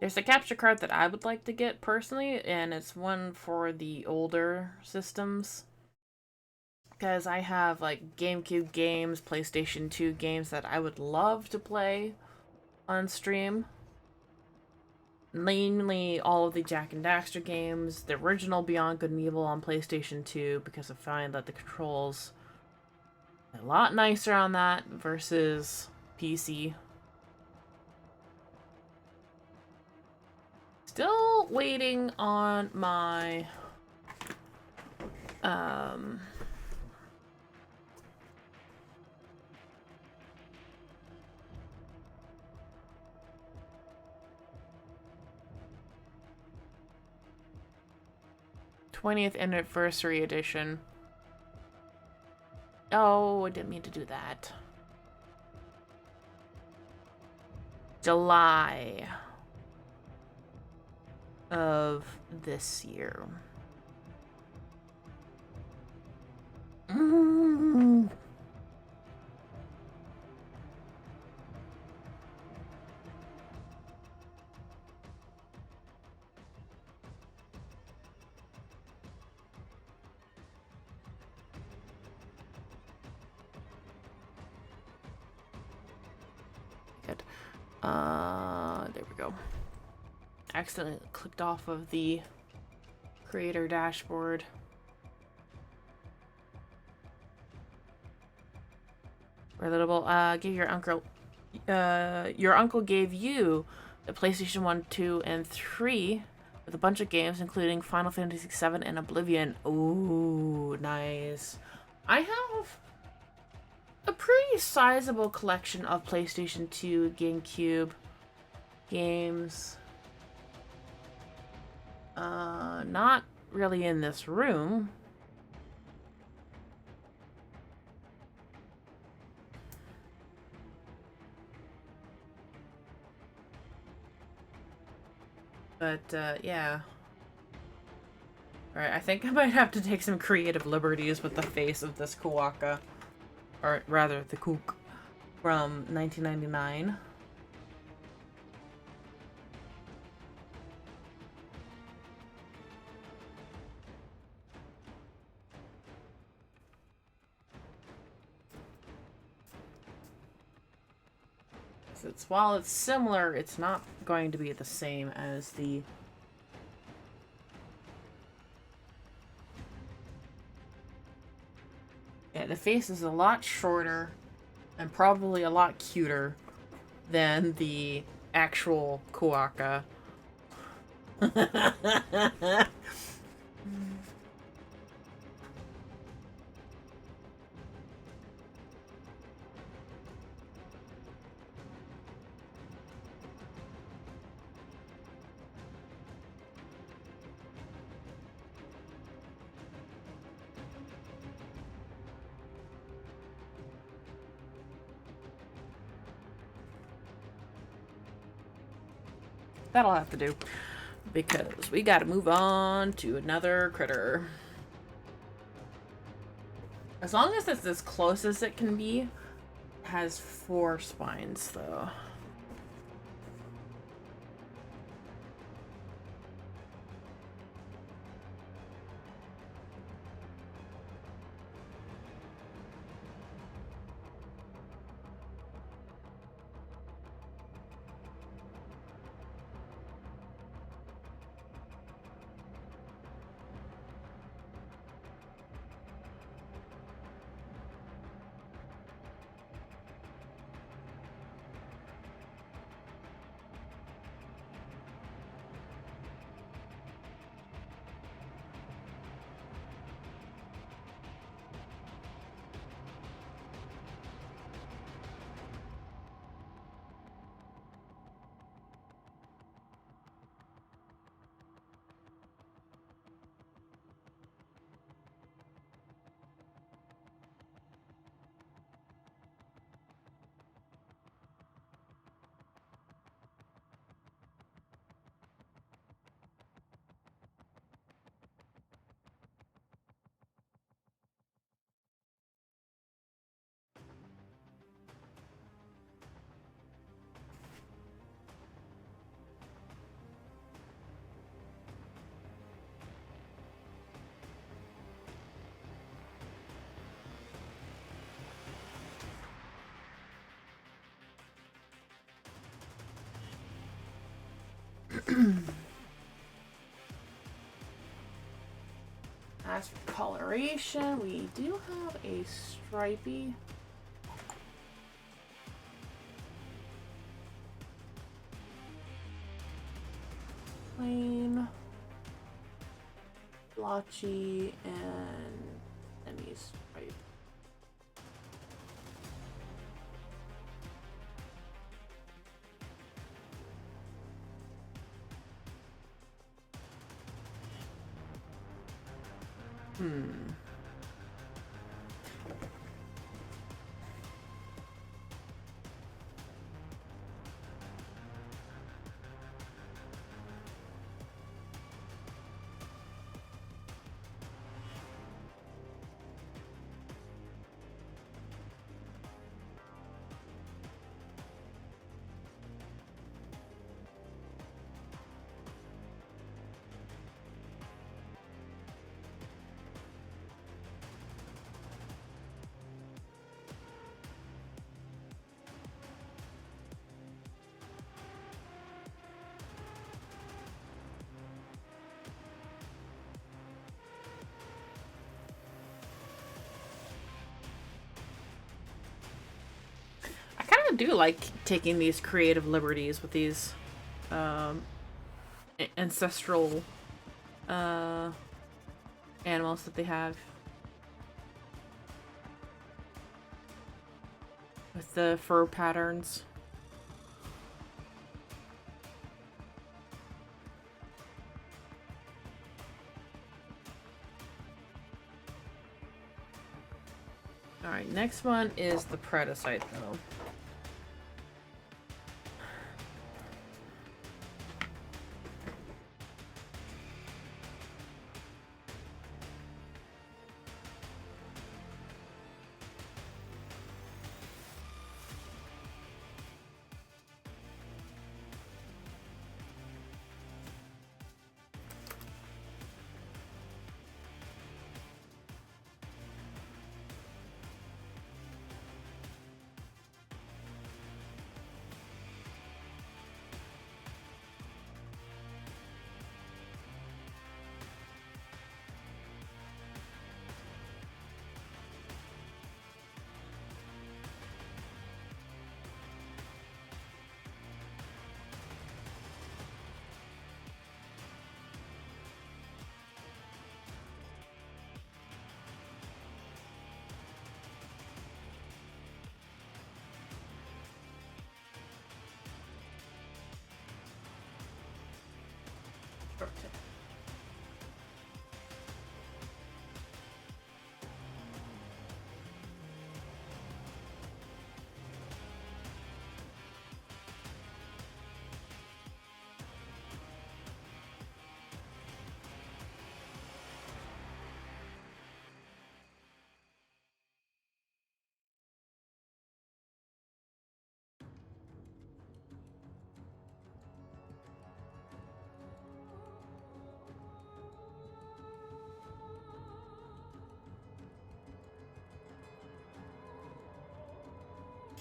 There's a capture card that I would like to get personally, and it's one for the older systems. because I have like GameCube games, PlayStation 2 games that I would love to play on stream. Mainly all of the Jack and Daxter games, the original Beyond Good and Evil on PlayStation 2, because I find that the controls are a lot nicer on that versus PC. Still waiting on my 20th anniversary edition. Oh, I didn't mean to do that. July of this year. Good. There we go. Accidentally clicked off of the creator dashboard. Relatable. Give your uncle gave you the PlayStation 1, 2, and 3 with a bunch of games, including Final Fantasy VII and Oblivion. Ooh, nice. I have a pretty sizable collection of PlayStation 2, GameCube games. Not really in this room. But, yeah. Alright, I think I might have to take some creative liberties with the face of this Kuwaka. Or rather, the Kook from 1999. While it's similar, it's not going to be the same as the the face is a lot shorter and probably a lot cuter than the actual Kuwaka. That'll have to do, because we gotta move on to another critter. As long as it's as close as it can be, it has 4 spines though. As for coloration, we do have a stripy. Plain. Blotchy and semi-stripe. I kind of do like taking these creative liberties with these ancestral animals that they have. With the fur patterns. Alright, next one is the Predacite though.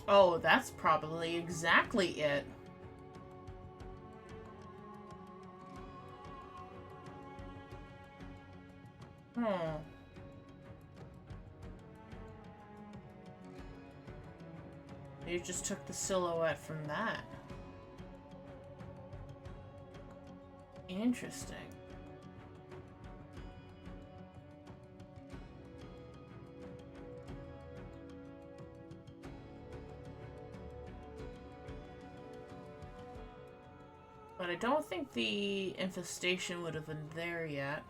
Oh, that's probably exactly it. Hmm. You just took the silhouette from that. Interesting. But I don't think the infestation would have been there yet.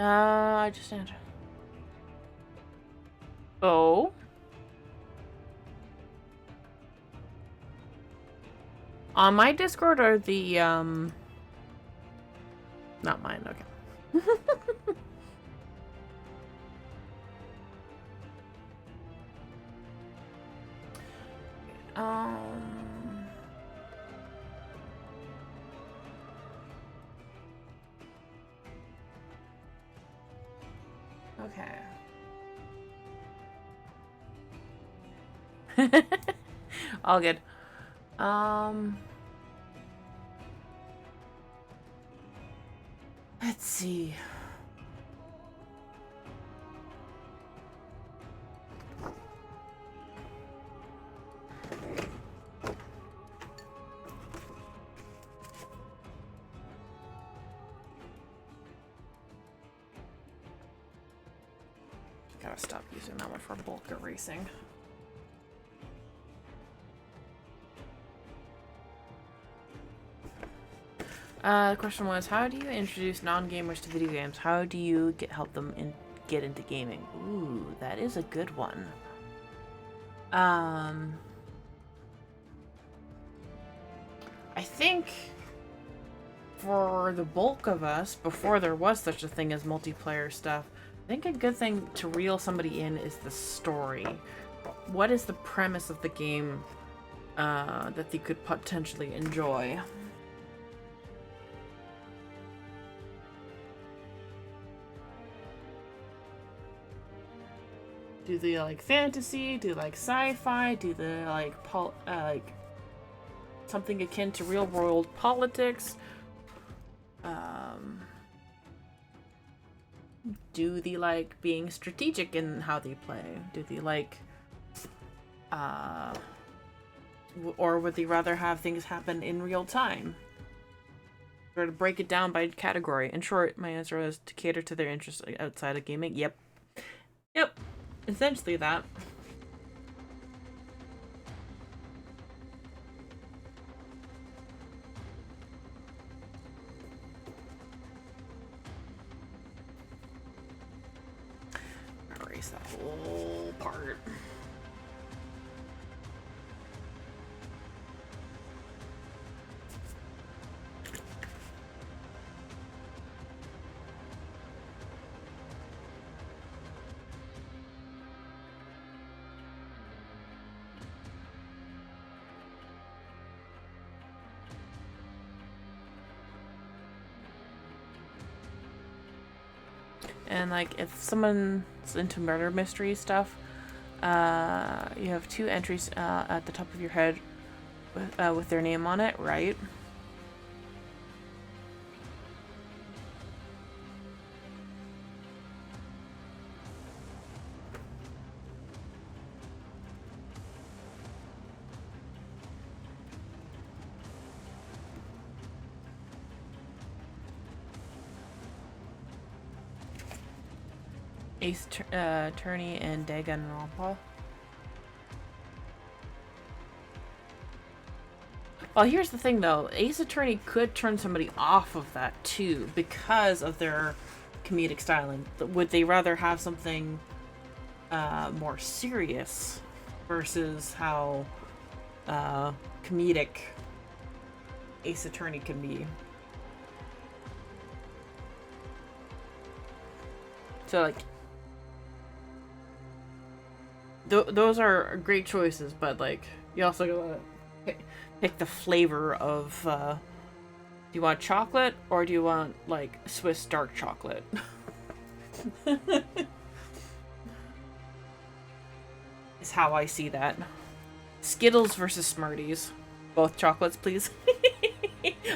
I just entered. Oh. On my Discord or the, not mine, okay. Okay. All good. Let's see. Gotta stop using that one for bulk erasing. The question was, how do you introduce non-gamers to video games? How do you help them get into gaming? Ooh, that is a good one. I think for the bulk of us, before there was such a thing as multiplayer stuff, I think a good thing to reel somebody in is the story. What is the premise of the game that they could potentially enjoy? Do they like fantasy? Do they like sci-fi? Do they like something akin to real-world politics? Do they like being strategic in how they play? Do they like, or would they rather have things happen in real time? Or to break it down by category. In short, my answer is to cater to their interests outside of gaming. Yep. Essentially that. Erase that whole part. And like if someone's into murder mystery stuff, you have 2 entries at the top of your head with their name on it, right? Ace Attorney and Danganronpa. Well, here's the thing though. Ace Attorney could turn somebody off of that too because of their comedic styling. Would they rather have something more serious versus how comedic Ace Attorney can be? So like those are great choices, but like you also gotta pick the flavor of do you want chocolate or do you want like Swiss dark chocolate? Is how I see that. Skittles versus Smarties. Both chocolates, please.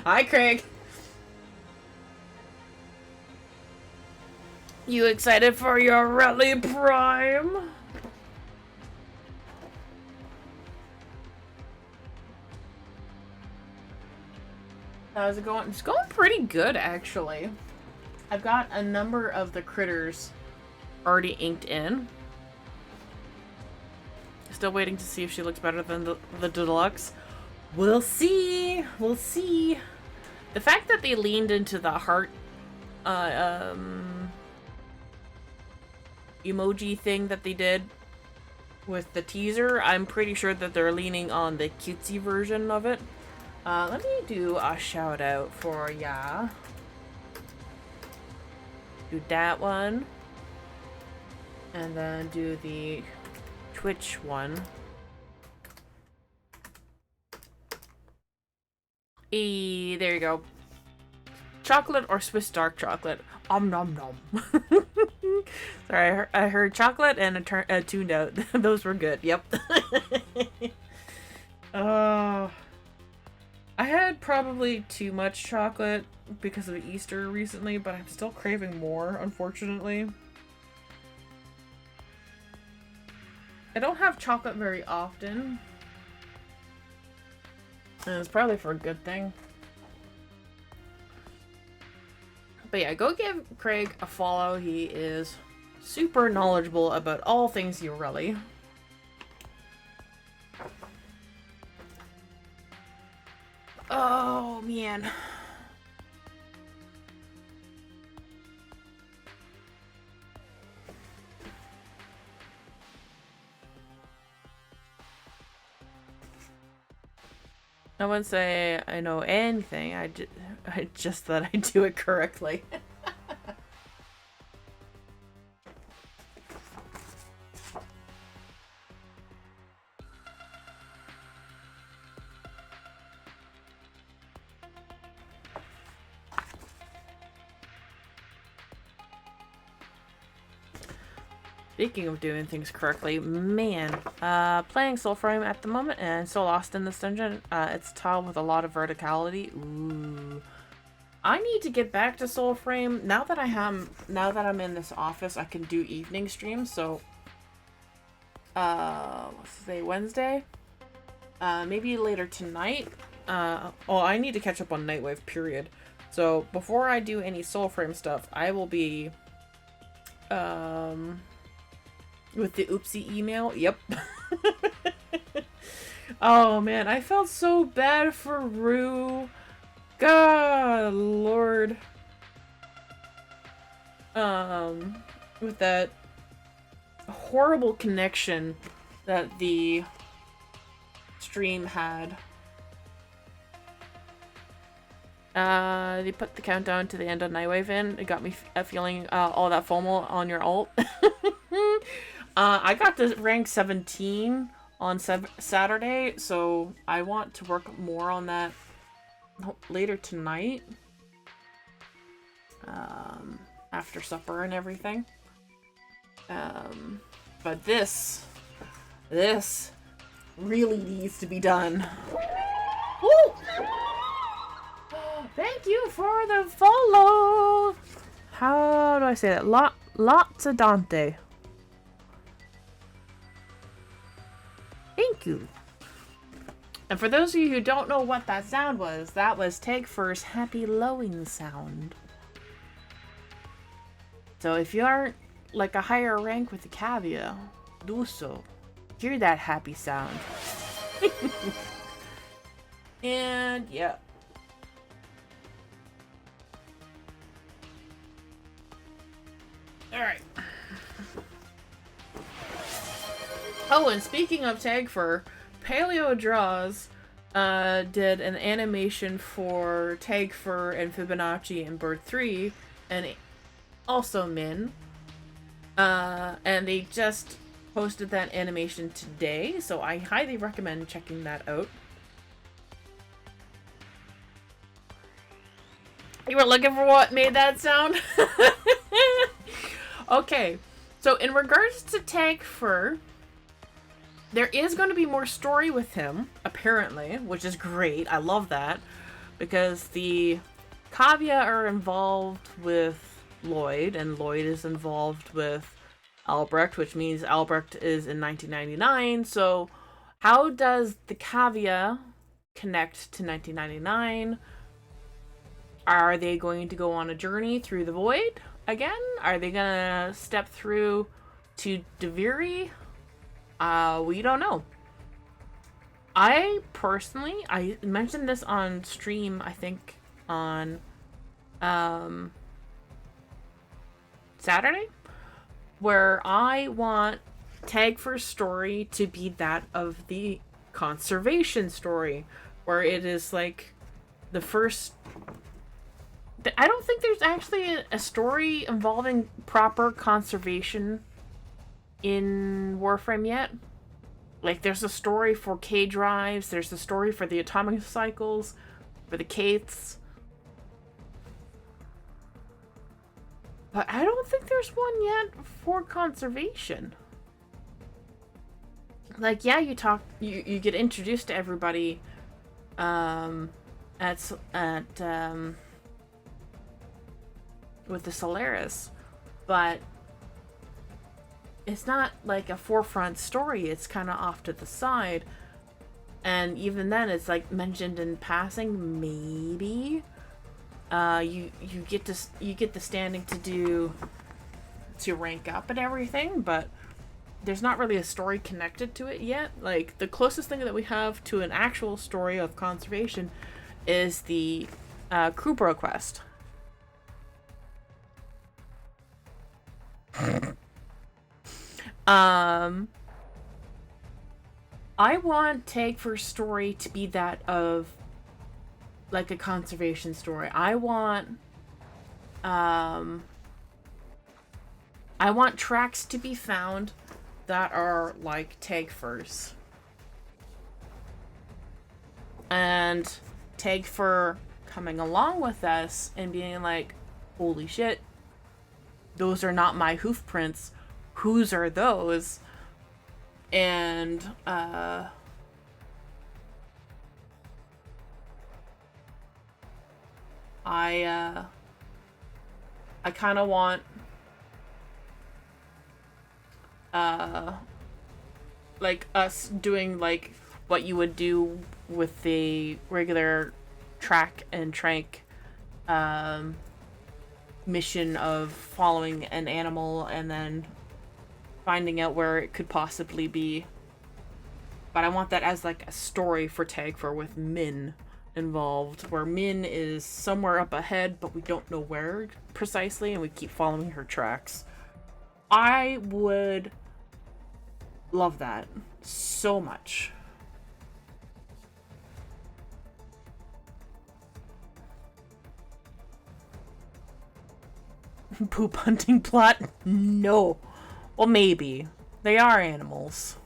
Hi, Craig. You excited for your Rally Prime? How's it going? It's going pretty good, actually. I've got a number of the critters already inked in. Still waiting to see if she looks better than the deluxe. We'll see. We'll see. The fact that they leaned into the heart emoji thing that they did with the teaser. I'm pretty sure that they're leaning on the cutesy version of it. Let me do a shout out for ya. Do that one. And then do the Twitch one. There you go. Chocolate or Swiss dark chocolate? Om nom nom. Sorry, I heard chocolate and tuned out. Those were good. Yep. I had probably too much chocolate because of Easter recently, but I'm still craving more, unfortunately. I don't have chocolate very often. And it's probably for a good thing. But yeah, go give Craig a follow. He is super knowledgeable about all things Urelli. Oh, man. I wouldn't say I know anything. I just that I do it correctly. Speaking of doing things correctly, man, playing Soulframe at the moment and so lost in this dungeon. It's a tile with a lot of verticality. Ooh. I need to get back to Soulframe. Now that I'm in this office, I can do evening streams, so what's today, Wednesday? Maybe later tonight. I need to catch up on Nightwave, period. So before I do any Soulframe stuff, I will be with the oopsie email. Yep. Oh man, I felt so bad for Rue. God Lord. With that horrible connection that the stream had. They put the countdown to the end of Nightwave in. It got me feeling all that FOMO on your alt. I got to rank 17 on Saturday, so I want to work more on that later tonight. After supper and everything. But this really needs to be done. Woo! Thank you for the follow! How do I say that? Lotzadante. Thank you. And for those of you who don't know what that sound was, that was Tagfur's happy lowing sound. So if you aren't like a higher rank with the Cavia, do so. Hear that happy sound. And yeah. Alright. Oh, and speaking of Tagfur, Paleo Draws did an animation for Tagfur and Fibonacci in Bird 3, and also Min. And they just posted that animation today, so I highly recommend checking that out. You were looking for what made that sound? Okay, so in regards to Tagfur, there is going to be more story with him, apparently, which is great. I love that, because the Kavya are involved with Lloyd, and Lloyd is involved with Albrecht, which means Albrecht is in 1999. So how does the Kavya connect to 1999? Are they going to go on a journey through the void again? Are they gonna step through to Deviri? We don't know. I personally, I mentioned this on stream, I think on Saturday, where I want Tag First story to be that of the conservation story, where it is like the first. I don't think there's actually a story involving proper conservation in Warframe yet. Like, there's a story for K drives, there's a story for the atomic cycles, for the Kates. But I don't think there's one yet for conservation. Like, yeah, you get introduced to everybody with the Solaris, but it's not like a forefront story. It's kind of off to the side, and even then, it's like mentioned in passing. Maybe you get the standing to rank up and everything, but there's not really a story connected to it yet. Like, the closest thing that we have to an actual story of conservation is the Kubro quest. I want Tag First story to be that of like a conservation story. I want tracks to be found that are like Tag First. And Tag Fur coming along with us and being like, holy shit, those are not my hoof prints. Whose are those? And I kind of want like us doing like what you would do with the regular track and trank mission of following an animal and then finding out where it could possibly be. But I want that as like a story for Tag for with Min involved, where Min is somewhere up ahead, but we don't know where precisely, and we keep following her tracks. I would love that so much. Poop hunting plot? No. Well, maybe. They are animals.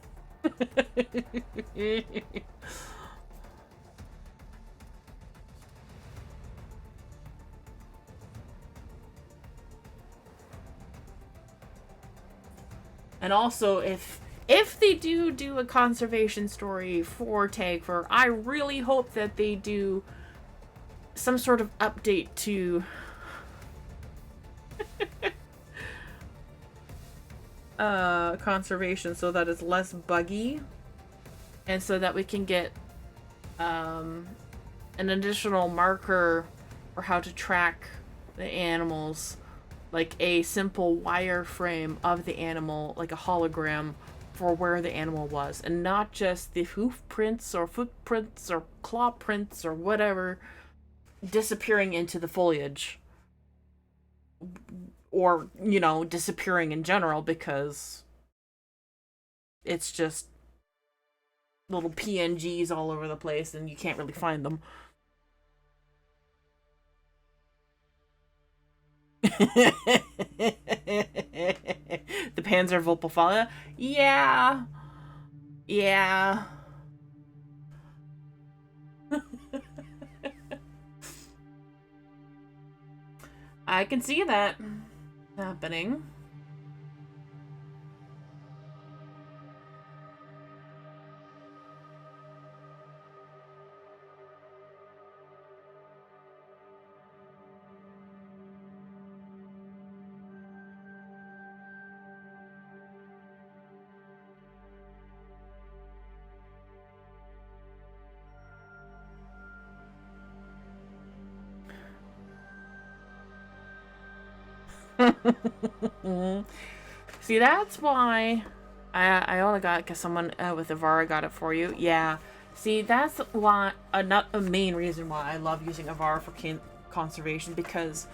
And also, if they do a conservation story for Tagfer, I really hope that they do some sort of update to conservation so that it's less buggy, and so that we can get an additional marker for how to track the animals, like a simple wireframe of the animal, like a hologram for where the animal was, and not just the hoof prints or footprints or claw prints or whatever disappearing into the foliage, or, you know, disappearing in general, because it's just little PNGs all over the place and you can't really find them. The Panzer Vulpefala? Yeah. Yeah. I can see that happening. See, that's why I only got it because someone with Avara got it for you. Yeah. See, that's why not a main reason why I love using Avara for conservation, because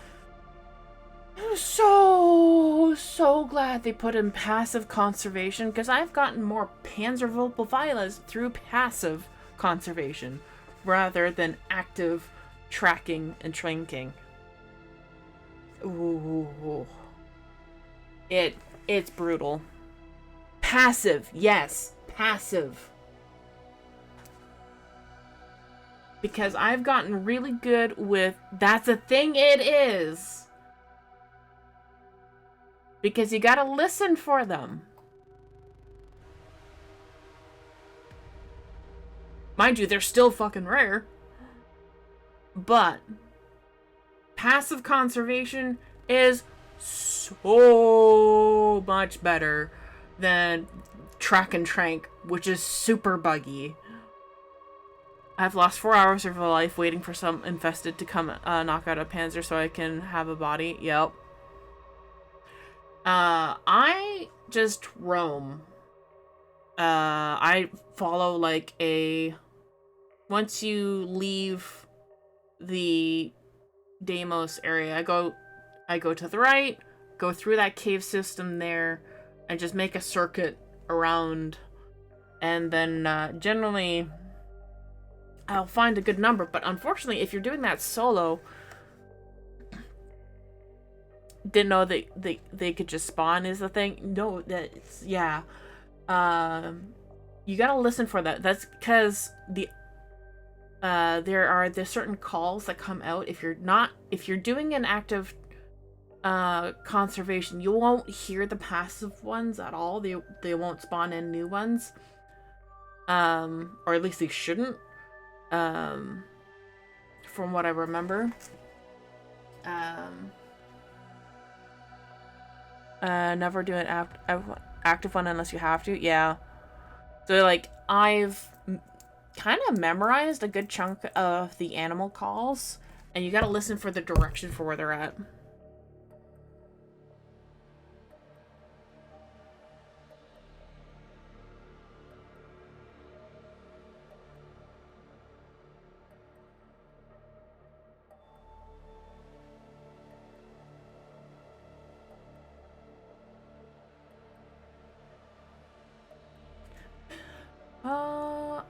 it's so was so glad they put in passive conservation, because I've gotten more Panzerviolas through passive conservation rather than active tracking and shrinking. Ooh. It's brutal. Passive, yes, passive. Because I've gotten really good with, that's a thing it is. Because you gotta listen for them. Mind you, they're still fucking rare. But passive conservation is so much better than track and trank, which is super buggy. I've lost 4 hours of my life waiting for some infested to come knock out a panzer so I can have a body. Yep. I just roam. I follow like a... Once you leave the Deimos area, I go to the right, go through that cave system there, and just make a circuit around. And then generally I'll find a good number, but unfortunately, if you're doing that solo, didn't know that they could just spawn is the thing. No, that's, yeah. You gotta listen for that. That's because there's certain calls that come out if you're doing an active conservation, you won't hear the passive ones at all. They won't spawn in new ones. Or at least they shouldn't. From what I remember. Never do an active one unless you have to. Yeah. So like I've kind of memorized a good chunk of the animal calls, and you gotta listen for the direction for where they're at.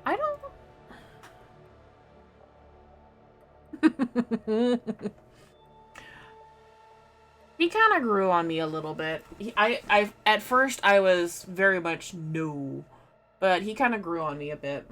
I don't... He kind of grew on me a little bit. At first I was very much no, but he kind of grew on me a bit.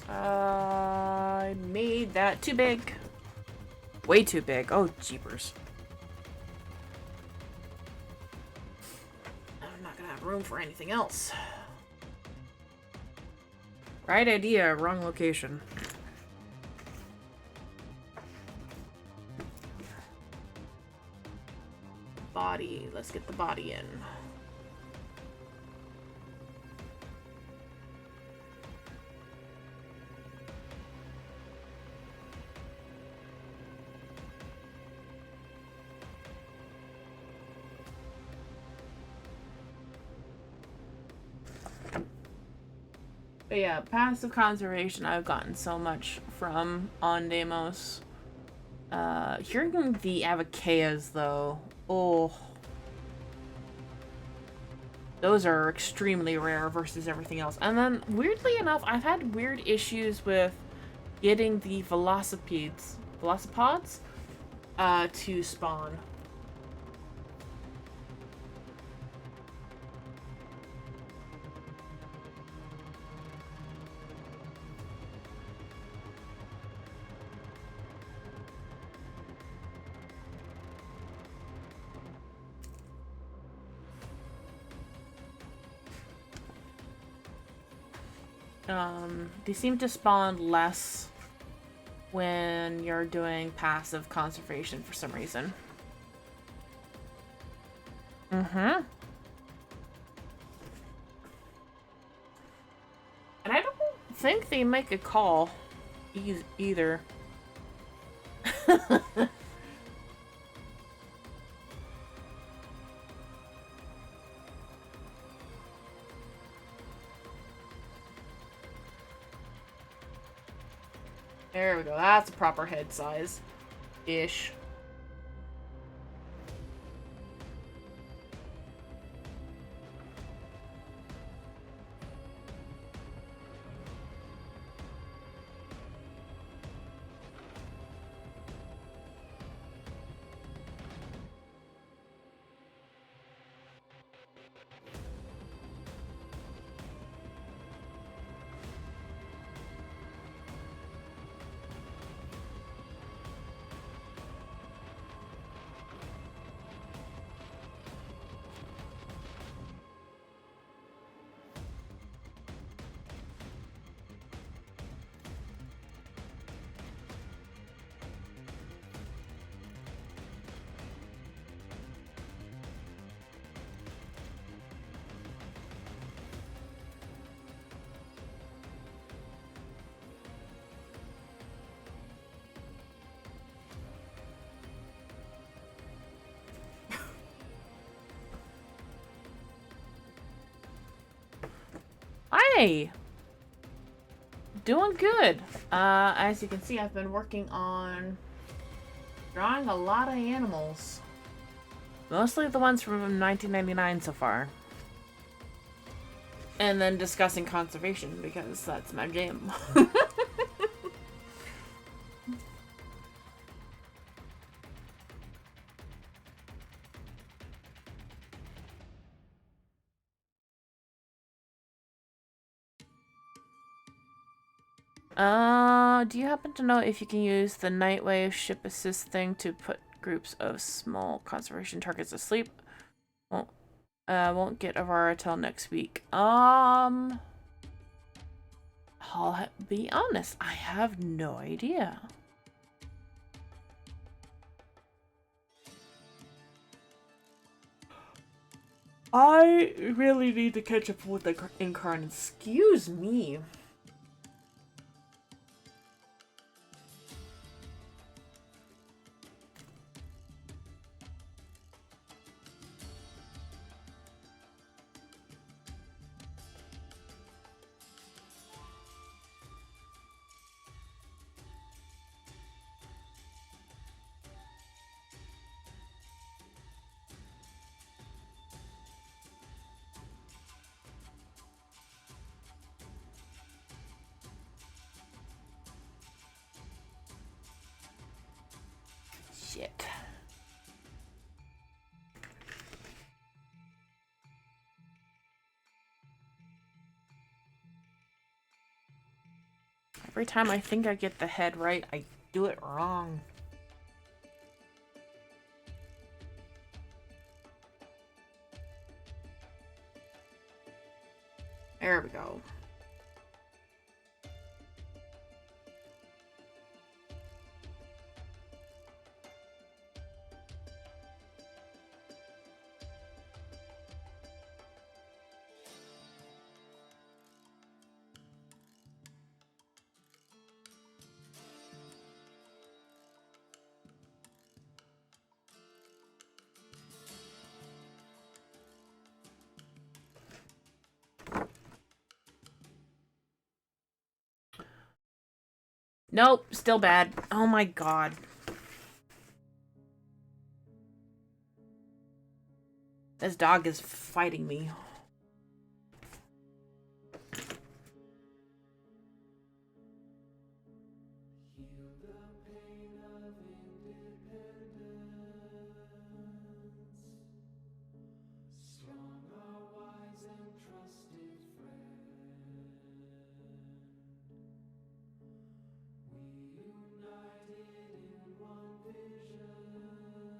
I made that too big. Way too big. Oh, jeepers. I'm not gonna have room for anything else. Right idea, wrong location. Body. Let's get the body in. But yeah, passive conservation I've gotten so much from on Deimos. Hearing the Avakeas though, oh. Those are extremely rare versus everything else. And then, weirdly enough, I've had weird issues with getting the Velocipods to spawn. They seem to spawn less when you're doing passive conservation for some reason. Mm-hmm. And I don't think they make a call either. There we go. That's a proper head size. Ish. Hi! Doing good. As you can see, I've been working on drawing a lot of animals. Mostly the ones from 1999 so far. And then discussing conservation, because that's my jam. Do you happen to know if you can use the Nightwave ship assist thing to put groups of small conservation targets to sleep? Won't get Avara till next week. I'll be honest, I have no idea. I really need to catch up with the incarnate. Excuse me. Shit. Every time I think I get the head right, I do it wrong. There we go. Nope, still bad. Oh my god. This dog is fighting me.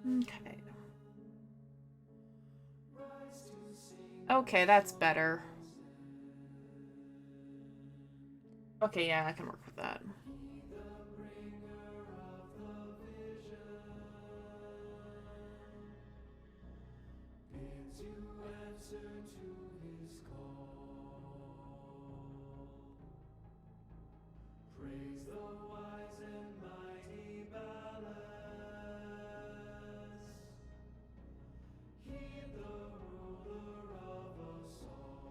Okay. Okay, that's better. Okay, yeah, I can work with that. Praise the wise and mighty ballast. Heed the ruler of us all.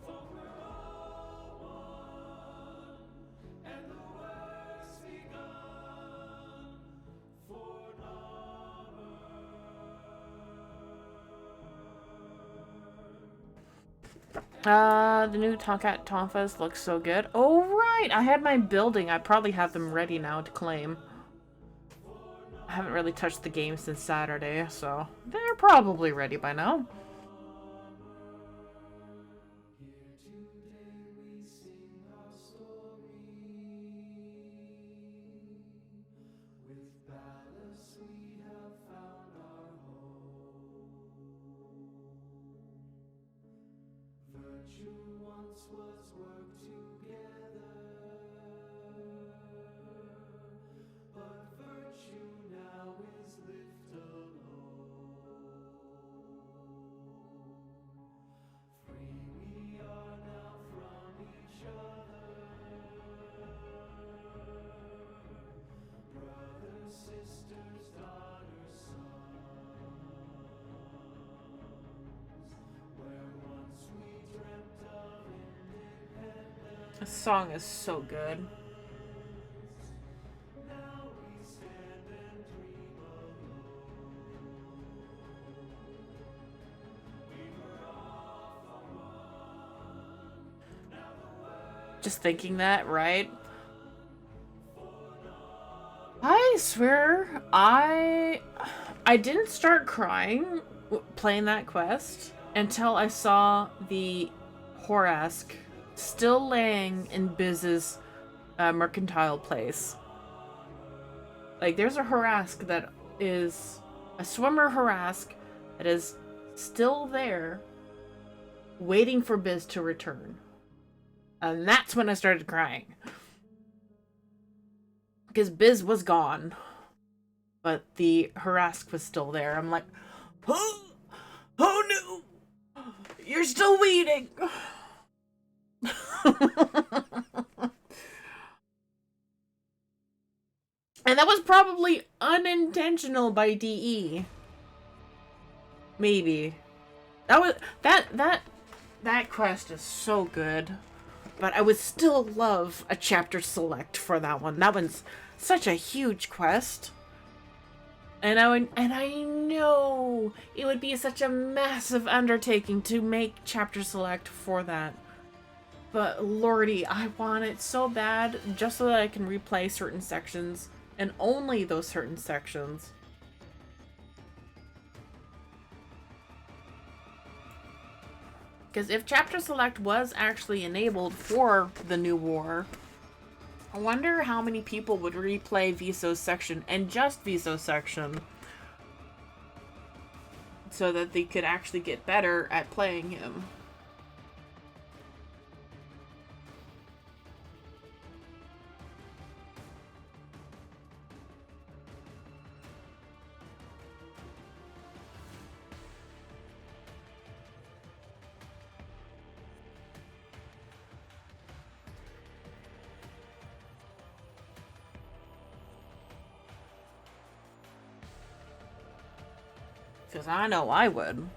For we're all one, and the work's begun for The new Tomcat Tonfas looks so good. Oh, right! I had my building. I probably have them ready now to claim. I haven't really touched the game since Saturday, so they're probably ready by now. with ballast we have found our home. Virtue once was worked together, but virtue now is lift alone. Free we are now from each other, brothers, sisters, daughters, sons, where once we dreamt of independence. This song is so good. Now we stand and dream alone. We were all for one. Now the world Just thinking that, right? I swear, I didn't start crying playing that quest until I saw the Horask still laying in Biz's mercantile place. Like, there's a Horask that is a swimmer Horask that is still there waiting for Biz to return. And that's when I started crying. Because Biz was gone. But the Harask was still there. I'm like, oh no! You're still waiting! And that was probably unintentional by DE. Maybe. That quest is so good. But I would still love a chapter select for that one. That one's such a huge quest. And I know it would be such a massive undertaking to make chapter select for that. But lordy, I want it so bad just so that I can replay certain sections and only those certain sections. Because if chapter select was actually enabled for the new war, I wonder how many people would replay Viso's section and just Viso's section so that they could actually get better at playing him. Because I know I would.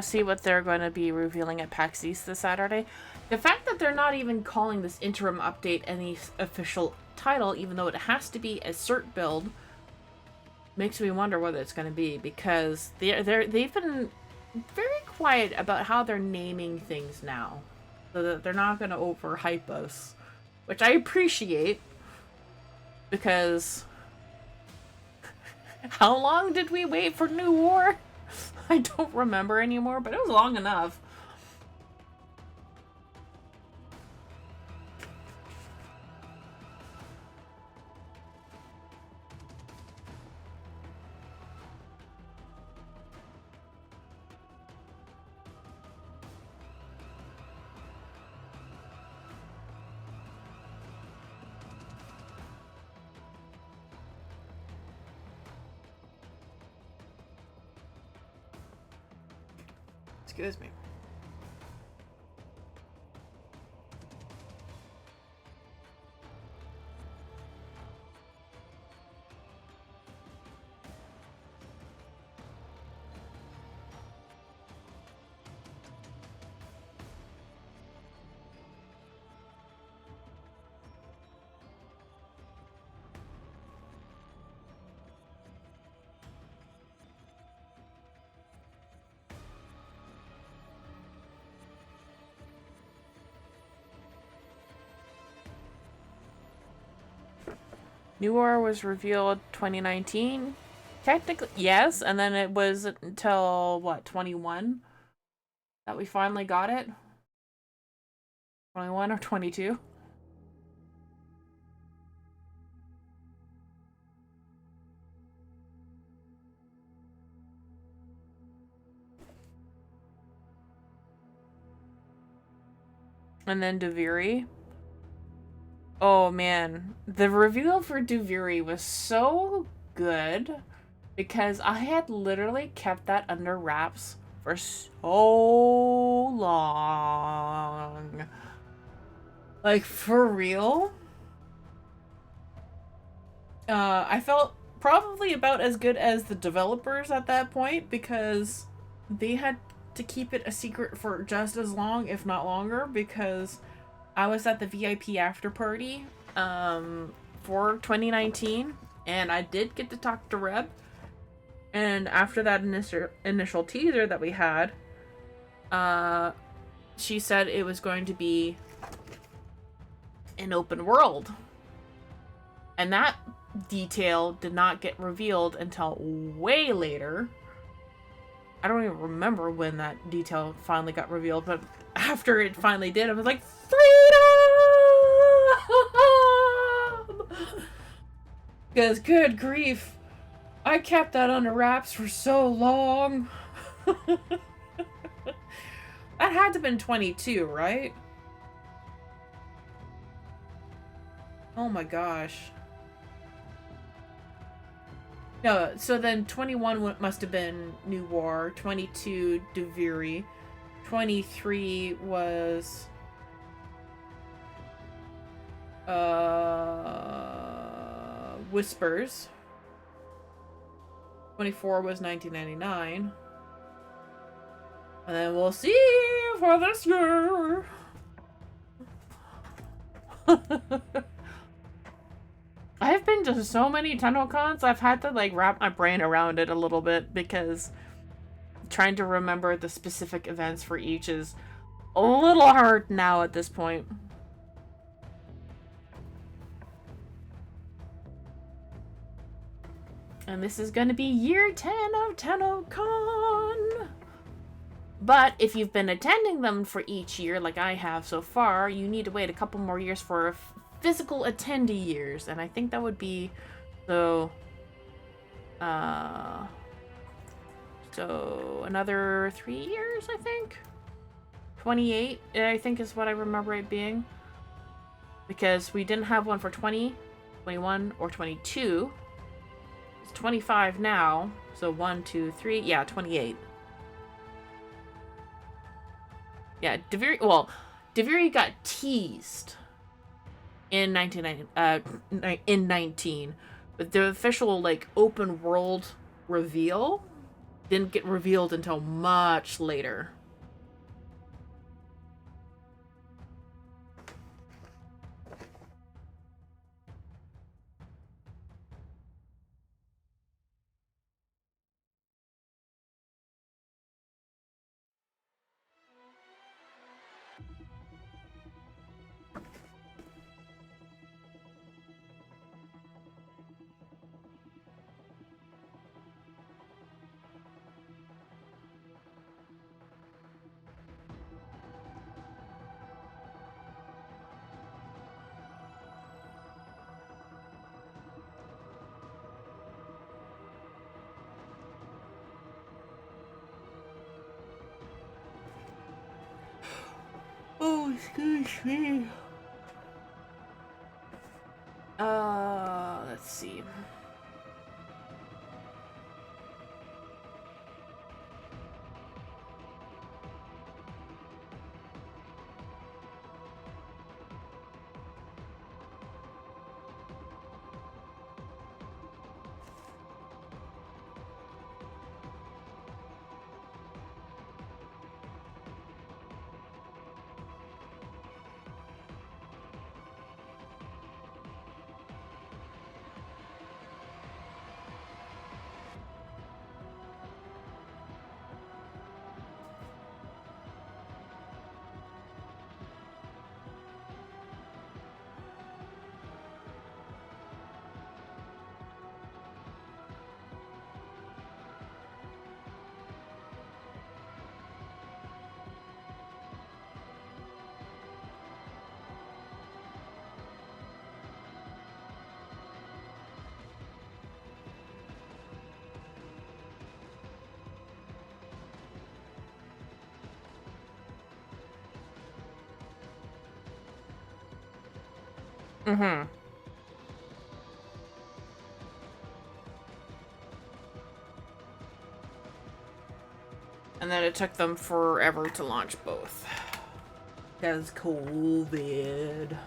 See what they're going to be revealing at PAX East this Saturday. The fact that they're not even calling this interim update any official title, even though it has to be a cert build, makes me wonder whether it's going to be, because they've been very quiet about how they're naming things now, so that they're not going to overhype us, which I appreciate, because how long did we wait for New War? I don't remember anymore, but it was long enough. Excuse me. New War was revealed 2019. Technically, yes, and then it was until, what, 21? That we finally got it? 21 or 22? And then Deviri. Oh man, the reveal for Duviri was so good because I had literally kept that under wraps for so long. Like, for real? I felt probably about as good as the developers at that point because they had to keep it a secret for just as long, if not longer, because I was at the VIP after party for 2019, and I did get to talk to Reb. And after that initial teaser that we had, she said it was going to be an open world. And that detail did not get revealed until way later. I don't even remember when that detail finally got revealed, but after it finally did, I was like, freedom! Because, good grief, I kept that under wraps for so long. That had to have been 22, right? Oh my gosh. No, so then 21 must have been New War, 22 Duviri, 23 was Whispers, 24 was 1999, and then we'll see for this year. I've been to so many TennoCons, I've had to like wrap my brain around it a little bit because trying to remember the specific events for each is a little hard now at this point. And this is going to be year 10 of TennoCon. But if you've been attending them for each year, like I have so far, you need to wait a couple more years for physical attendee years, and I think that would be so another 3 years, I think. 28, I think, is what I remember it being, because we didn't have one for 20, 21, or 22. It's 25 now, so 1, 2, 3, yeah, 28. Yeah, Deviri got teased in 19, but the official like open world reveal didn't get revealed until much later. Excuse me. Let's see. Mm-hmm. And then it took them forever to launch both. Because COVID.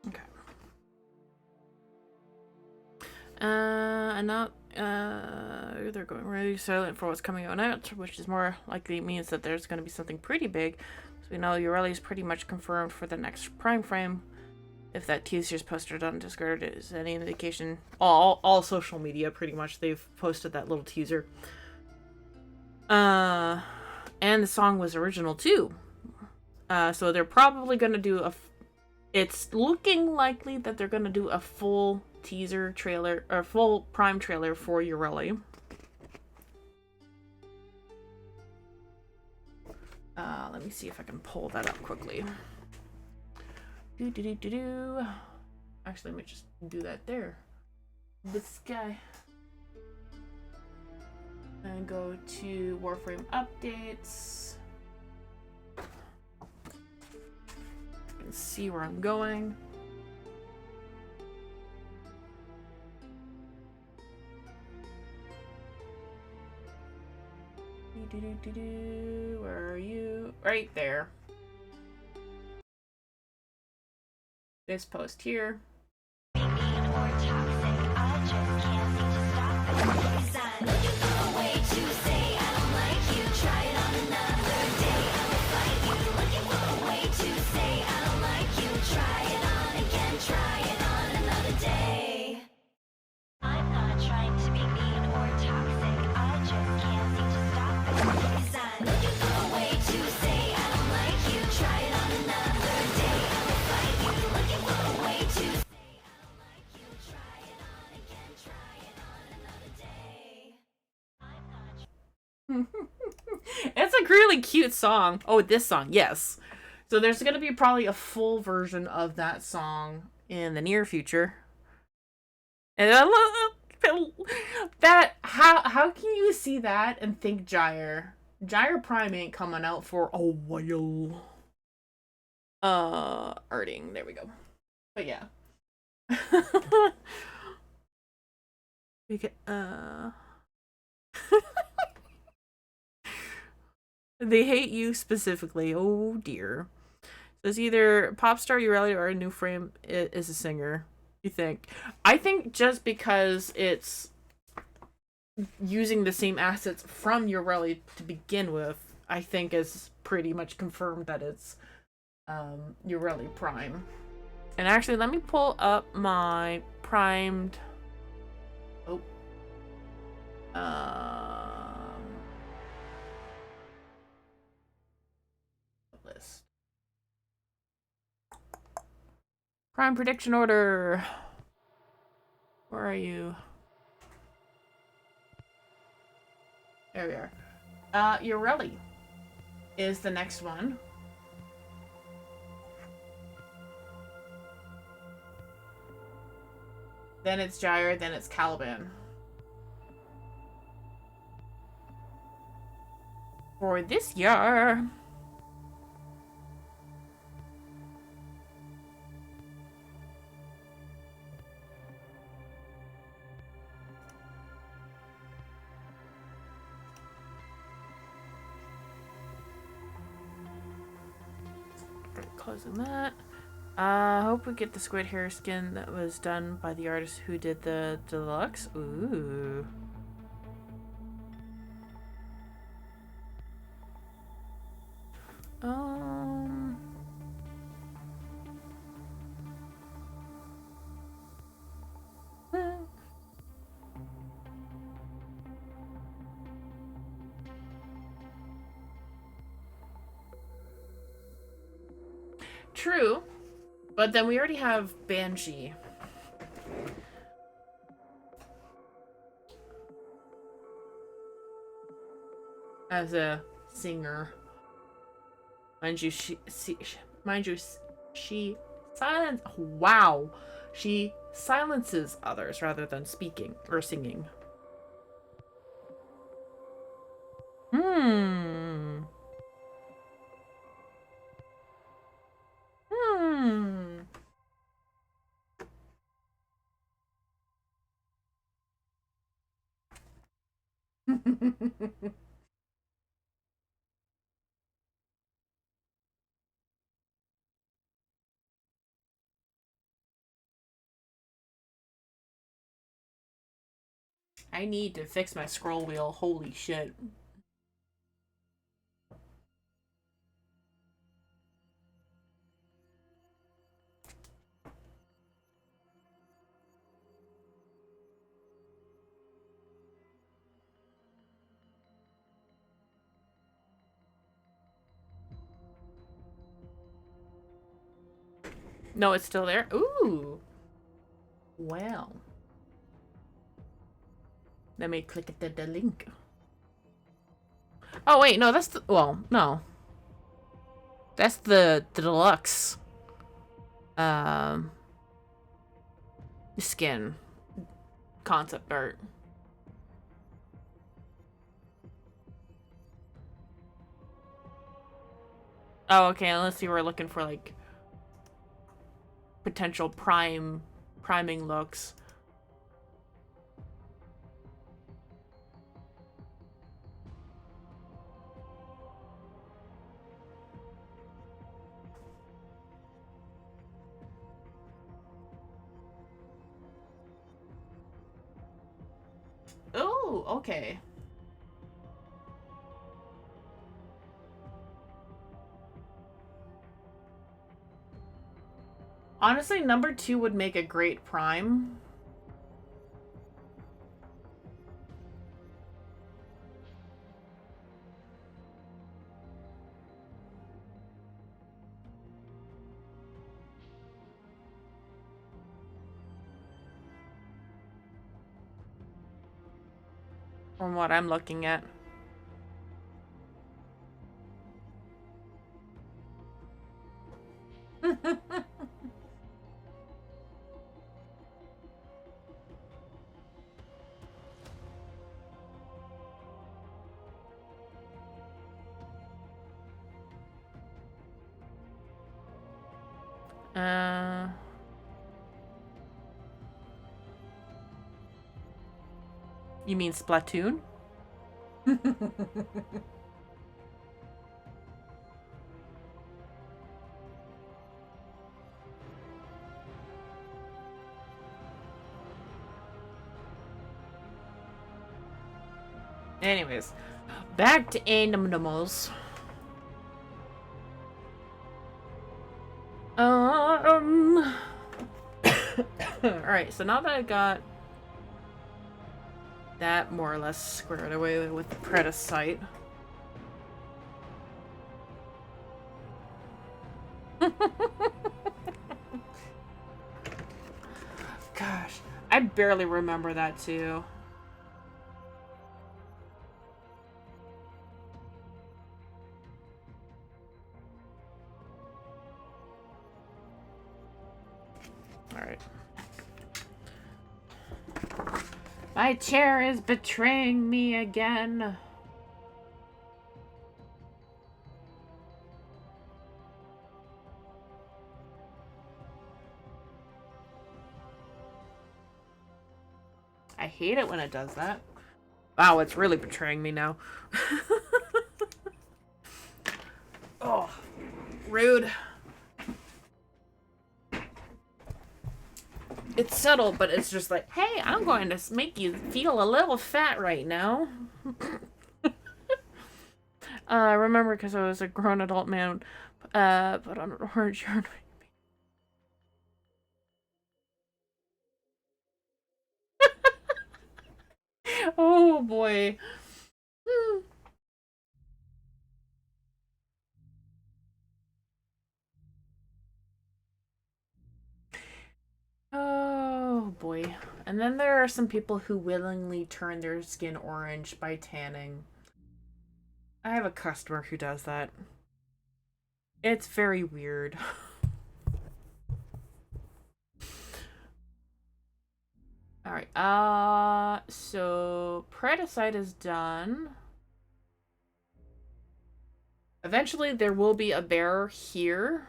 Okay. And now, they're going really silent for what's coming out, which is more likely means that there's going to be something pretty big. So we know Ureli is pretty much confirmed for the next Prime Frame. If that teaser's posted on Discord is any indication, all social media pretty much they've posted that little teaser. And the song was original too. So they're probably going to do it's looking likely that they're going to do a full teaser trailer or full Prime trailer for Ureli. Let me see if I can pull that up quickly. Actually, let me just do that there. This guy. And go to Warframe updates. can see where I'm going. Where are you? Right there. This post here. I'm not trying to be mean or toxic. I just can't seem to stop it. I'm looking for a way to say I don't like you. Try it on another day. I will fight you. Looking for a way to say I don't like you. Try it on again. Try it on another day. I'm not. It's a really cute song. Oh, this song, yes. So there's gonna be probably a full version of that song in the near future. And I love that. How can you see that and think Gyre? Gyre Prime ain't coming out for a while. Arting. There we go. But yeah. We get They hate you specifically. Oh dear. So it's either pop star Urelli or a new frame is a singer. You think? I think just because it's using the same assets from Urelli to begin with, I think is pretty much confirmed that it's Urelli Prime. And actually, let me pull up my primed. Oh. List. Prime prediction order. Where are you? There we are. Urelli is the next one. Then it's Gyre, then it's Caliban. For this year. Closing that. Hope we get the squid hair skin that was done by the artist who did the deluxe. Ooh. True, but then we already have Banshee. As a singer. Mind you, she silences others rather than speaking or singing. I need to fix my scroll wheel. Holy shit. No, it's still there. Ooh. Well. Let me click the link. Oh wait, no, that's the, well, no. That's the deluxe skin concept art. Oh, okay, unless you were looking for like potential priming looks. Oh, okay. Honestly, number 2 would make a great prime. From what I'm looking at. You mean Splatoon? Anyways, back to animals. Alright, so now that I got that more or less squared away with the Predator site. Gosh, I barely remember that too. Alright. My chair is betraying me again. I hate it when it does that. Wow, it's really betraying me now. Oh, rude. It's subtle, but it's just like, hey, I'm going to make you feel a little fat right now. I remember because I was a grown adult man, but on an orange yarn. Oh boy. Oh boy. And then there are some people who willingly turn their skin orange by tanning. I have a customer who does that. It's very weird. Alright, so Predacite is done. Eventually there will be a bear here.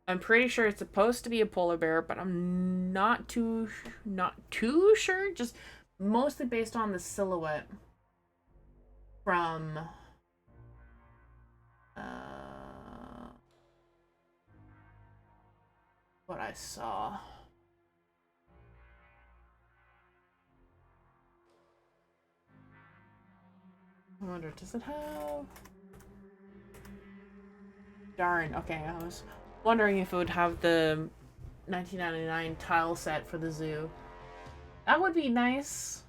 I'm pretty sure it's supposed to be a polar bear, but I'm not too sure. Just mostly based on the silhouette from what I saw. I wonder, does it have? Darn. Okay, I was wondering if it would have the 1999 tile set for the zoo. That would be nice.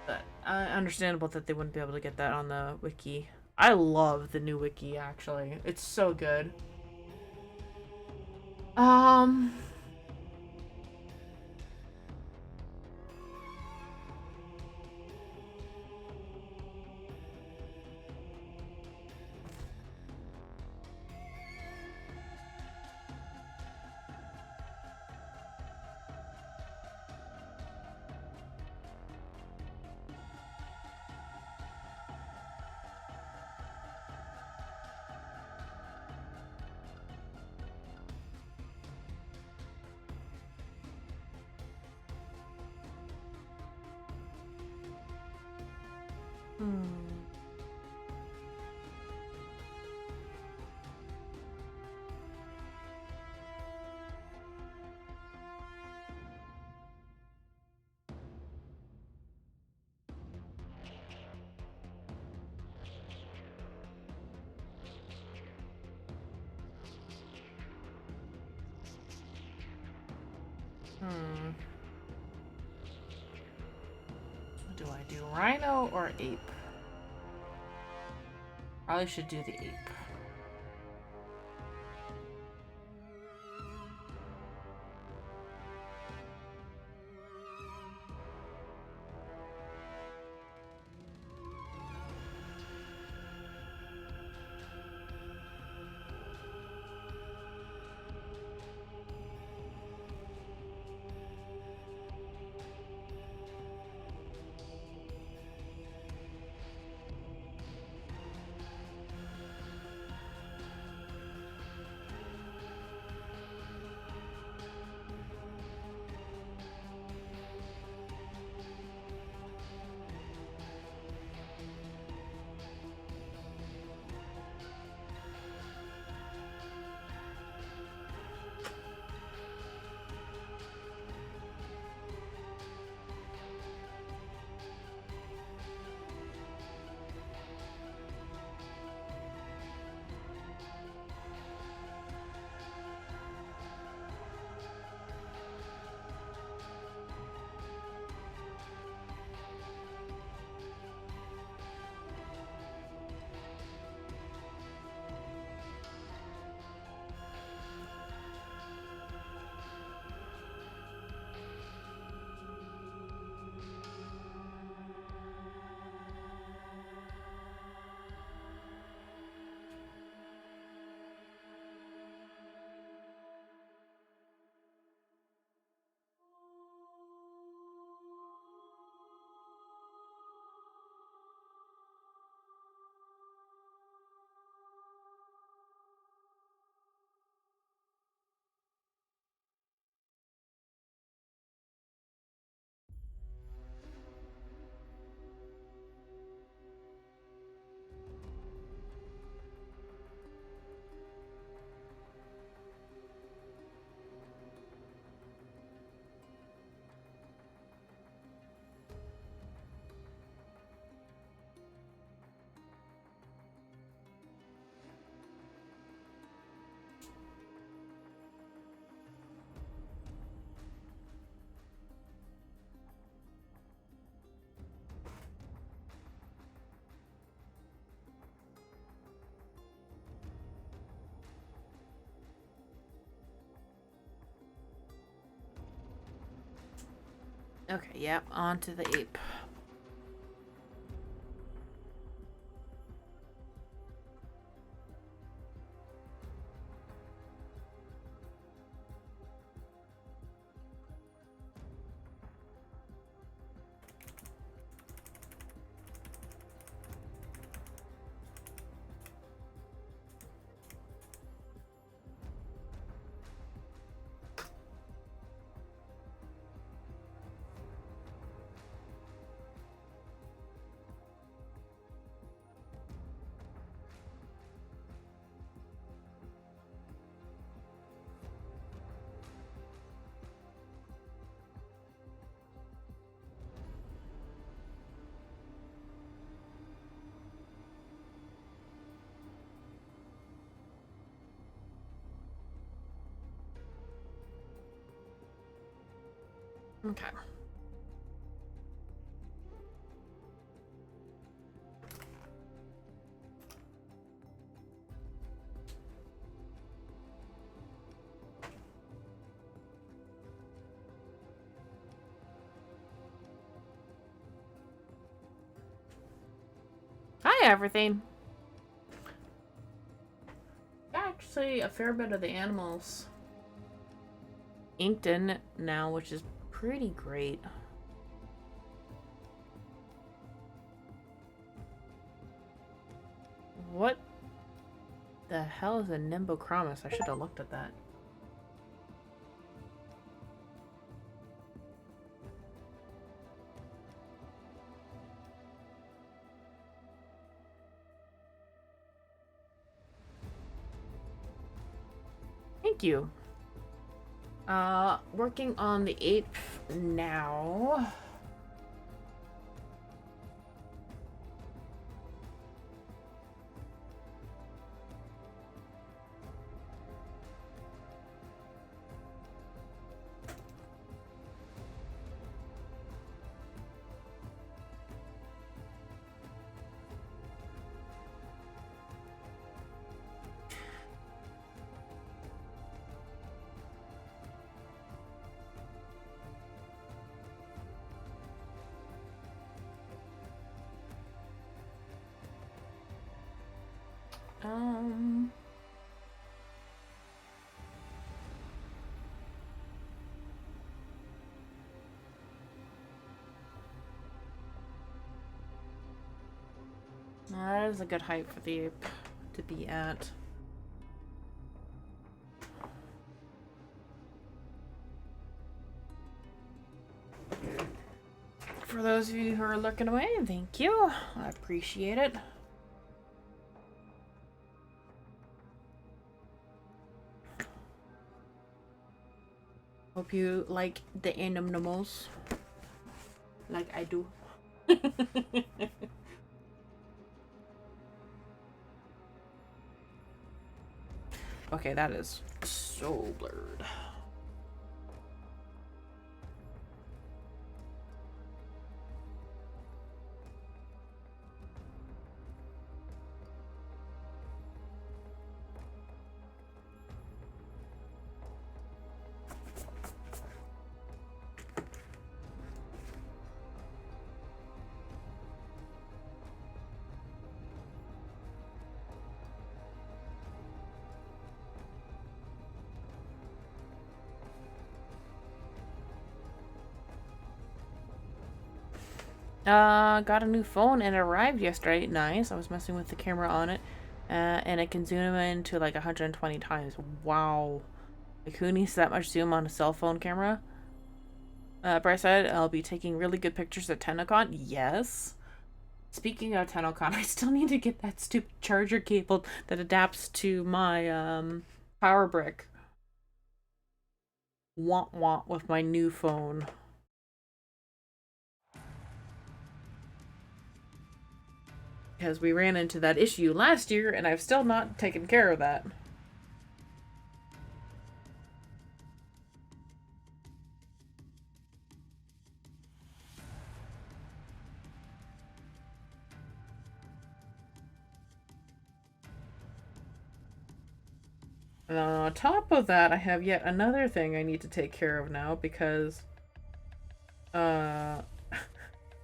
But understandable that they wouldn't be able to get that on the wiki. I love the new wiki, actually. It's so good. Hmm. What do I do? Rhino or ape? Probably should do the ape. Okay, yep, on to the ape. Okay. Hi, everything. Actually, a fair bit of the animals inked in now, which is pretty great. What the hell is a Nimbochromis? I should have looked at that. thank you. Working on the 8th now. That is a good height for the ape to be at. For those of you who are looking away, thank you. I appreciate it. Hope you like the animals like I do. Okay, that is so blurred. Got a new phone and it arrived yesterday. Nice. I was messing with the camera on it. And it can zoom in to like 120 times. Wow. Like, who needs that much zoom on a cell phone camera? Bryce said, I'll be taking really good pictures at TennoCon. Yes. Speaking of TennoCon, I still need to get that stupid charger cable that adapts to my power brick. Want with my new phone. Because we ran into that issue last year and I've still not taken care of that. And on top of that, I have yet another thing I need to take care of now because I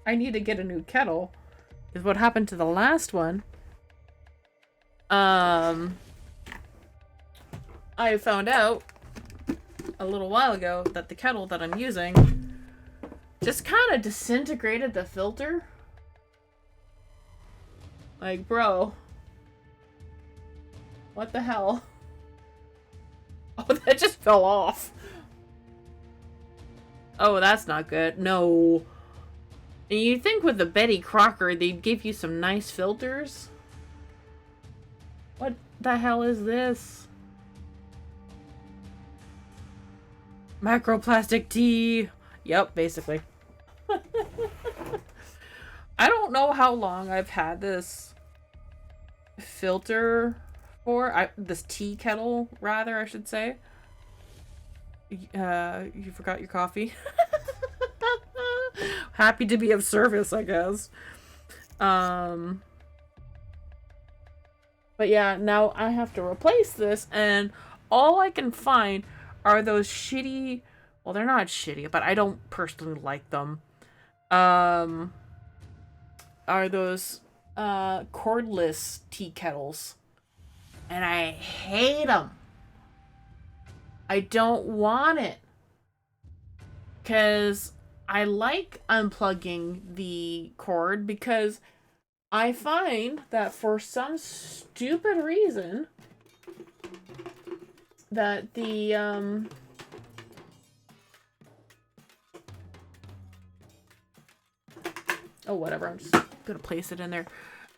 need to get a new kettle. Is what happened to the last one. I found out a little while ago that the kettle that I'm using just kind of disintegrated the filter. Like, bro. What the hell? Oh, that just fell off. Oh, that's not good. No. And you'd think with the Betty Crocker, they'd give you some nice filters. What the hell is this? Macroplastic tea. Yep, basically. I don't know how long I've had this filter for. This tea kettle, rather, I should say. You forgot your coffee? Happy to be of service, I guess. But yeah, now I have to replace this, and all I can find are those shitty... Well, they're not shitty, but I don't personally like them. Are those cordless tea kettles. And I hate them. I don't want it. Because I like unplugging the cord because I find that for some stupid reason that the oh, whatever, I'm just gonna place it in there.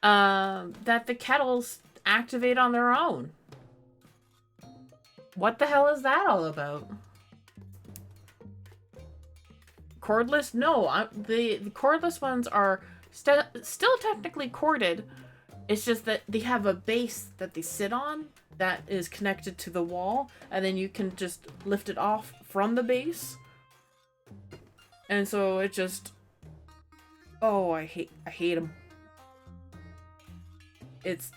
That the kettles activate on their own. What the hell is that all about? Cordless? No, the cordless ones are still technically corded. It's just that they have a base that they sit on that is connected to the wall, and then you can just lift it off from the base. And so it just... Oh, I hate them. It's...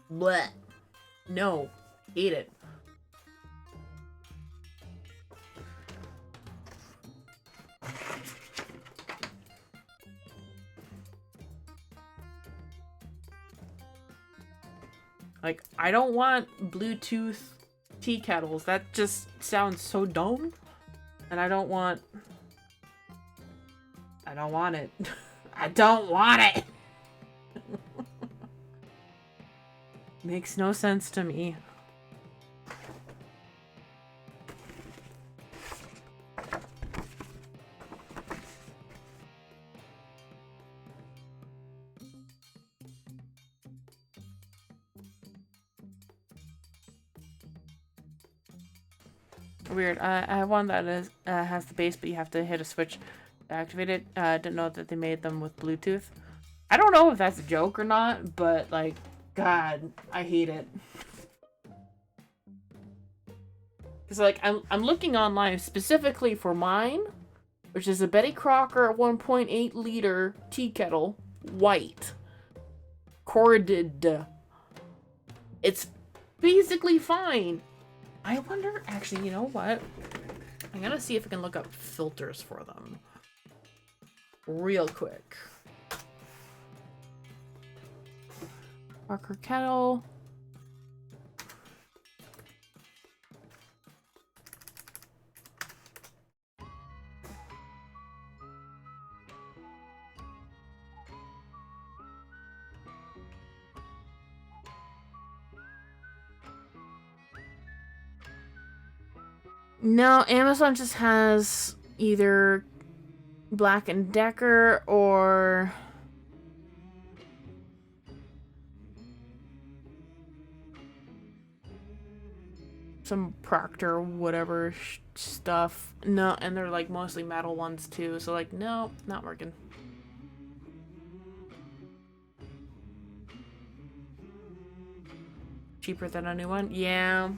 Bleh. No. Hate it. Like, I don't want Bluetooth tea kettles. That just sounds so dumb. And I don't want it. I don't want it. Makes no sense to me. Weird. I have one that is has the base, but you have to hit a switch to activate it. Didn't know that they made them with Bluetooth. I don't know if that's a joke or not, but like, God, I hate it. Cause like I'm looking online specifically for mine, which is a Betty Crocker 1.8 liter tea kettle, white, corded. It's basically fine. I wonder, actually, you know what? I'm gonna see if I can look up filters for them. Real quick. Crocker kettle. No, Amazon just has either Black & Decker or some Procter whatever stuff. No, and they're like mostly metal ones too. So like, no, not working. Cheaper than a new one? Yeah.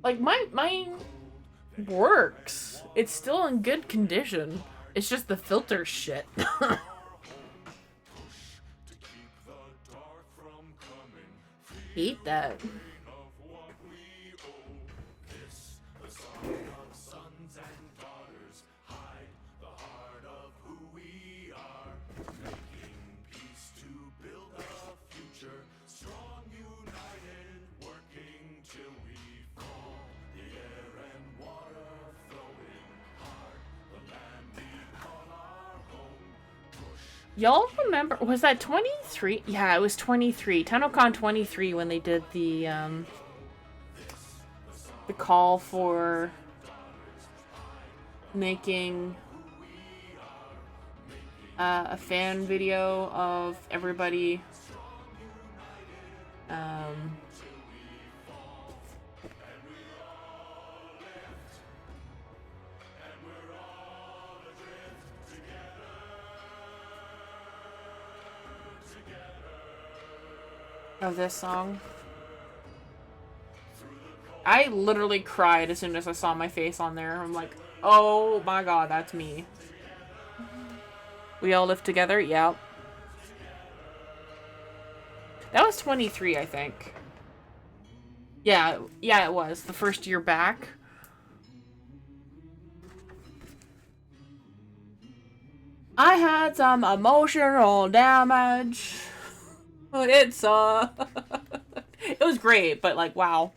Like mine works. It's still in good condition. It's just the filter shit. Hate that. Y'all remember, was that 23? Yeah, it was 23. TennoCon 23 when they did the call for making a fan video of everybody of this song. I literally cried as soon as I saw my face on there. I'm like, oh my god, that's me. We all live together? Yeah. That was 23, I think. Yeah, it was. The first year back. I had some emotional damage. It's it was great, but like, wow.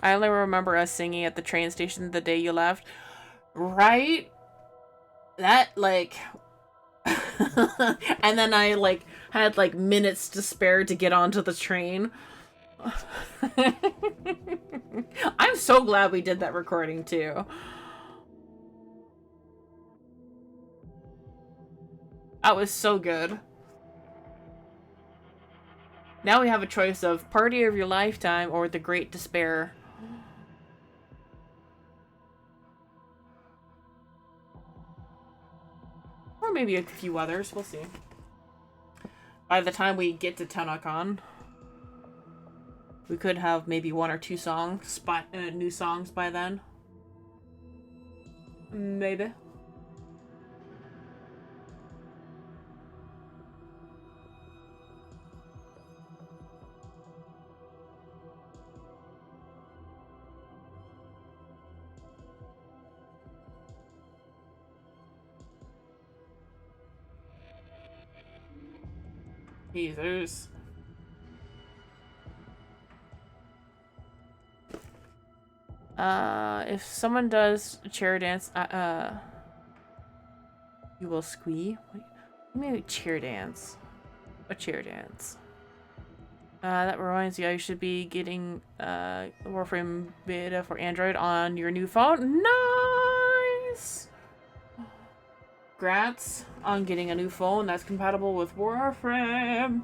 I only remember us singing at the train station the day you left. Right? That, like... and then I, like, had like minutes to spare to get onto the train. I'm so glad we did that recording too. That was so good. Now we have a choice of Party of Your Lifetime or The Great Despair. Or maybe a few others, we'll see. By the time we get to TennoCon, we could have maybe one or two songs, new songs by then. Maybe. Jesus. If someone does a chair dance, you will squee. Wait, maybe chair dance. A chair dance. That reminds you, I should be getting Warframe beta for Android on your new phone. Nice! Congrats on getting a new phone that's compatible with Warframe.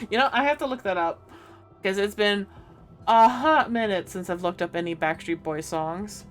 You know, I have to look that up because it's been a hot minute since I've looked up any Backstreet Boys songs.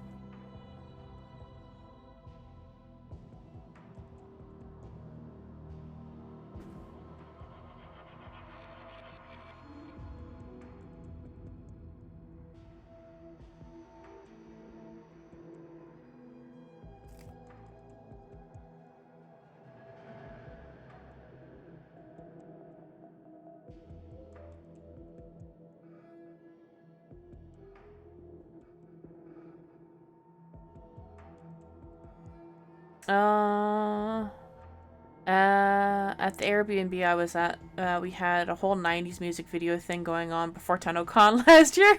At the Airbnb I was at, we had a whole 90s music video thing going on before TennoCon last year.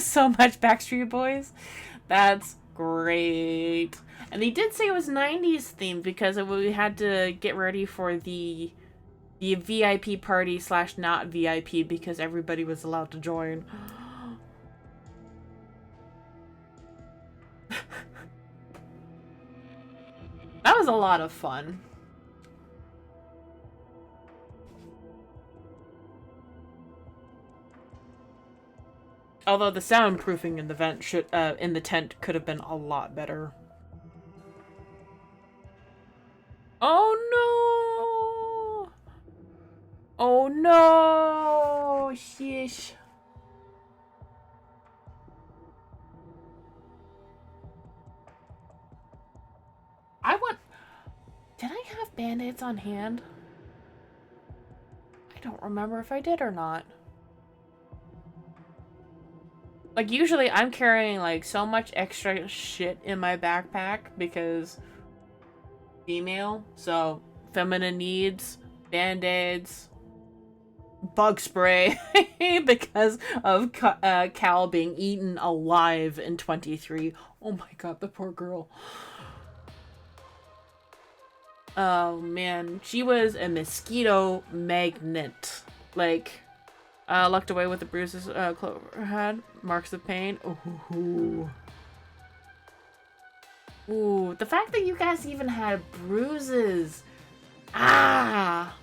So much Backstreet Boys. That's great. And they did say it was 90s themed because we had to get ready for the VIP party / not VIP because everybody was allowed to join. That was a lot of fun. Although the soundproofing in the vent in the tent could have been a lot better. Oh no! Oh no! Sheesh. Did I have band-aids on hand? I don't remember if I did or not. Like, usually I'm carrying, like, so much extra shit in my backpack because female. So, feminine needs, band-aids, bug spray because of Cal being eaten alive in 23. Oh my god, the poor girl. Oh man, she was a mosquito magnet. Like, locked away with the bruises Clover had. Marks of pain. Ooh. Ooh, the fact that you guys even had bruises. Ah!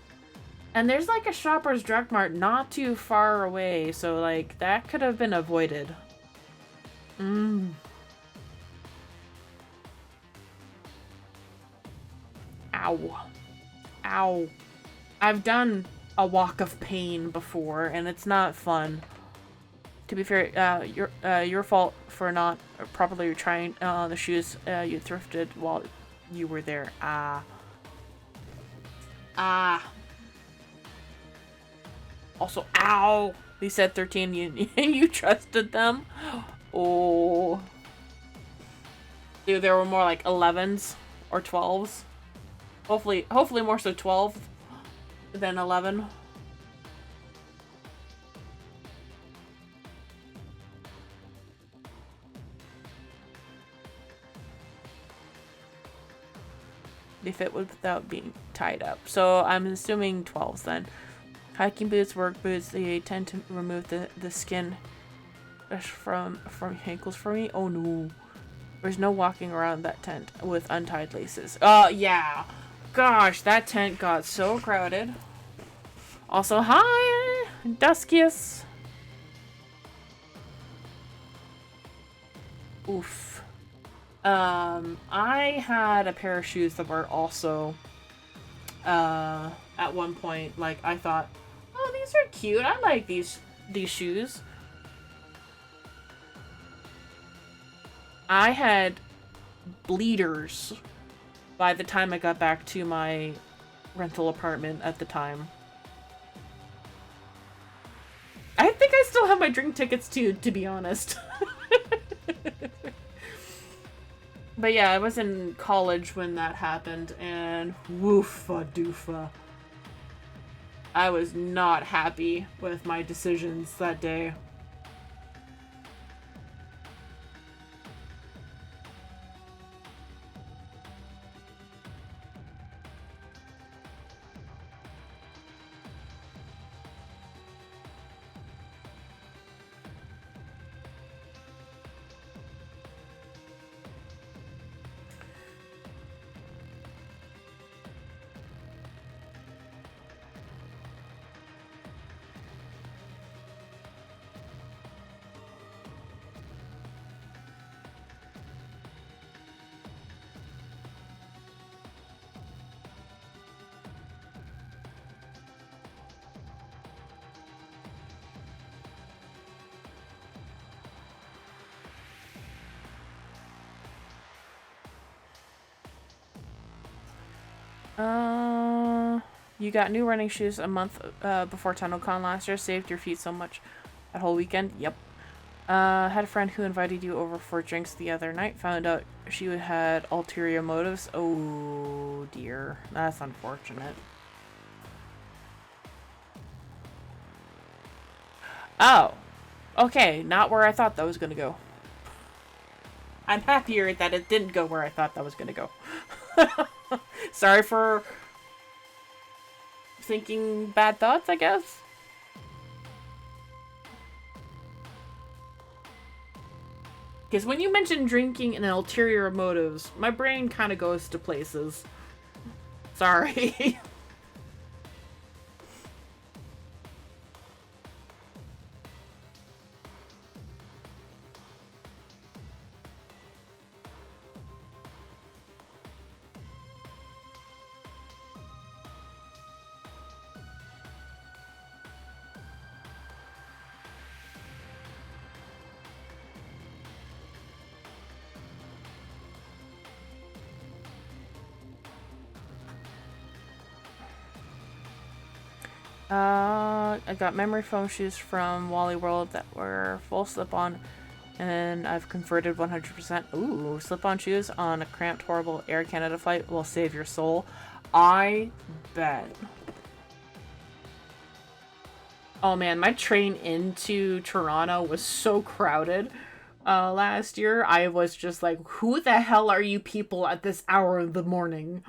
And there's like a Shoppers Drug Mart not too far away, so like, that could have been avoided. Ow. Ow. I've done a walk of pain before, and it's not fun. To be fair, your fault for not properly trying on the shoes you thrifted while you were there. Also, ow! They said 13, you trusted them? Oh. Dude, there were more like 11s or 12s. Hopefully more so 12 than 11. They fit without being tied up. So I'm assuming 12s then. Hiking boots, work boots, they tend to remove the skin from ankles for me. Oh no. There's no walking around that tent with untied laces. Yeah. Gosh, that tent got so crowded. Also, hi, Duskius. Oof. I had a pair of shoes that were also, at one point, like, I thought, oh, these are cute. I like these shoes. I had bleeders by the time I got back to my rental apartment at the time. I think I still have my drink tickets too, to be honest. But yeah, I was in college when that happened, and woofa doofa. I was not happy with my decisions that day. You got new running shoes a month before TennoCon last year. Saved your feet so much that whole weekend. Yep. Had a friend who invited you over for drinks the other night. Found out she had ulterior motives. Oh dear. That's unfortunate. Oh. Okay, not where I thought that was gonna go. I'm happier that it didn't go where I thought that was gonna go. Sorry for thinking bad thoughts, I guess. Because when you mention drinking and ulterior motives, my brain kind of goes to places. Sorry. I got memory foam shoes from Wally World that were full slip-on, and I've converted 100%. Ooh, slip-on shoes on a cramped, horrible Air Canada flight will save your soul. I bet. Oh man, my train into Toronto was so crowded last year. I was just like, who the hell are you people at this hour of the morning?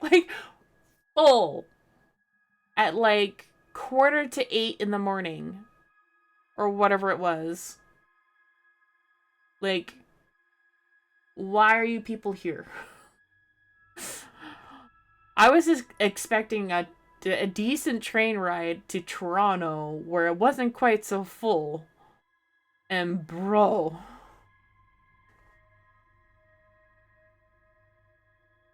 Like, full. At like 7:45 in the morning. Or whatever it was. Like, why are you people here? I was just expecting a decent train ride to Toronto where it wasn't quite so full. And bro.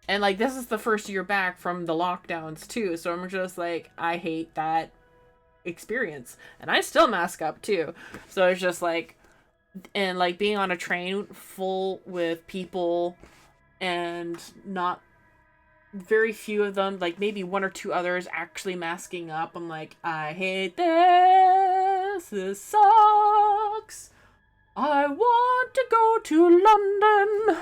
And like, this is the first year back from the lockdowns too. So I'm just like, I hate that experience. And I still mask up too. So it's just like, and like being on a train full with people and not very few of them, like maybe one or two others actually masking up. I'm like, I hate this. This sucks. I want to go to London.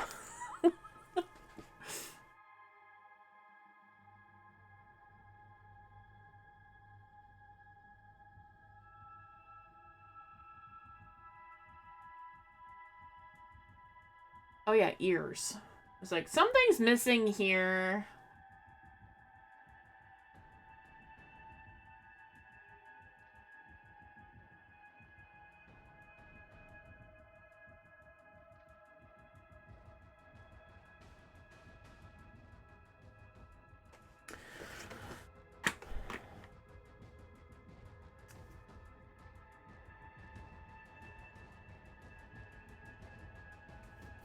Oh yeah, ears. It's like, something's missing here.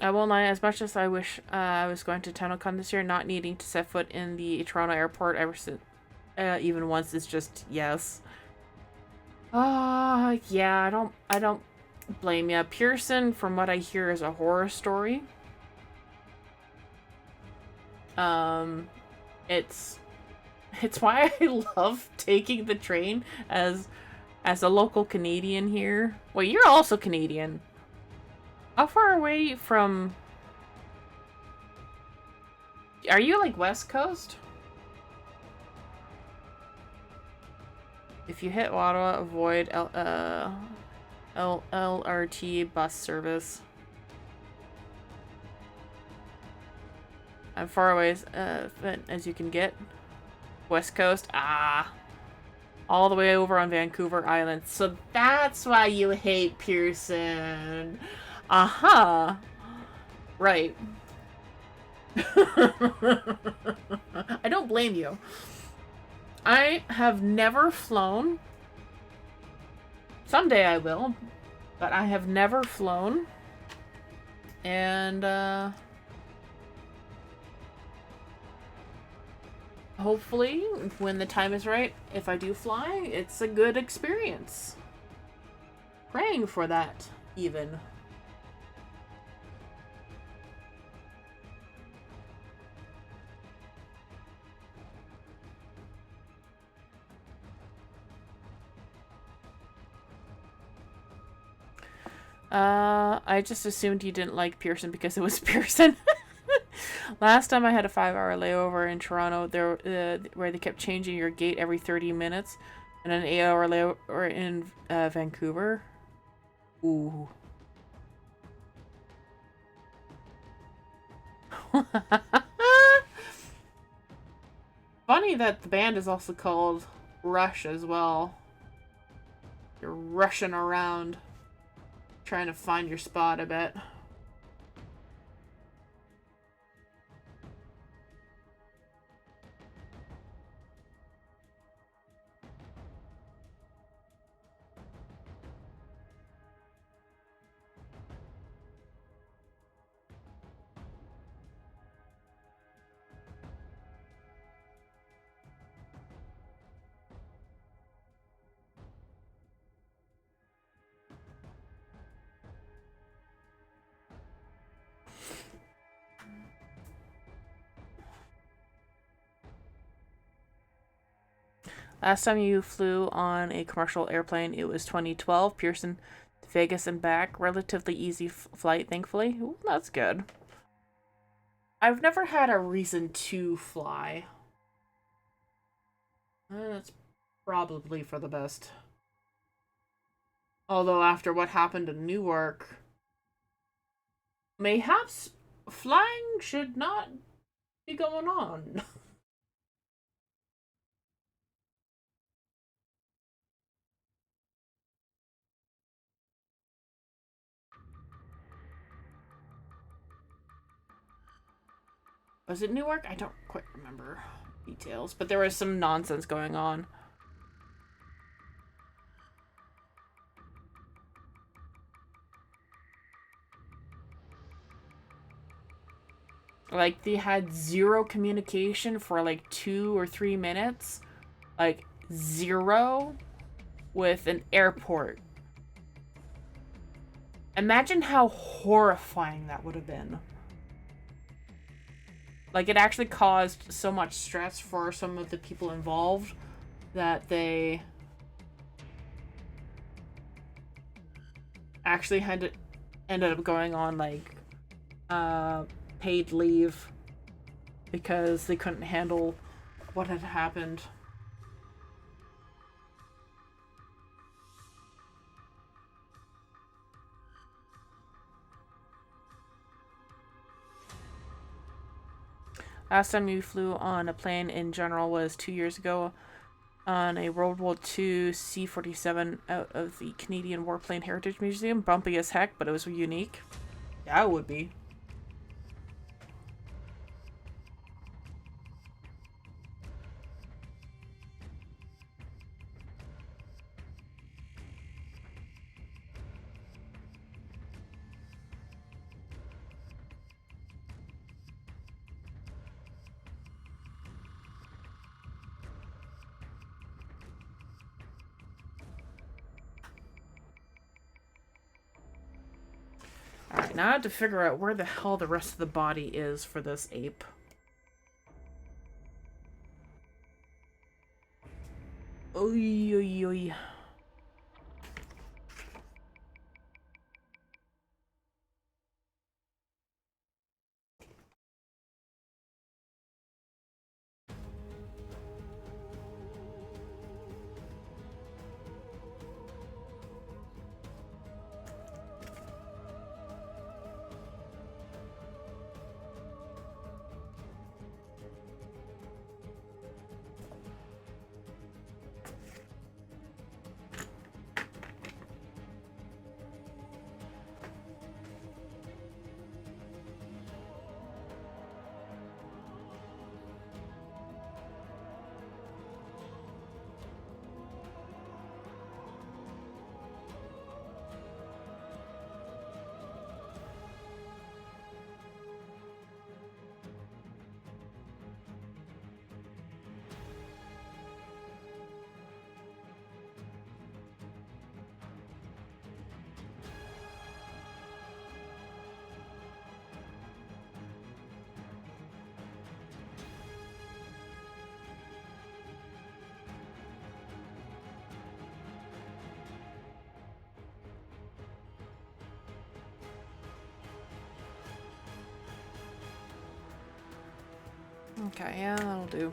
I won't lie, as much as I wish I was going to TennoCon this year, not needing to set foot in the Toronto airport ever since, even once, is just yes. Yeah, I don't blame ya. Pearson, from what I hear, is a horror story. It's why I love taking the train as a local Canadian here. Well, you're also Canadian. How far away from... Are you, like, West Coast? If you hit Ottawa, avoid LRT bus service. I'm far away as you can get. West Coast? Ah. All the way over on Vancouver Island. So that's why you hate Pearson. Aha. Right. I don't blame you. I have never flown. Someday I will. But I have never flown. And, hopefully, when the time is right, if I do fly, it's a good experience. Praying for that, even. I just assumed you didn't like Pearson because it was Pearson. Last time I had a 5-hour layover in Toronto, there where they kept changing your gate every 30 minutes, and an 8-hour layover in Vancouver. Ooh. Funny that the band is also called Rush as well. You're rushing around, trying to find your spot, I bet. Last time you flew on a commercial airplane, it was 2012. Pearson to Vegas and back. Relatively easy flight, thankfully. Ooh, that's good. I've never had a reason to fly. That's probably for the best. Although after what happened in Newark, mayhaps flying should not be going on. Was it Newark? I don't quite remember details, but there was some nonsense going on. Like, they had zero communication for like 2 or 3 minutes. Like, zero with an airport. Imagine how horrifying that would have been. Like, it actually caused so much stress for some of the people involved that they actually ended up going on, like, paid leave because they couldn't handle what had happened. Last time you flew on a plane in general was 2 years ago on a World War II C-47 out of the Canadian Warplane Heritage Museum. Bumpy as heck, but it was unique. Yeah, it would be. Alright, now I have to figure out where the hell the rest of the body is for this ape. Oy, oy, oy. Okay, yeah, that'll do.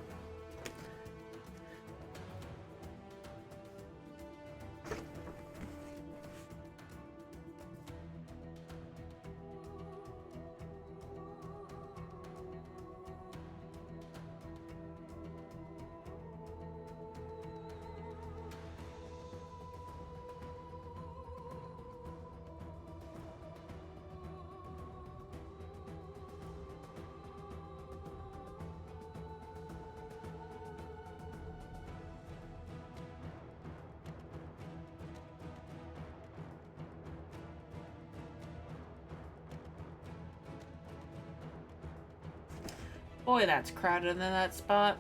Boy, that's crowded in that spot.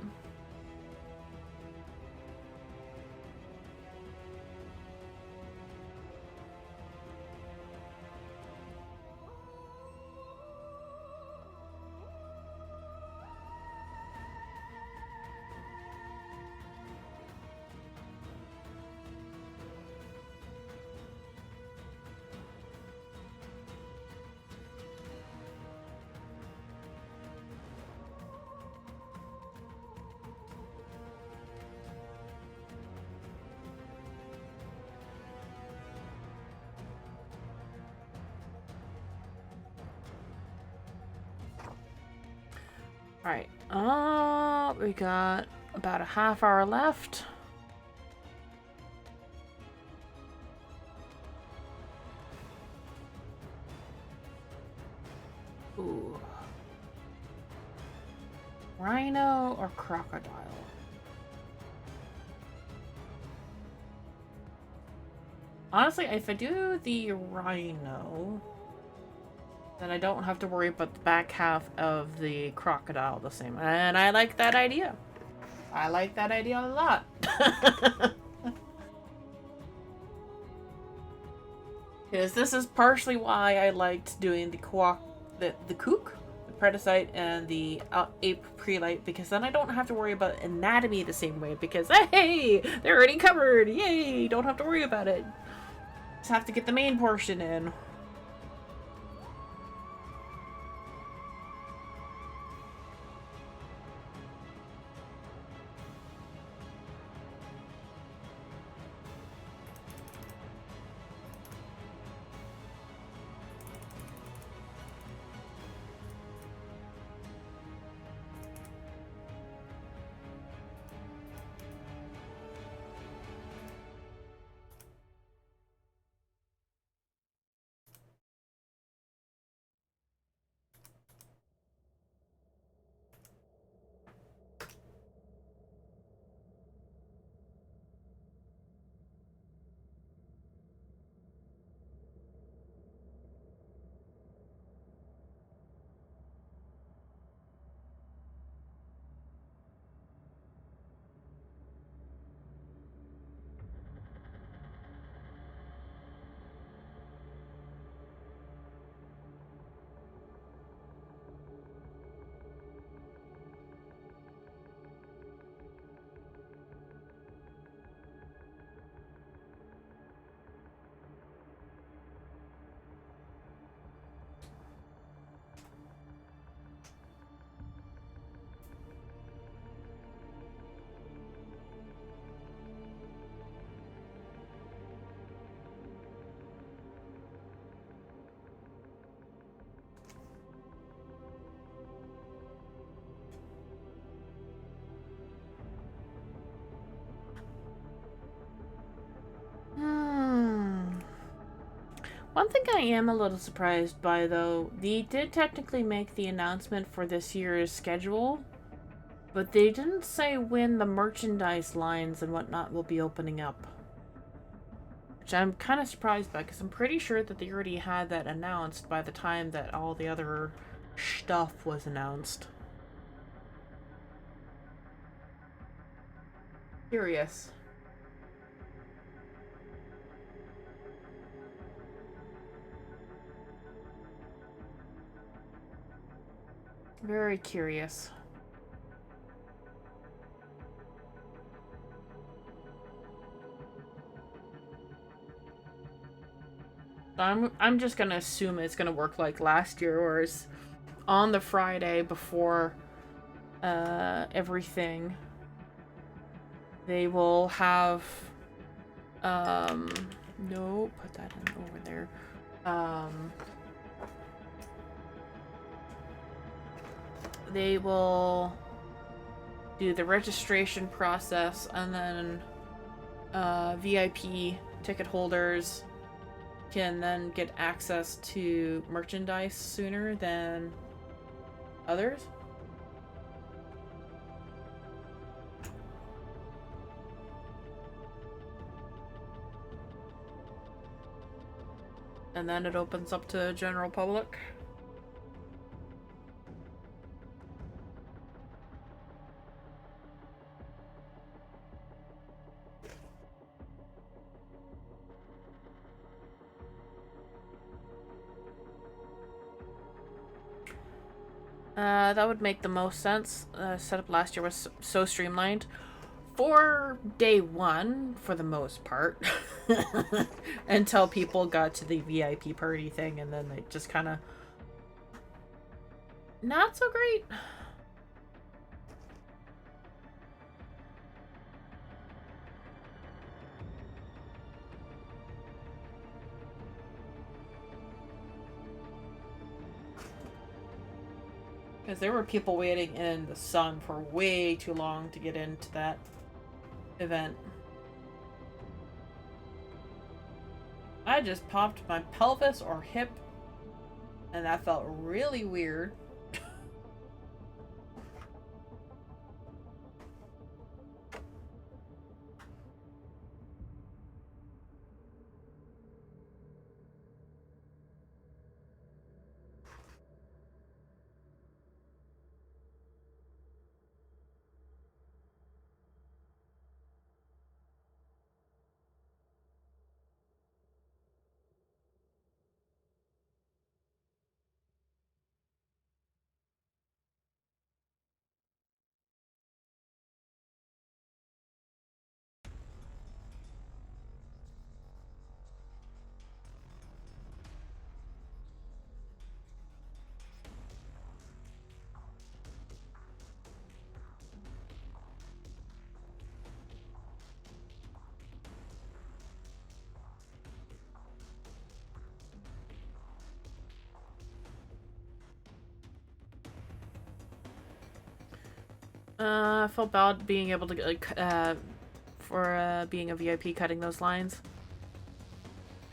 Alright, we got about a half hour left. Ooh. Rhino or crocodile? Honestly, if I do the rhino, then I don't have to worry about the back half of the crocodile the same. And I like that idea. I like that idea a lot. Because this is partially why I liked doing the kook, the predacite, and the ape prelite, because then I don't have to worry about anatomy the same way, because hey, they're already covered. Yay, don't have to worry about it. Just have to get the main portion in. One thing I am a little surprised by, though, they did technically make the announcement for this year's schedule, but they didn't say when the merchandise lines and whatnot will be opening up. Which I'm kind of surprised by, because I'm pretty sure that they already had that announced by the time that all the other stuff was announced. Curious. Very curious. I'm just gonna assume it's gonna work like last year, or it's on the Friday before everything. They will have no, put that in over there. They will do the registration process, and then VIP ticket holders can then get access to merchandise sooner than others. And then it opens up to general public. That would make the most sense. Setup last year was so streamlined. For day one, for the most part. Until people got to the VIP party thing, and then they just kind of... not so great. Because there were people waiting in the sun for way too long to get into that event. I just popped my pelvis or hip, and that felt really weird. I felt bad being able to, for being a VIP cutting those lines.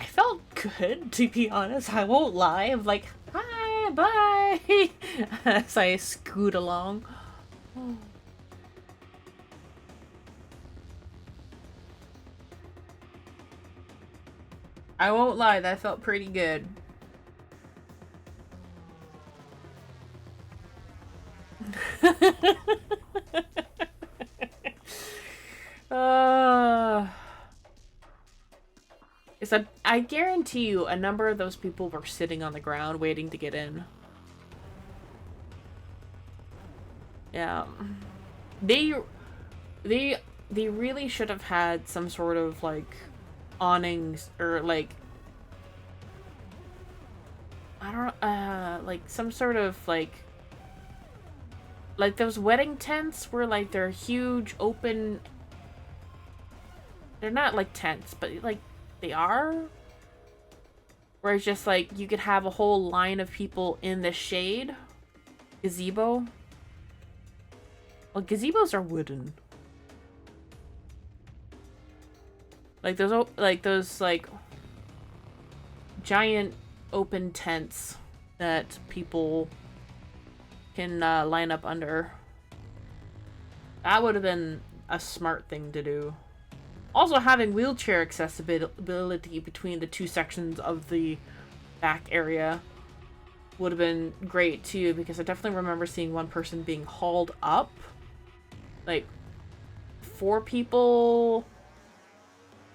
I felt good, to be honest. I won't lie. I'm like, hi, bye, as I scoot along. I won't lie, that felt pretty good. I guarantee you a number of those people were sitting on the ground waiting to get in. Yeah. They really should have had some sort of like awnings or like I don't like some sort of like those wedding tents where like they're huge open. They're not like tents, but like they are. Where it's just like you could have a whole line of people in the shade. Gazebo. Well, gazebos are wooden. Like those giant open tents that people can line up under. That would have been a smart thing to do. Also, having wheelchair accessibility between the two sections of the back area would have been great too, because I definitely remember seeing one person being hauled up. Like, 4 people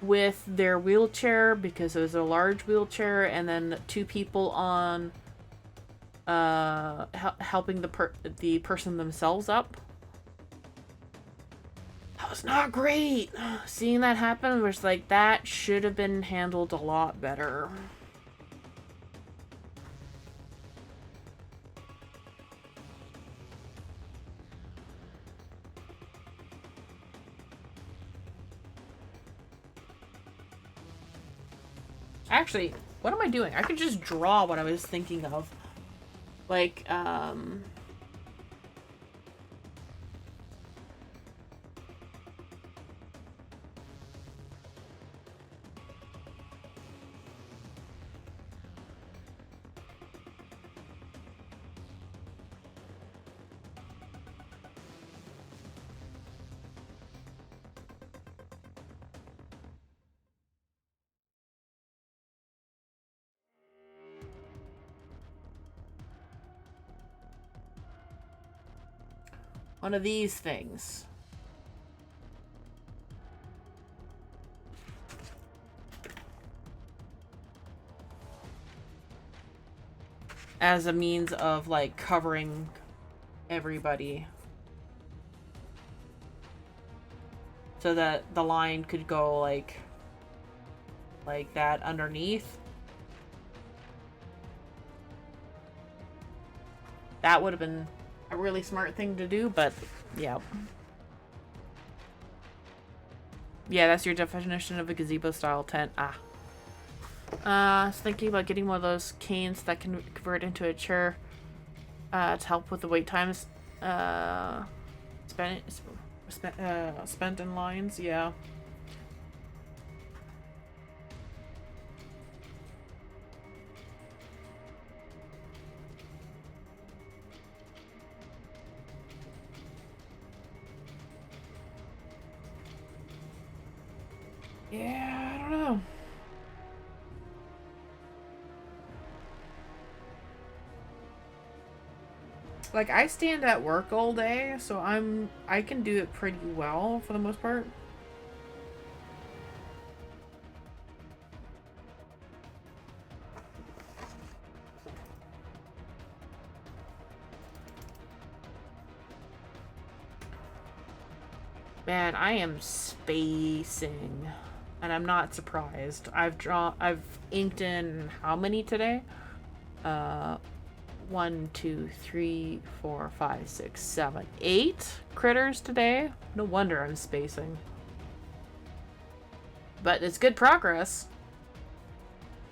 with their wheelchair, because it was a large wheelchair, and then 2 people on helping the person themselves up. That was not great. Seeing that happen was like, that should have been handled a lot better. Actually, what am I doing? I could just draw what I was thinking of. Like, one of these things. As a means of, like, covering everybody. So that the line could go, like that underneath. That would have been a really smart thing to do, but yeah. Yeah, that's your definition of a gazebo-style tent. I was thinking about getting one of those canes that can convert into a chair to help with the wait times spent in lines, yeah. Yeah, I don't know. Like, I stand at work all day, so I can do it pretty well for the most part. Man, I am spacing, and I'm not surprised. I've inked in how many today? 1, 2, 3, 4, 5, 6, 7, 8 critters today. No wonder I'm spacing. But it's good progress,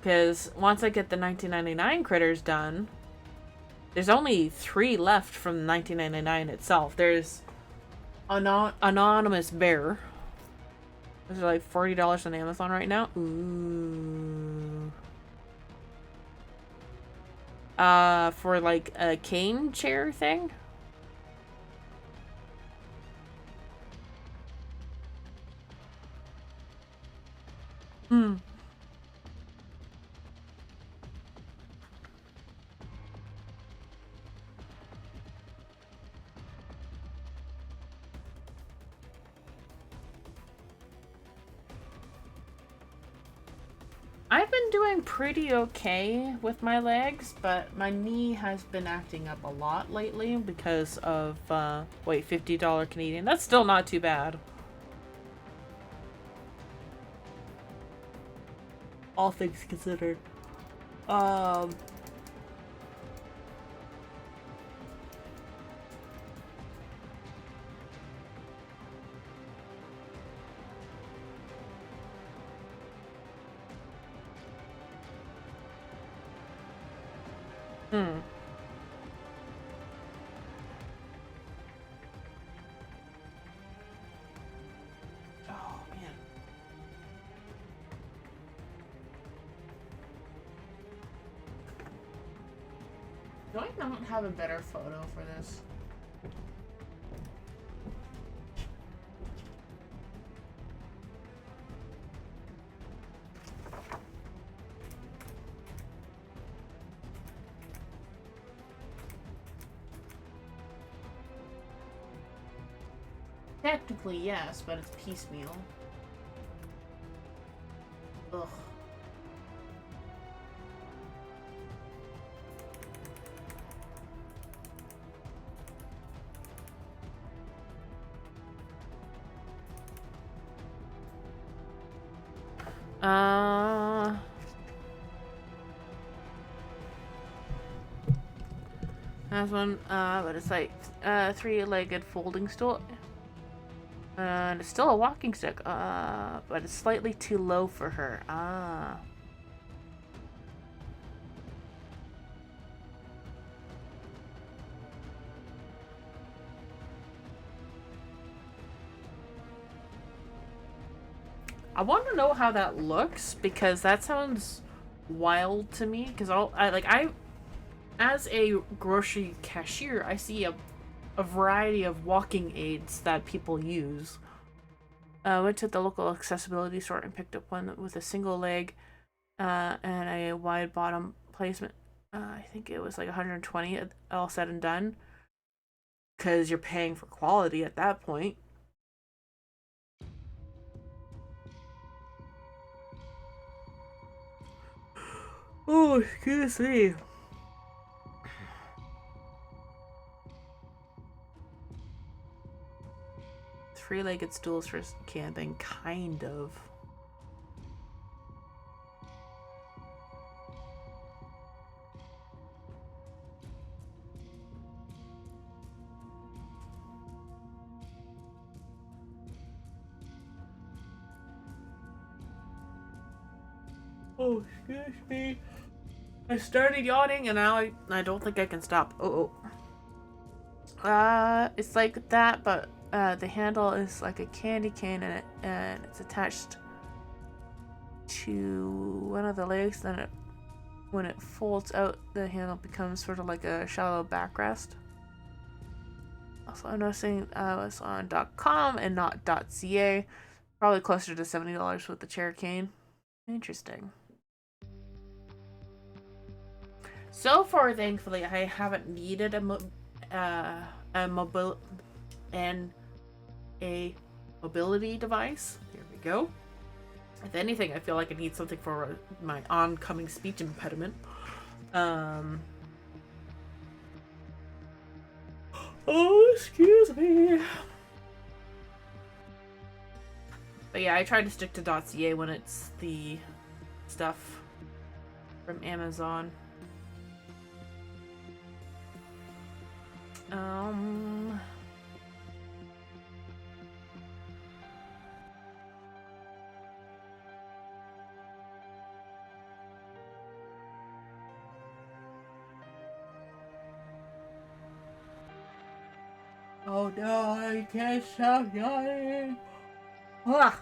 because once I get the 1999 critters done, there's only 3 left from 1999 itself. There's Anonymous Bear. Those are like $40 on Amazon right now. Ooh. For like a cane chair thing. I've been doing pretty okay with my legs, but my knee has been acting up a lot lately because of, wait, $50 Canadian. That's still not too bad. All things considered. Oh, man. Do I not have a better photo for this? Technically, yes, but it's piecemeal. Ugh. Has one, but it's like three-legged folding stool. And it's still a walking stick, but it's slightly too low for her. Ah. I want to know how that looks because that sounds wild to me. Because as a grocery cashier, I see a variety of walking aids that people use. Went to the local accessibility store and picked up one with a single leg and a wide bottom placement. I think it was like 120 all said and done. Because you're paying for quality at that point. Oh, excuse me. Three-legged stools for camping, kind of. Oh, excuse me. I started yawning and now I don't think I can stop. It's like that, but the handle is like a candy cane and it's attached to one of the legs. Then when it folds out, the handle becomes sort of like a shallow backrest. Also, I'm noticing I was on .com and not .ca. Probably closer to $70 with the chair cane. Interesting. So far, thankfully, I haven't needed a mobility device. There we go. If anything, I feel like I need something for my oncoming speech impediment. Oh, excuse me. But yeah, I try to stick to .ca when it's the stuff from Amazon. Oh no, I can't stop yawning. Ah.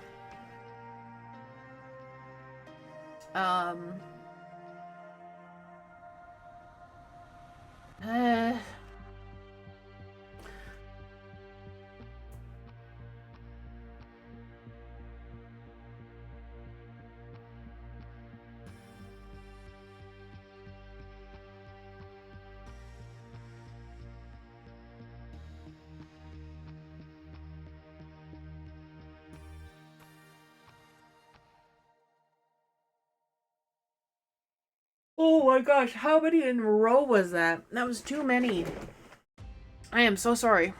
Oh my gosh, how many in a row was that? That was too many. I am so sorry.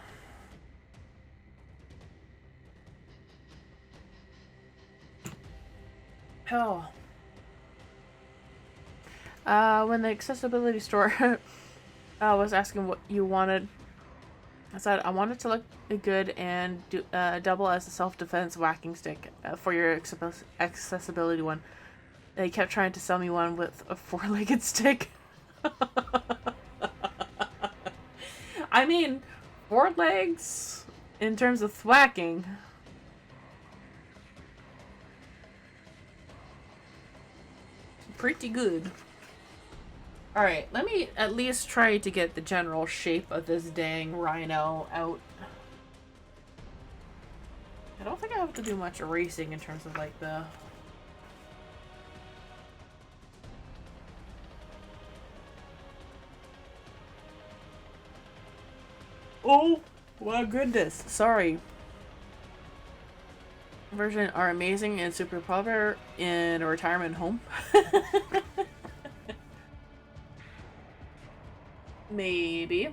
Hell. When the accessibility store was asking what you wanted, I said I wanted to look good and do double as a self-defense whacking stick for your accessibility one. They kept trying to sell me one with a four-legged stick. I mean, 4 legs in terms of thwacking. Pretty good. Alright, let me at least try to get the general shape of this dang rhino out. I don't think I have to do much erasing in terms of like the... Oh my goodness, sorry. Version are amazing and super popular in a retirement home. Maybe.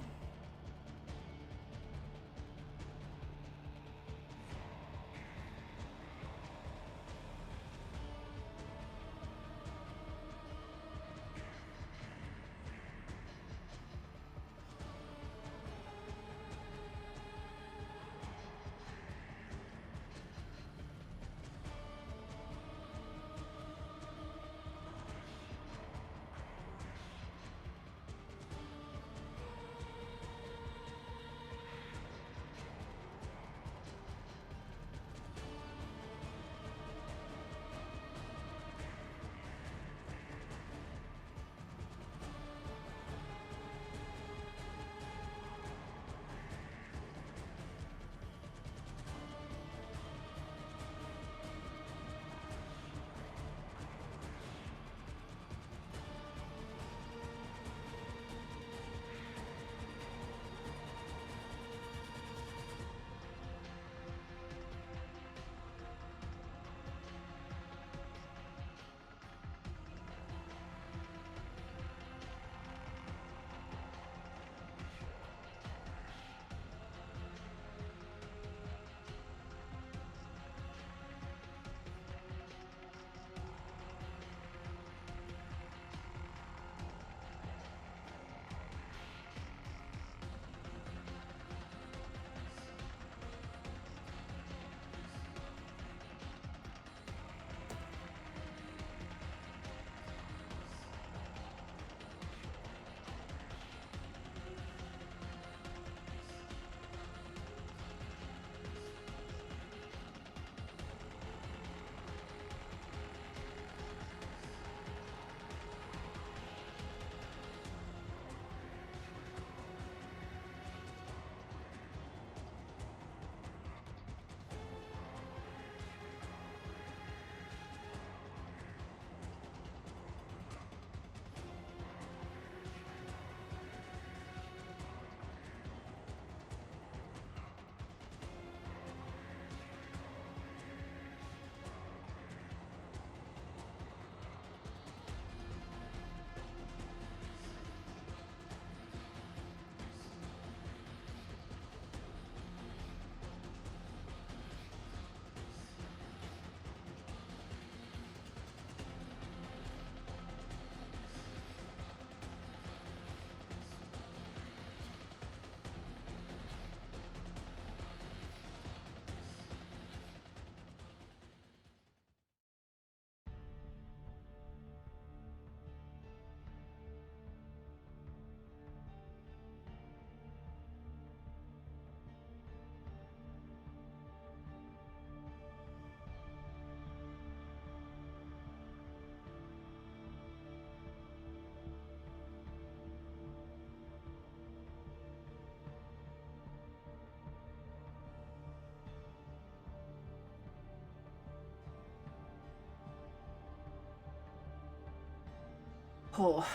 Oh.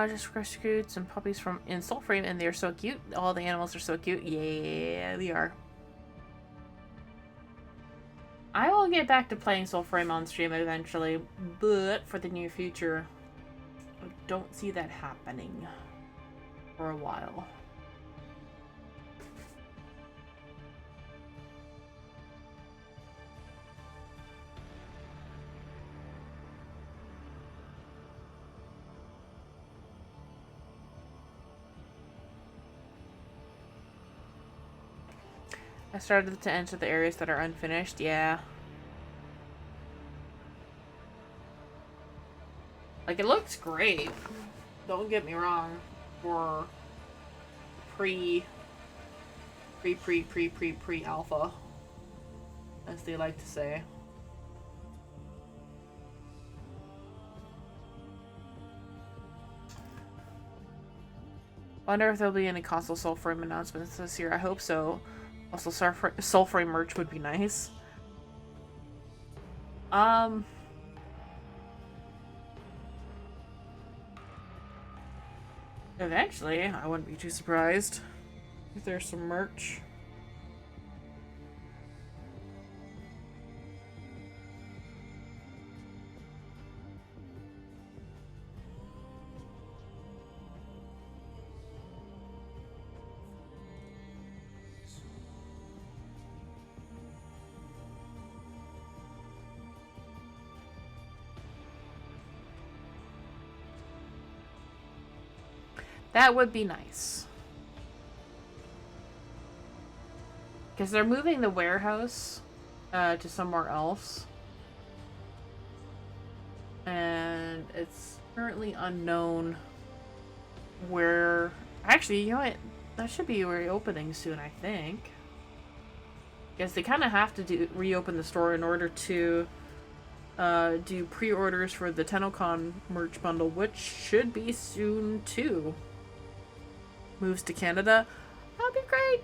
Just rescued some puppies from in Warframe and they're so cute. All the animals are so cute. Yeah, they are. I will get back to playing Warframe on stream eventually, but for the near future, I don't see that happening for a while. I started to enter the areas that are unfinished, yeah. Like, it looks great. Don't get me wrong. For pre-alpha, as they like to say. Wonder if there'll be any console Soulframe announcements this year. I hope so. Also, Soulframe merch would be nice. Eventually, I wouldn't be too surprised if there's some merch. That would be nice. Because they're moving the warehouse to somewhere else. And it's currently unknown where... Actually, you know what? That should be reopening soon, I think. Because they kind of have to reopen the store in order to do pre-orders for the TennoCon merch bundle, which should be soon too. Moves to Canada. That'd be great.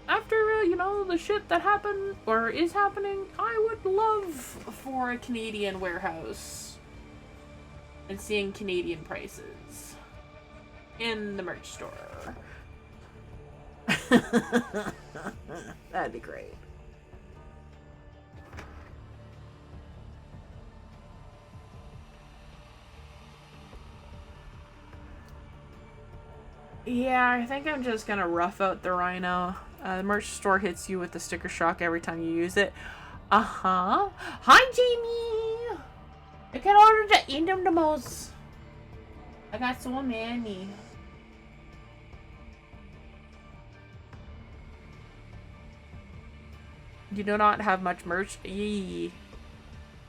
After, you know, the shit that happened, or is happening, I would love for a Canadian warehouse. And seeing Canadian prices. In the merch store. That'd be great. Yeah, I think I'm just gonna rough out the Rhino. The merch store hits you with the sticker shock every time you use it. Uh-huh. Hi, Jamie! I can order the Indomos. I got so many. You do not have much merch? Yee.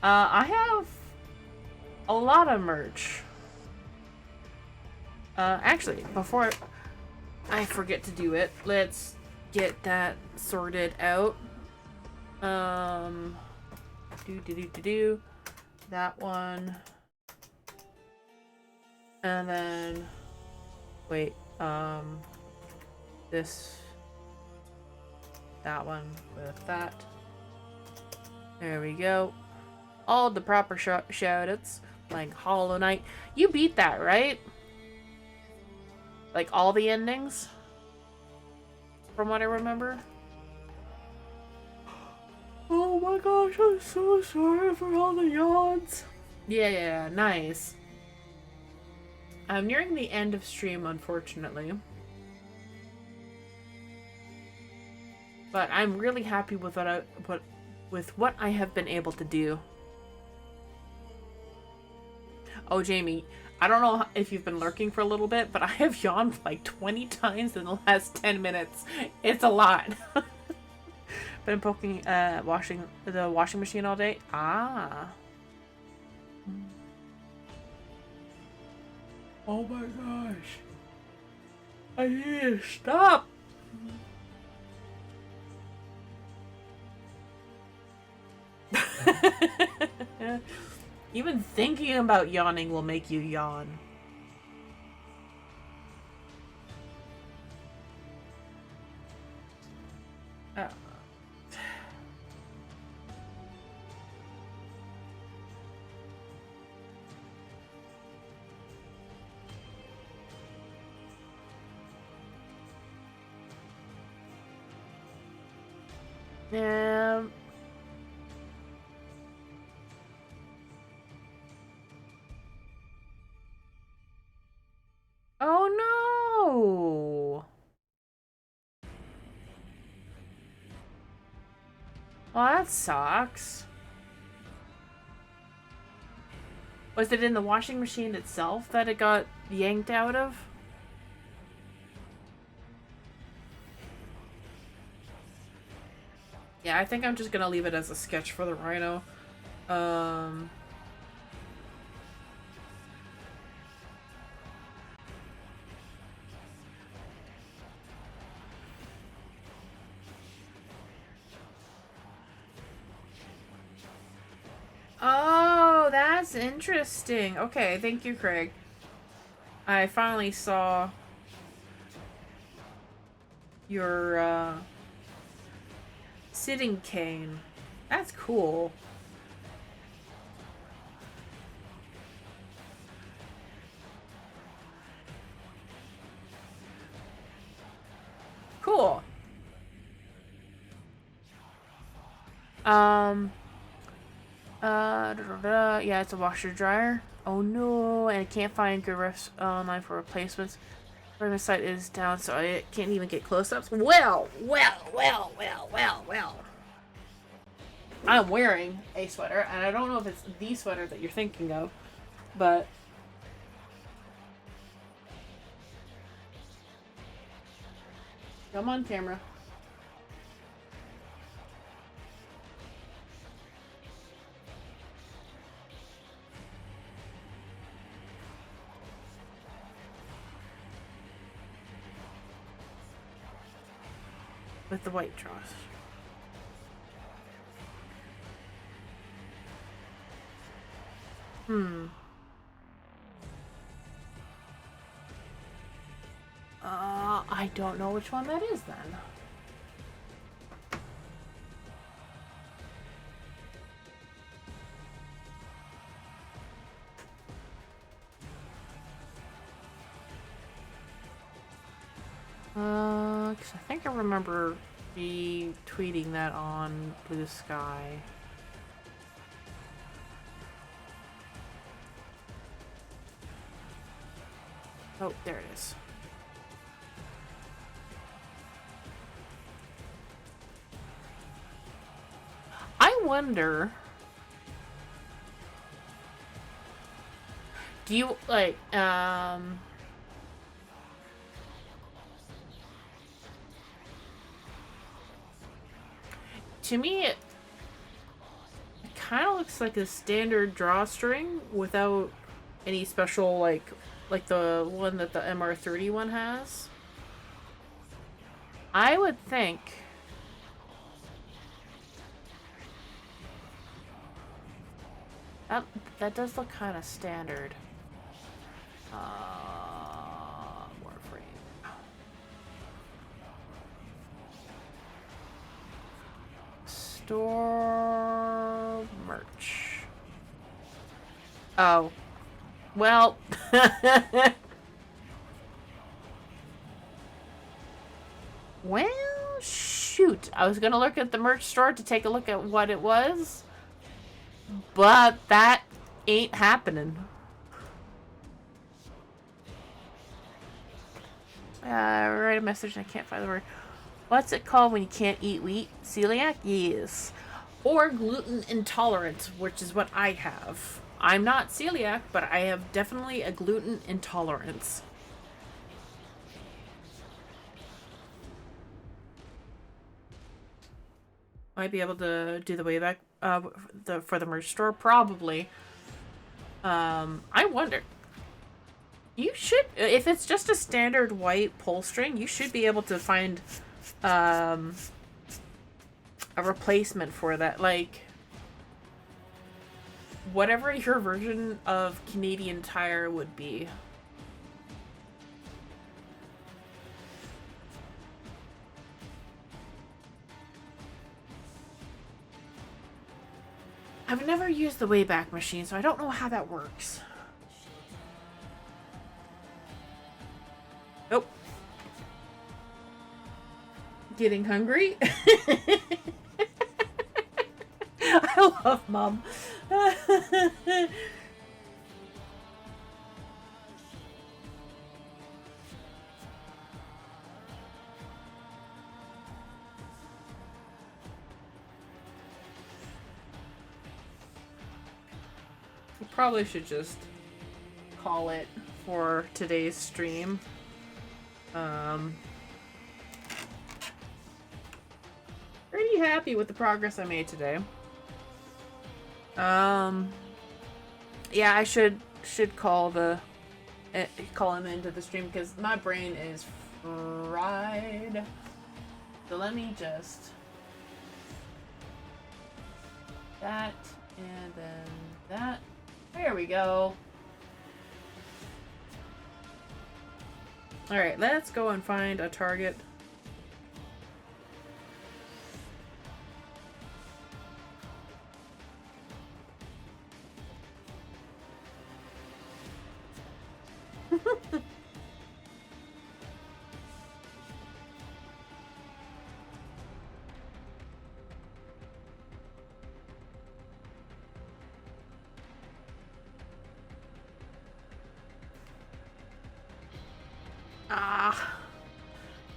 I have a lot of merch. Actually, before I forget to do it, let's get that sorted out. That one. And then, wait, this, that one with that. There we go. All the proper shoutouts, like Hollow Knight. You beat that, right? Like, all the endings? From what I remember? Oh my gosh, I'm so sorry for all the yawns. Yeah, nice. I'm nearing the end of stream, unfortunately. But I'm really happy with what I have been able to do. Oh, Jamie, I don't know if you've been lurking for a little bit, but I have yawned like 20 times in the last 10 minutes. It's a lot. Been poking, washing the washing machine all day. Ah. Oh my gosh. I need to stop. Even thinking about yawning will make you yawn. Oh. Oh no! Well, that sucks. Was it in the washing machine itself that it got yanked out of? Yeah, I think I'm just gonna leave it as a sketch for the Rhino. Oh, that's interesting. Okay, thank you, Craig. I finally saw your sitting cane. That's cool. Cool. Yeah, it's a washer dryer. Oh no, and I can't find good refs online for replacements. My site is down, so I can't even get close-ups. Well. I'm wearing a sweater, and I don't know if it's the sweater that you're thinking of, but come on, camera. With the white drawers. I don't know which one that is then. Cause I think I remember me tweeting that on Blue Sky. Oh, there it is. I wonder, do you like to me it kind of looks like a standard drawstring without any special like the one that the MR30 one has. I would think that does look kind of standard. Warframe. Store merch. Oh. Well. Well, shoot. I was gonna look at the merch store to take a look at what it was. But that ain't happening. Write a message and I can't find the word. What's it called when you can't eat wheat? Celiac? Yes. Or gluten intolerant, which is what I have. I'm not celiac, but I have definitely a gluten intolerance. Might be able to do the way back for the merch store, probably. I wonder. You should, if it's just a standard white pull string, you should be able to find a replacement for that. Like, whatever your version of Canadian Tire would be. I've never used the Wayback Machine, so I don't know how that works. Nope. Getting hungry? I love Mom. We probably should just call it for today's stream. Pretty happy with the progress I made today. Yeah, I should call him into the stream because my brain is fried. So let me just that and then that. There we go. Alright, let's go and find a target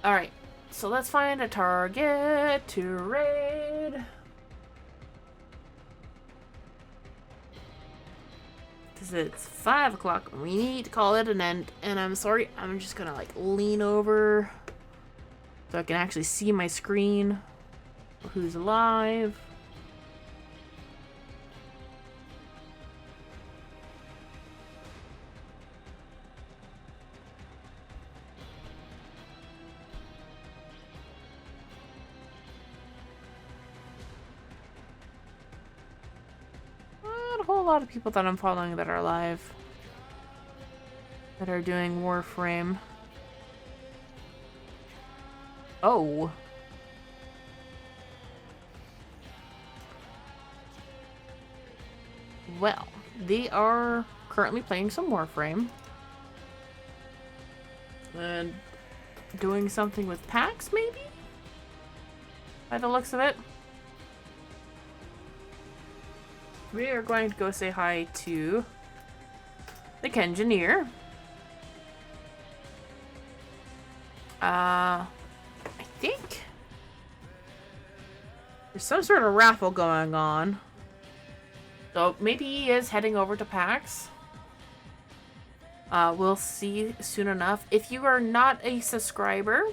Alright, so let's find a target to raid. Because it's 5 o'clock. We need to call it an end. And I'm sorry, I'm just gonna like lean over so I can actually see my screen. Who's alive. Not a whole lot of people that I'm following that are alive. That are doing Warframe. Oh. Well, they are currently playing some Warframe. And doing something with packs, maybe? By the looks of it. We are going to go say hi to the Kengineer. I think there's some sort of raffle going on. So maybe he is heading over to PAX. We'll see soon enough. If you are not a subscriber,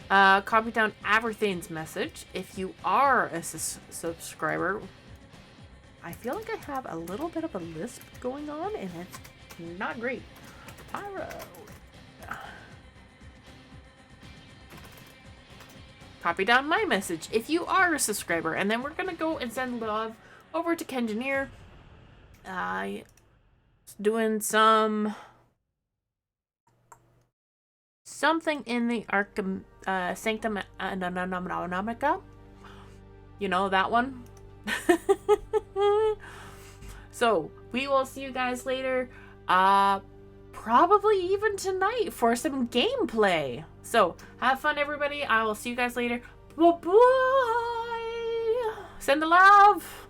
copy down Aberthane's message. If you are a subscriber, I feel like I have a little bit of a lisp going on, and it's not great. Pyro. Copy down my message if you are a subscriber, and then we're gonna go and send love over to Kengineer. Doing something in the Sanctum Anonomica. You know that one. So we will see you guys later. Probably even tonight for some gameplay. So have fun, everybody. I will see you guys later. Bye bye. Send the love.